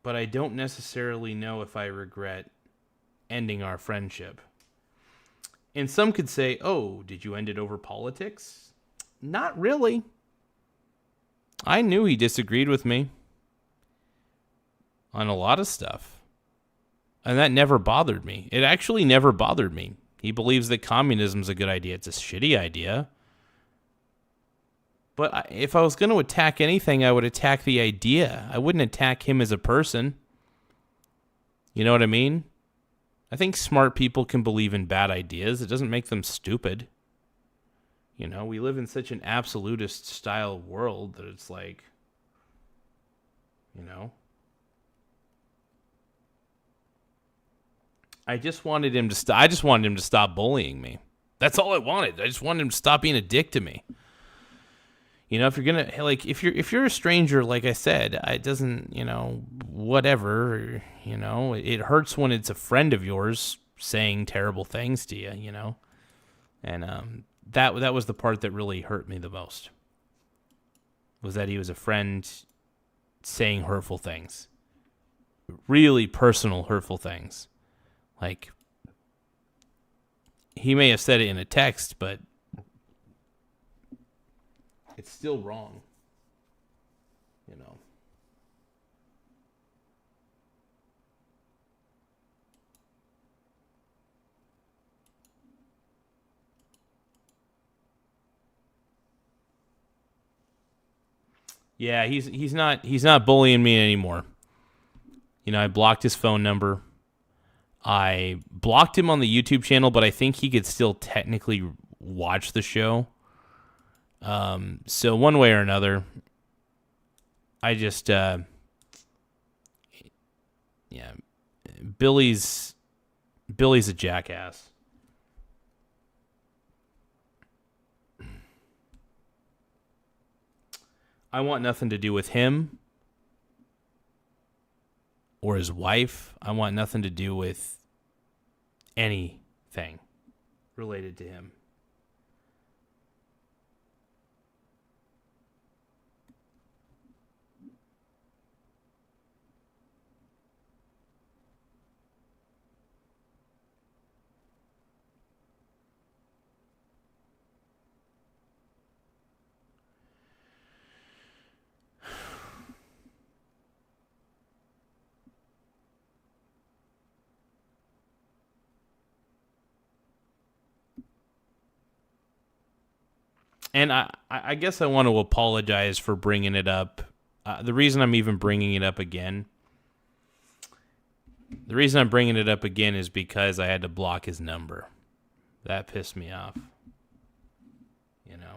But I don't necessarily know if I regret ending our friendship. And some could say, oh, did you end it over politics? Not really. I knew he disagreed with me on a lot of stuff. And that never bothered me. It actually never bothered me. He believes that communism's a good idea. It's a shitty idea. But if I was going to attack anything, I would attack the idea. I wouldn't attack him as a person. You know what I mean? I think smart people can believe in bad ideas. It doesn't make them stupid. We live in such an absolutist style world that it's like, I just wanted him to stop bullying me. That's all I wanted. I just wanted him to stop being a dick to me. If you're gonna if you're a stranger, like I said, it doesn't, whatever, it hurts when it's a friend of yours saying terrible things to you, and that was the part that really hurt me the most. Was that he was a friend saying hurtful things, really personal hurtful things, like he may have said it in a text, but it's still wrong, Yeah, he's not bullying me anymore. You know, I blocked his phone number. I blocked him on the YouTube channel, but I think he could still technically watch the show. So one way or another, I just Billy's a jackass. I want nothing to do with him or his wife. I want nothing to do with anything related to him. And I guess I want to apologize for bringing it up. The reason I'm even bringing it up again, is because I had to block his number. That pissed me off. You know.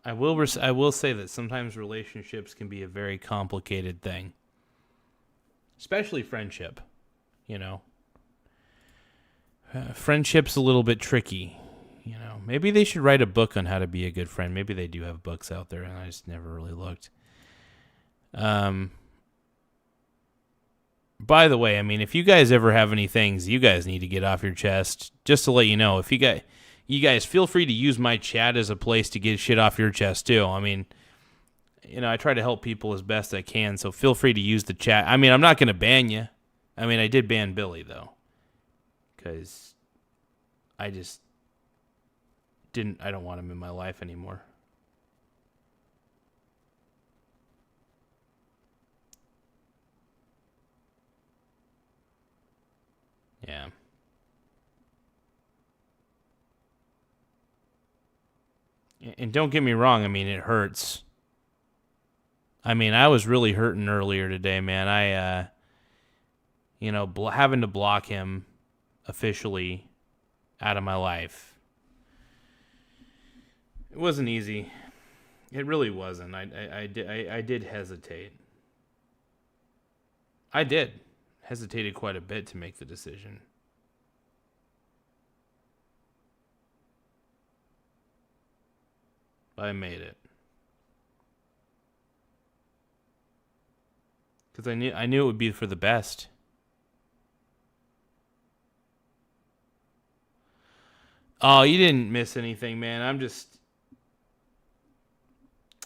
I will say that sometimes relationships can be a very complicated thing, especially friendship. You know, friendship's a little bit tricky. You know, maybe they should write a book on how to be a good friend. Maybe they do have books out there, and I just never really looked. By the way, I mean, if you guys ever have any things you guys need to get off your chest, just to let you know, if you guys feel free to use my chat as a place to get shit off your chest too. I mean, you know, I try to help people as best I can, so feel free to use the chat. I mean, I'm not going to ban you. I mean, I did ban Billy though, because I just I don't want him in my life anymore. Yeah. And don't get me wrong, I mean, it hurts. I mean, I was really hurting earlier today, man. I, having to block him officially out of my life. It wasn't easy. It really wasn't. I did hesitate. I did. Hesitated quite a bit to make the decision. But I made it. Because I knew it would be for the best. Oh, you didn't miss anything, man.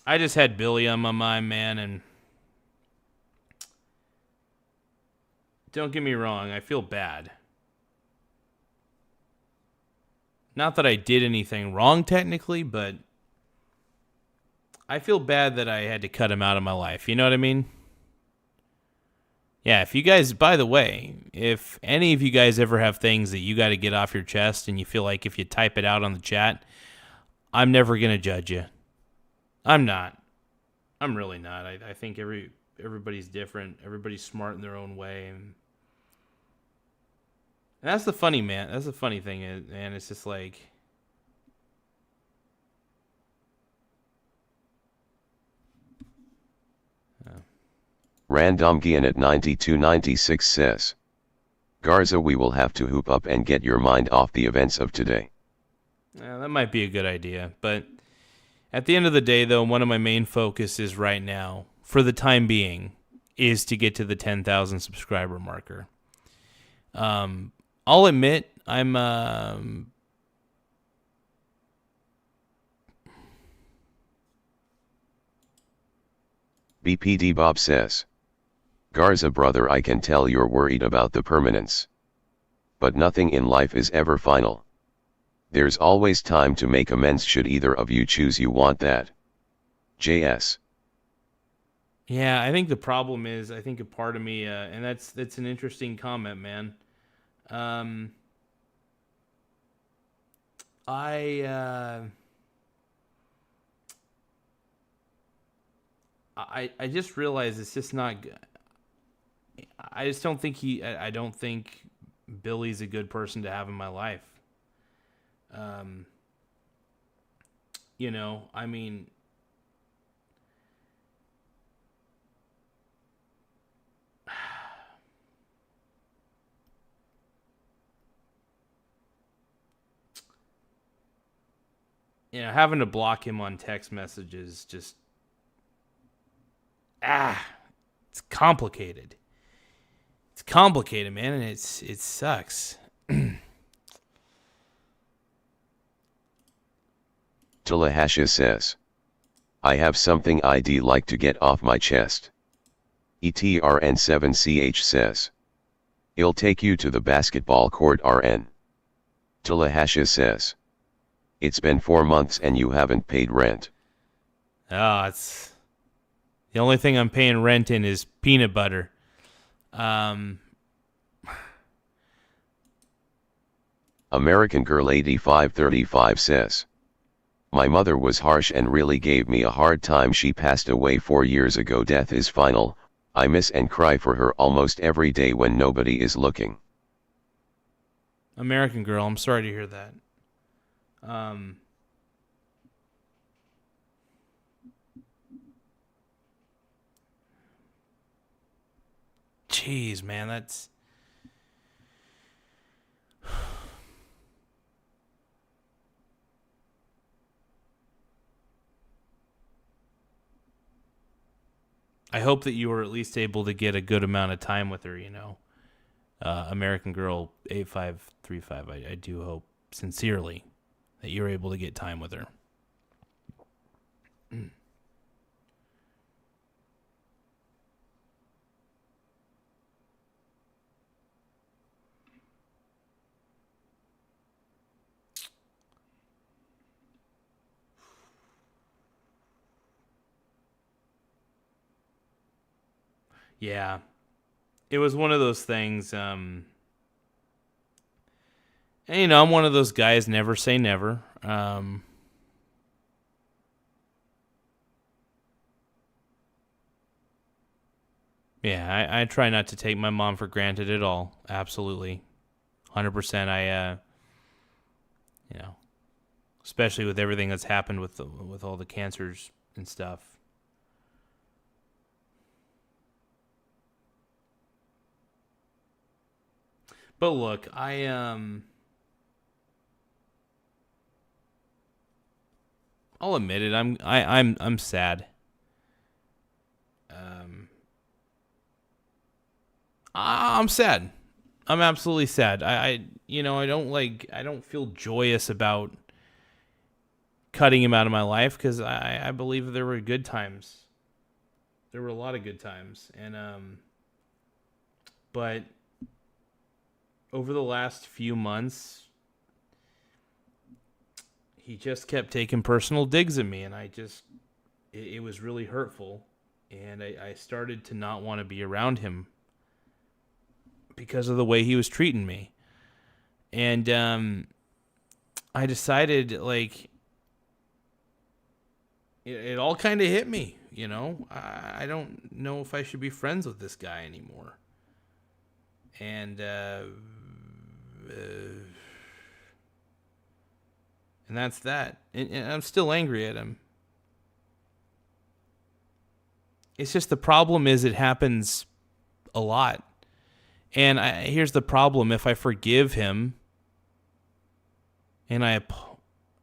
I just had Billy on my mind, man, and don't get me wrong, I feel bad. Not that I did anything wrong technically, but I feel bad that I had to cut him out of my life. You know what I mean? Yeah, if you guys, by the way, if any of you guys ever have things that you got to get off your chest and you feel like if you type it out on the chat, I'm never going to judge you. I'm not. I'm really not. I think everybody's different. Everybody's smart in their own way. And that's the funny, man. That's the funny thing, man. It's just like, Randomgian at 9296 says, Garza, we will have to hoop up and get your mind off the events of today. yeah, that might be a good idea. But at the end of the day, though, one of my main focuses right now, for the time being, is to get to the 10,000 subscriber marker. I'll admit I'm BPD Bob says, Garza brother, I can tell you're worried about the permanence. But nothing in life is ever final. There's always time to make amends should either of you choose you want that. JS. Yeah, I think the problem is, I think a part of me, and that's an interesting comment, man. I just realized it's just not good. I just don't think I don't think Billy's a good person to have in my life. You know, I mean, you know, having to block him on text messages just, it's complicated. It's complicated, man, and it sucks. Talahasha says, I have something I'd like to get off my chest. ETRN7CH says, I'll take you to the basketball court RN. Talahasha says, it's been 4 months and you haven't paid rent. It's the only thing I'm paying rent in is peanut butter. American Girl 8535 says, my mother was harsh and really gave me a hard time. She passed away 4 years ago. Death is final. I miss and cry for her almost every day when nobody is looking. American Girl, I'm sorry to hear that. Jeez, man, that's... I hope that you were at least able to get a good amount of time with her, you know. American Girl 8535, I do hope sincerely that you're able to get time with her. Yeah, it was one of those things. And, you know, I'm one of those guys, never say never. Yeah, I try not to take my mom for granted at all. Absolutely. 100%. You know, especially with everything that's happened with all the cancers and stuff. But look, I'll admit it. I'm sad. I'm sad. I'm absolutely sad. I don't feel joyous about cutting him out of my life because I believe there were good times. There were a lot of good times, and but over the last few months, he just kept taking personal digs at me, and it was really hurtful, and I started to not want to be around him because of the way he was treating me. And I decided, like, it all kind of hit me, you know? I don't know if I should be friends with this guy anymore. And that's that. And I'm still angry at him. It's just the problem is it happens a lot. And here's the problem. If I forgive him and I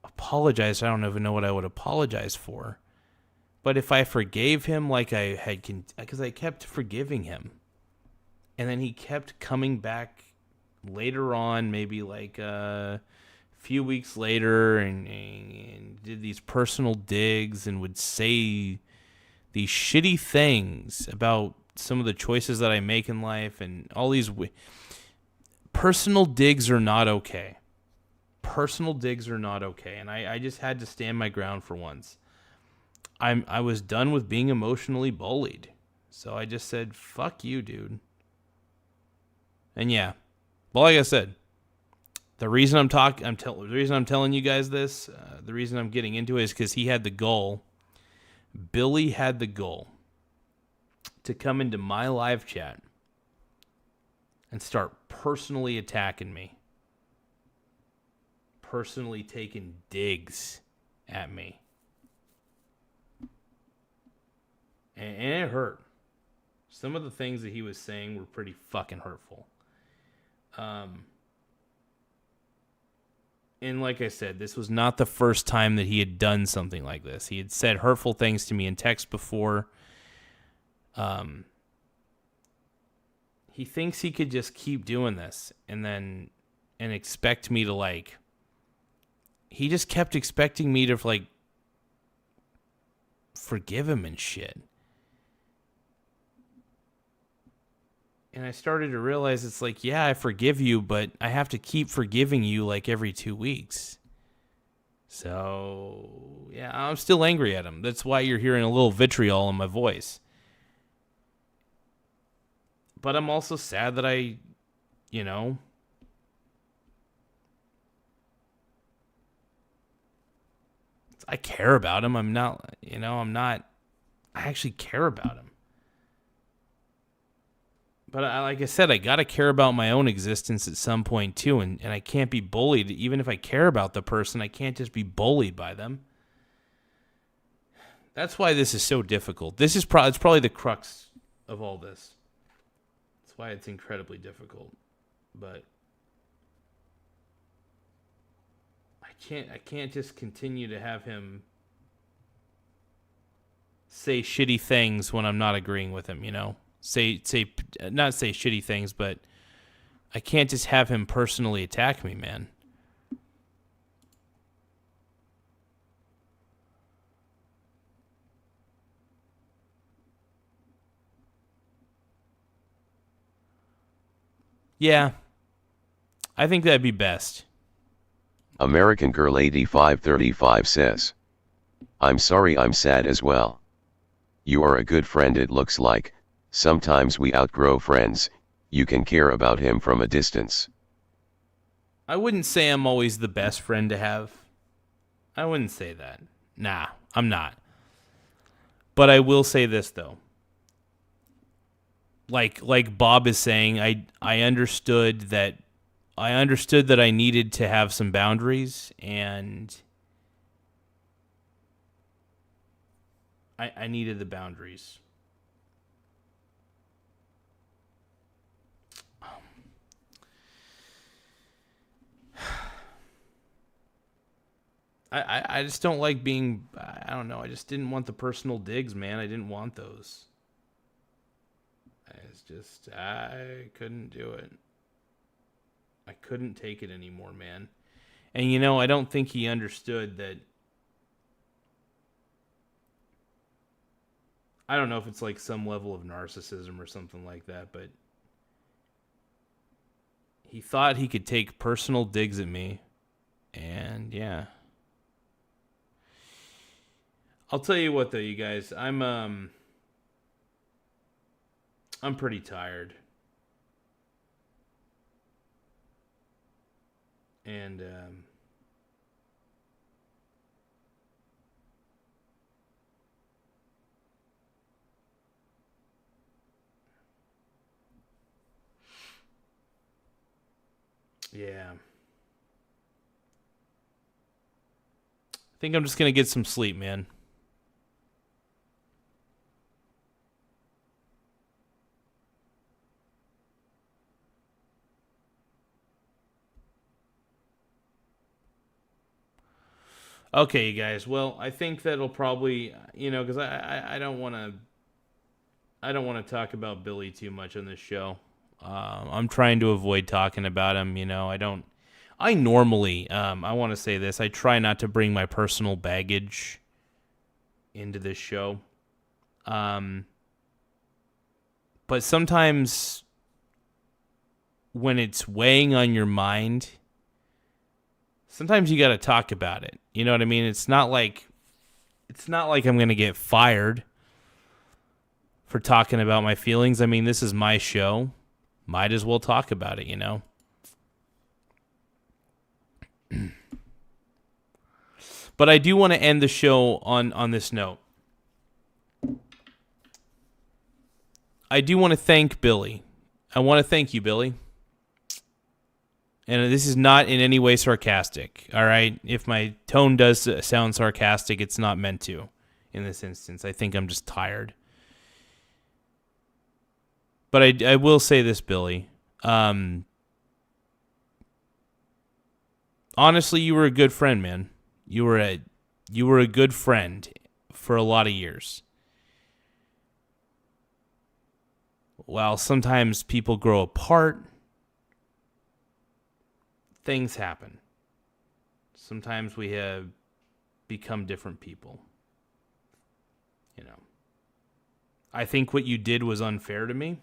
apologize, I don't even know what I would apologize for. But if I forgave him like I had, because I kept forgiving him, and then he kept coming back later on, maybe like a few weeks later, and did these personal digs and would say these shitty things about some of the choices that I make in life, and all these personal digs are not okay. Personal digs are not okay, and I just had to stand my ground for once. I was done with being emotionally bullied, so I just said, "Fuck you, dude." And yeah, well, like I said, the reason the reason I'm telling you guys this, the reason I'm getting into it is because he had the goal. Billy had the goal to come into my live chat and start personally attacking me, personally taking digs at me. And it hurt. Some of the things that he was saying were pretty fucking hurtful. And like I said, this was not the first time that he had done something like this. He had said hurtful things to me in text before. He thinks he could just keep doing this and expect me to, like, he just kept expecting me to, like, forgive him and shit. And I started to realize it's like, yeah, I forgive you, but I have to keep forgiving you like every 2 weeks. So, yeah, I'm still angry at him. That's why you're hearing a little vitriol in my voice. But I'm also sad that I care about him. I actually care about him. But like I said, I got to care about my own existence at some point too, and I can't be bullied. Even if I care about the person, I can't just be bullied by them. That's why this is so difficult. It's probably the crux of all this. That's why it's incredibly difficult. But I can't just continue to have him say shitty things when I'm not agreeing with him, not say shitty things, but I can't just have him personally attack me, man. Yeah, I think that'd be best. American Girl 8535 says, "I'm sorry, I'm sad as well. You are a good friend, it looks like. Sometimes we outgrow friends, you can care about him from a distance." I wouldn't say I'm always the best friend to have. I wouldn't say that. Nah, I'm not. But I will say this, though. Like Bob is saying, I understood that I needed to have some boundaries, and I needed the boundaries. I just don't like being, I don't know, I just didn't want the personal digs, man. I didn't want those. I couldn't do it. I couldn't take it anymore, man. And I don't think he understood that. I don't know if it's like some level of narcissism or something like that, but he thought he could take personal digs at me. And yeah. I'll tell you what though, you guys, I'm pretty tired. And yeah. I think I'm just going to get some sleep, man. Okay, you guys. Well, I think that'll probably, because I don't want to talk about Billy too much on this show. I'm trying to avoid talking about him. I normally, I want to say this, I try not to bring my personal baggage into this show. But sometimes when it's weighing on your mind, sometimes you got to talk about it. You know what I mean? It's not like I'm going to get fired for talking about my feelings. I mean, this is my show. Might as well talk about it, But I do want to end the show on this note. I do want to thank Billy. I want to thank you, Billy. And this is not in any way sarcastic, all right? If my tone does sound sarcastic, it's not meant to in this instance. I think I'm just tired. But I will say this, Billy. Honestly, you were a good friend, man. You were a good friend for a lot of years. While sometimes people grow apart, things happen. Sometimes we have become different people. I think what you did was unfair to me.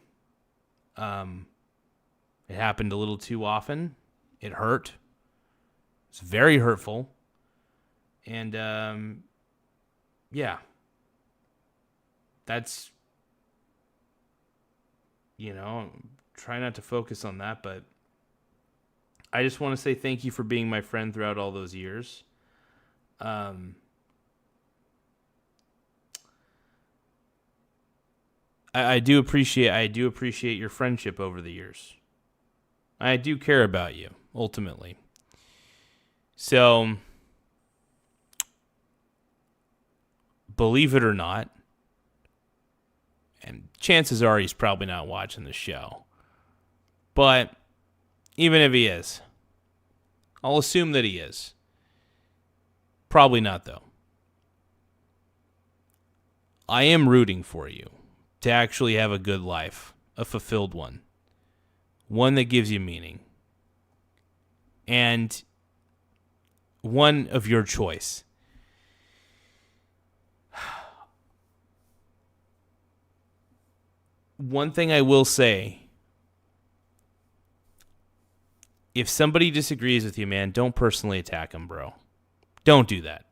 It happened a little too often. It hurt. It's very hurtful. And, yeah. That's, try not to focus on that, but I just want to say thank you for being my friend throughout all those years. I do appreciate your friendship over the years. I do care about you, ultimately. So, believe it or not, and chances are he's probably not watching the show, but even if he is, I'll assume that he is. Probably not, though. I am rooting for you to actually have a good life, a fulfilled one that gives you meaning, and one of your choice. One thing I will say, if somebody disagrees with you, man, don't personally attack them, bro. Don't do that.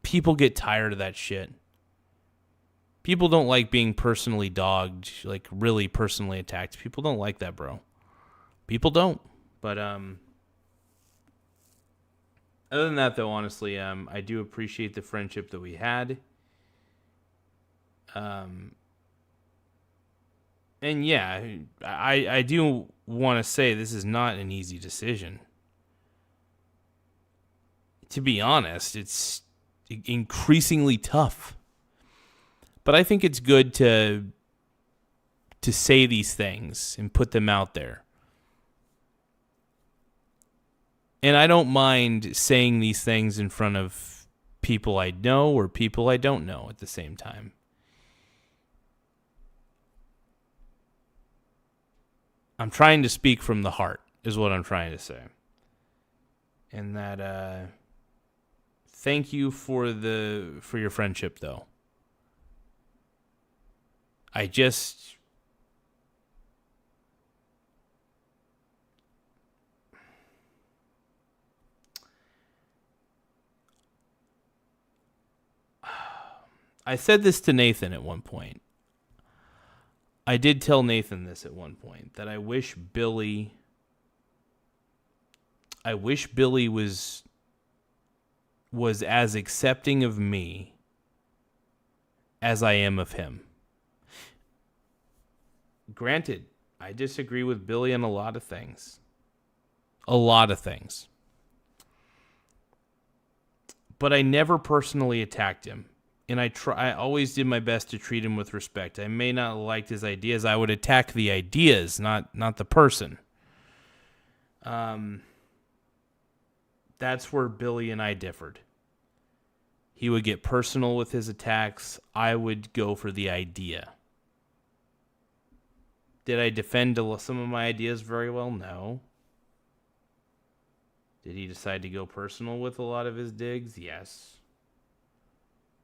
People get tired of that shit. People don't like being personally dogged, like really personally attacked. People don't like that, bro. People don't. But other than that, though, honestly, I do appreciate the friendship that we had. And yeah, I do want to say this is not an easy decision. To be honest, it's increasingly tough. But I think it's good to say these things and put them out there. And I don't mind saying these things in front of people I know or people I don't know at the same time. I'm trying to speak from the heart, is what I'm trying to say. And that, thank you for your friendship, though. I said this to Nathan at one point. I did tell Nathan this at one point, that I wish Billy was as accepting of me as I am of him. Granted, I disagree with Billy on a lot of things. A lot of things. But I never personally attacked him. And I always did my best to treat him with respect. I may not have liked his ideas. I would attack the ideas, not the person. That's where Billy and I differed. He would get personal with his attacks. I would go for the idea. Did I defend some of my ideas very well? No. Did he decide to go personal with a lot of his digs? Yes.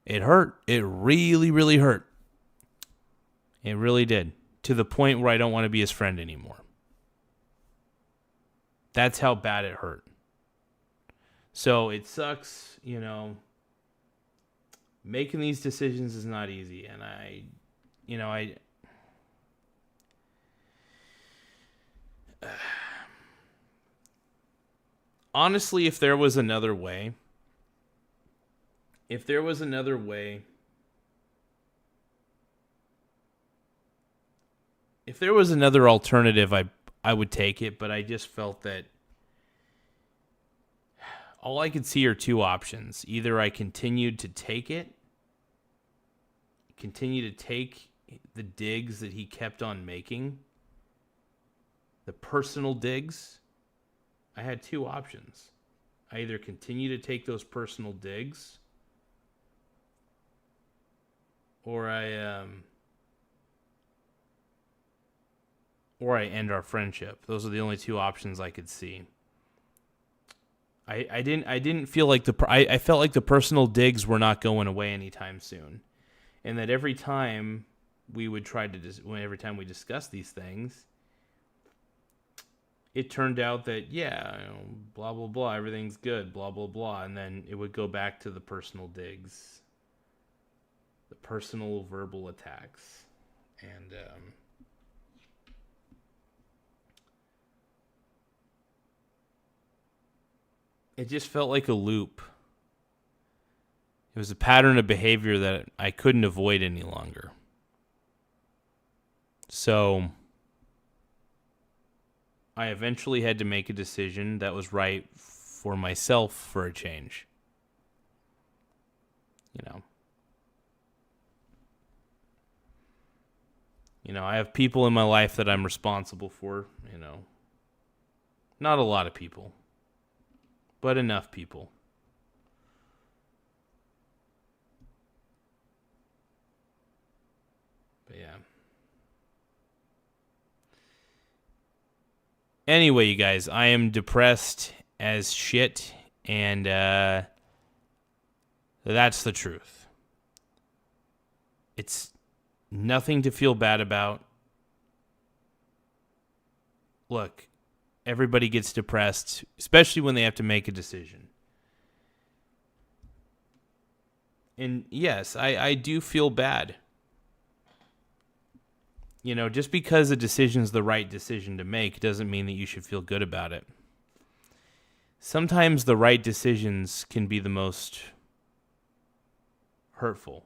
It hurt. It really, really hurt. It really did. To the point where I don't want to be his friend anymore. That's how bad it hurt. So it sucks, you know. Making these decisions is not easy. And honestly, if there was another way, if there was another alternative, I would take it, but I just felt that all I could see are two options. Either I continued to take it, continue to take the digs that he kept on making, the personal digs. I had two options. I either continue to take those personal digs, or I end our friendship. Those are the only two options I could see. I didn't feel like I felt like the personal digs were not going away anytime soon, and that every time we would every time we discussed these things, it turned out that blah blah blah, everything's good, blah blah blah, and then it would go back to the personal digs, the personal verbal attacks, and it just felt like a loop. It was a pattern of behavior that I couldn't avoid any longer. So I eventually had to make a decision that was right for myself for a change. I have people in my life that I'm responsible for, Not a lot of people, but enough people. But yeah. Anyway, you guys, I am depressed as shit, and that's the truth. It's nothing to feel bad about. Look, everybody gets depressed, especially when they have to make a decision. And yes, I do feel bad. Just because a decision's the right decision to make doesn't mean that you should feel good about it. Sometimes the right decisions can be the most hurtful.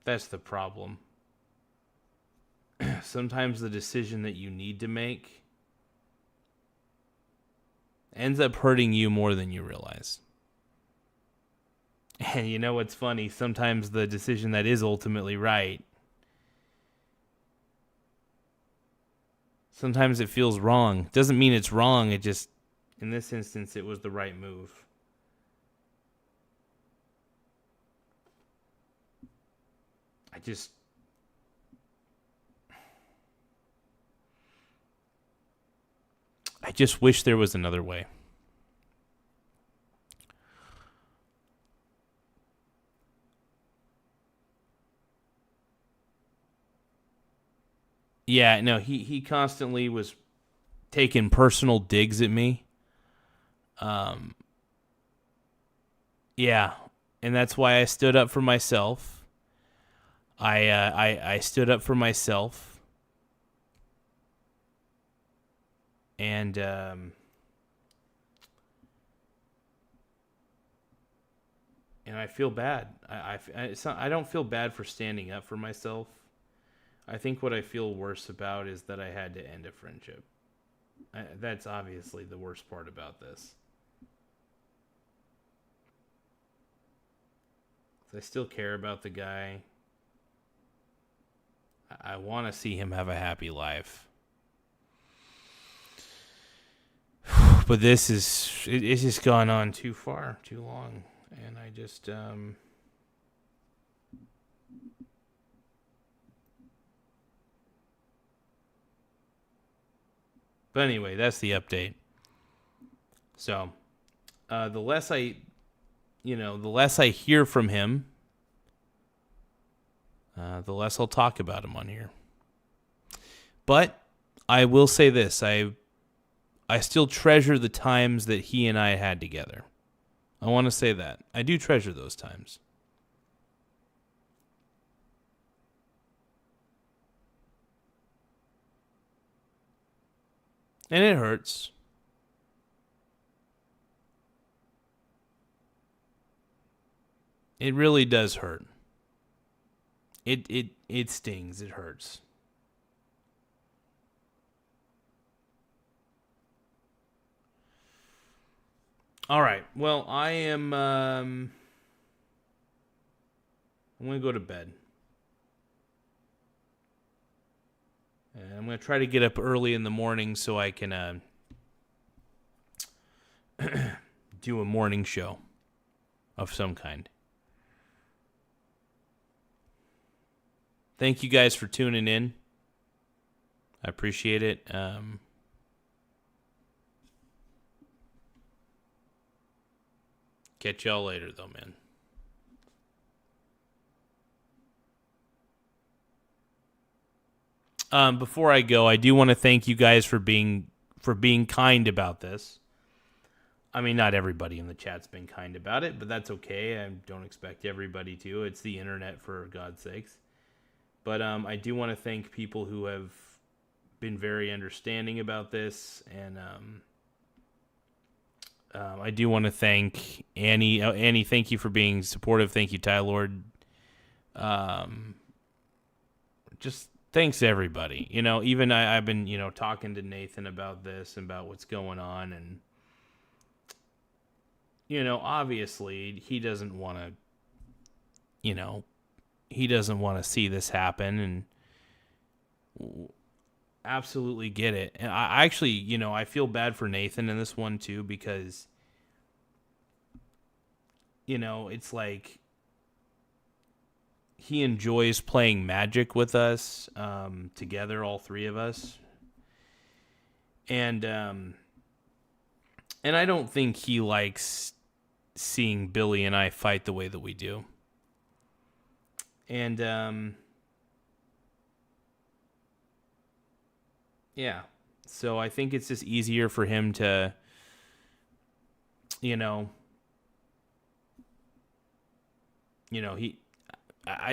That's the problem. Sometimes the decision that you need to make ends up hurting you more than you realize. And you know what's funny? Sometimes the decision that is ultimately right, sometimes it feels wrong. Doesn't mean it's wrong. It just, in this instance, it was the right move. I just wish there was another way. Yeah, no, he constantly was taking personal digs at me. Yeah, and that's why I stood up for myself. I stood up for myself, and I feel bad. I don't feel bad for standing up for myself. I think what I feel worse about is that I had to end a friendship. That's obviously the worst part about this. I still care about the guy. I want to see him have a happy life. But this is, it's just gone on too far, too long. And I just, but anyway, that's the update. So, the less I hear from him, the less I'll talk about him on here. But I will say this, I still treasure the times that he and I had together. I want to say that. I do treasure those times. And it hurts. It really does hurt. It stings. It hurts. All right. Well, I'm going to go to bed. And I'm going to try to get up early in the morning so I can do a morning show of some kind. Thank you guys for tuning in. I appreciate it. Catch y'all later, though, man. Before I go, I do want to thank you guys for being kind about this. I mean, not everybody in the chat's been kind about it, but that's okay. I don't expect everybody to. It's the internet, for God's sakes. But I do want to thank people who have been very understanding about this, and I do want to thank Annie. Annie, thank you for being supportive. Thank you, Ty Lord. Just thanks to everybody. You know, even I've been, talking to Nathan about this and about what's going on, and obviously he doesn't want to, he doesn't want to see this happen, and absolutely get it. And I actually, I feel bad for Nathan in this one too, because, it's like he enjoys playing Magic with us, together, all three of us. And I don't think he likes seeing Billy and I fight the way that we do. And, yeah. So I think it's just easier for him to, I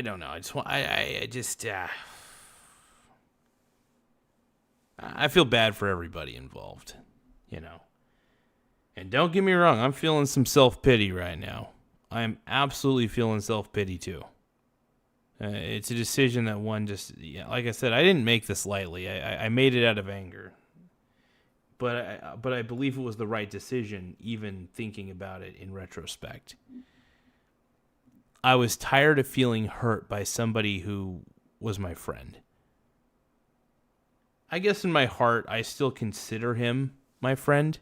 don't know. I feel bad for everybody involved, And don't get me wrong, I'm feeling some self-pity right now. I am absolutely feeling self-pity too. It's a decision that one just, like I said, I didn't make this lightly. I made it out of anger. But I believe it was the right decision, even thinking about it in retrospect. I was tired of feeling hurt by somebody who was my friend. I guess in my heart, I still consider him my friend.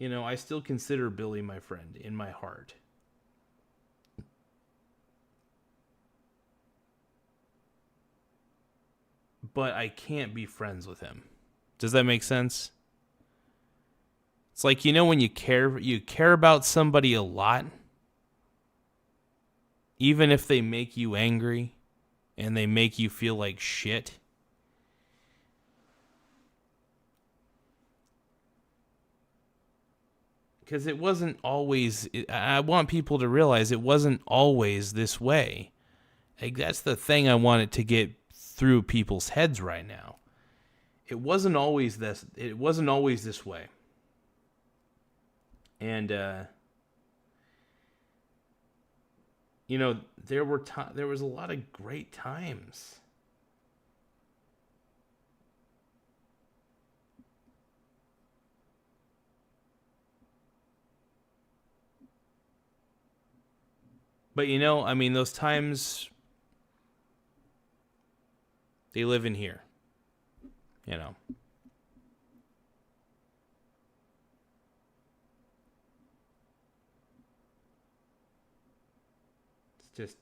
I still consider Billy my friend in my heart. But I can't be friends with him. Does that make sense? It's like, when you care about somebody a lot, even if they make you angry and they make you feel like shit. Because it wasn't always, I want people to realize it wasn't always this way. Like, that's the thing I wanted to get through people's heads right now. It wasn't always this way. And there was a lot of great times. But those times, they live in here. just,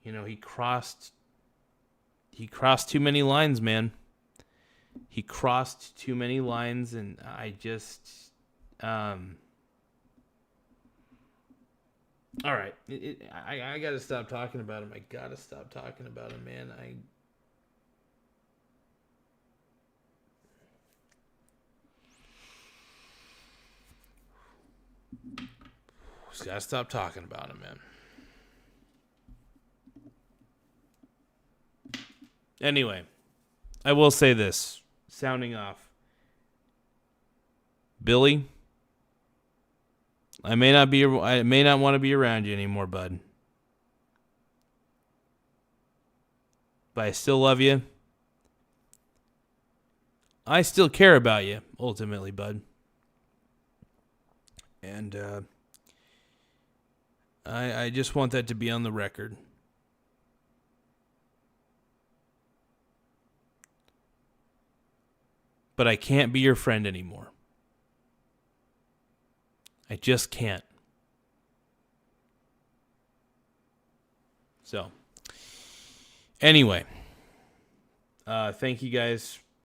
he crossed too many lines, man. He crossed too many lines, and I just, all right. I got to stop talking about him. I got to stop talking about him, man. Just got to stop talking about him, man. Anyway, I will say this, sounding off. Billy, I may not want to be around you anymore, bud. But I still love you. I still care about you, ultimately, bud. And I just want that to be on the record. But I can't be your friend anymore. I just can't. So, anyway, thank you guys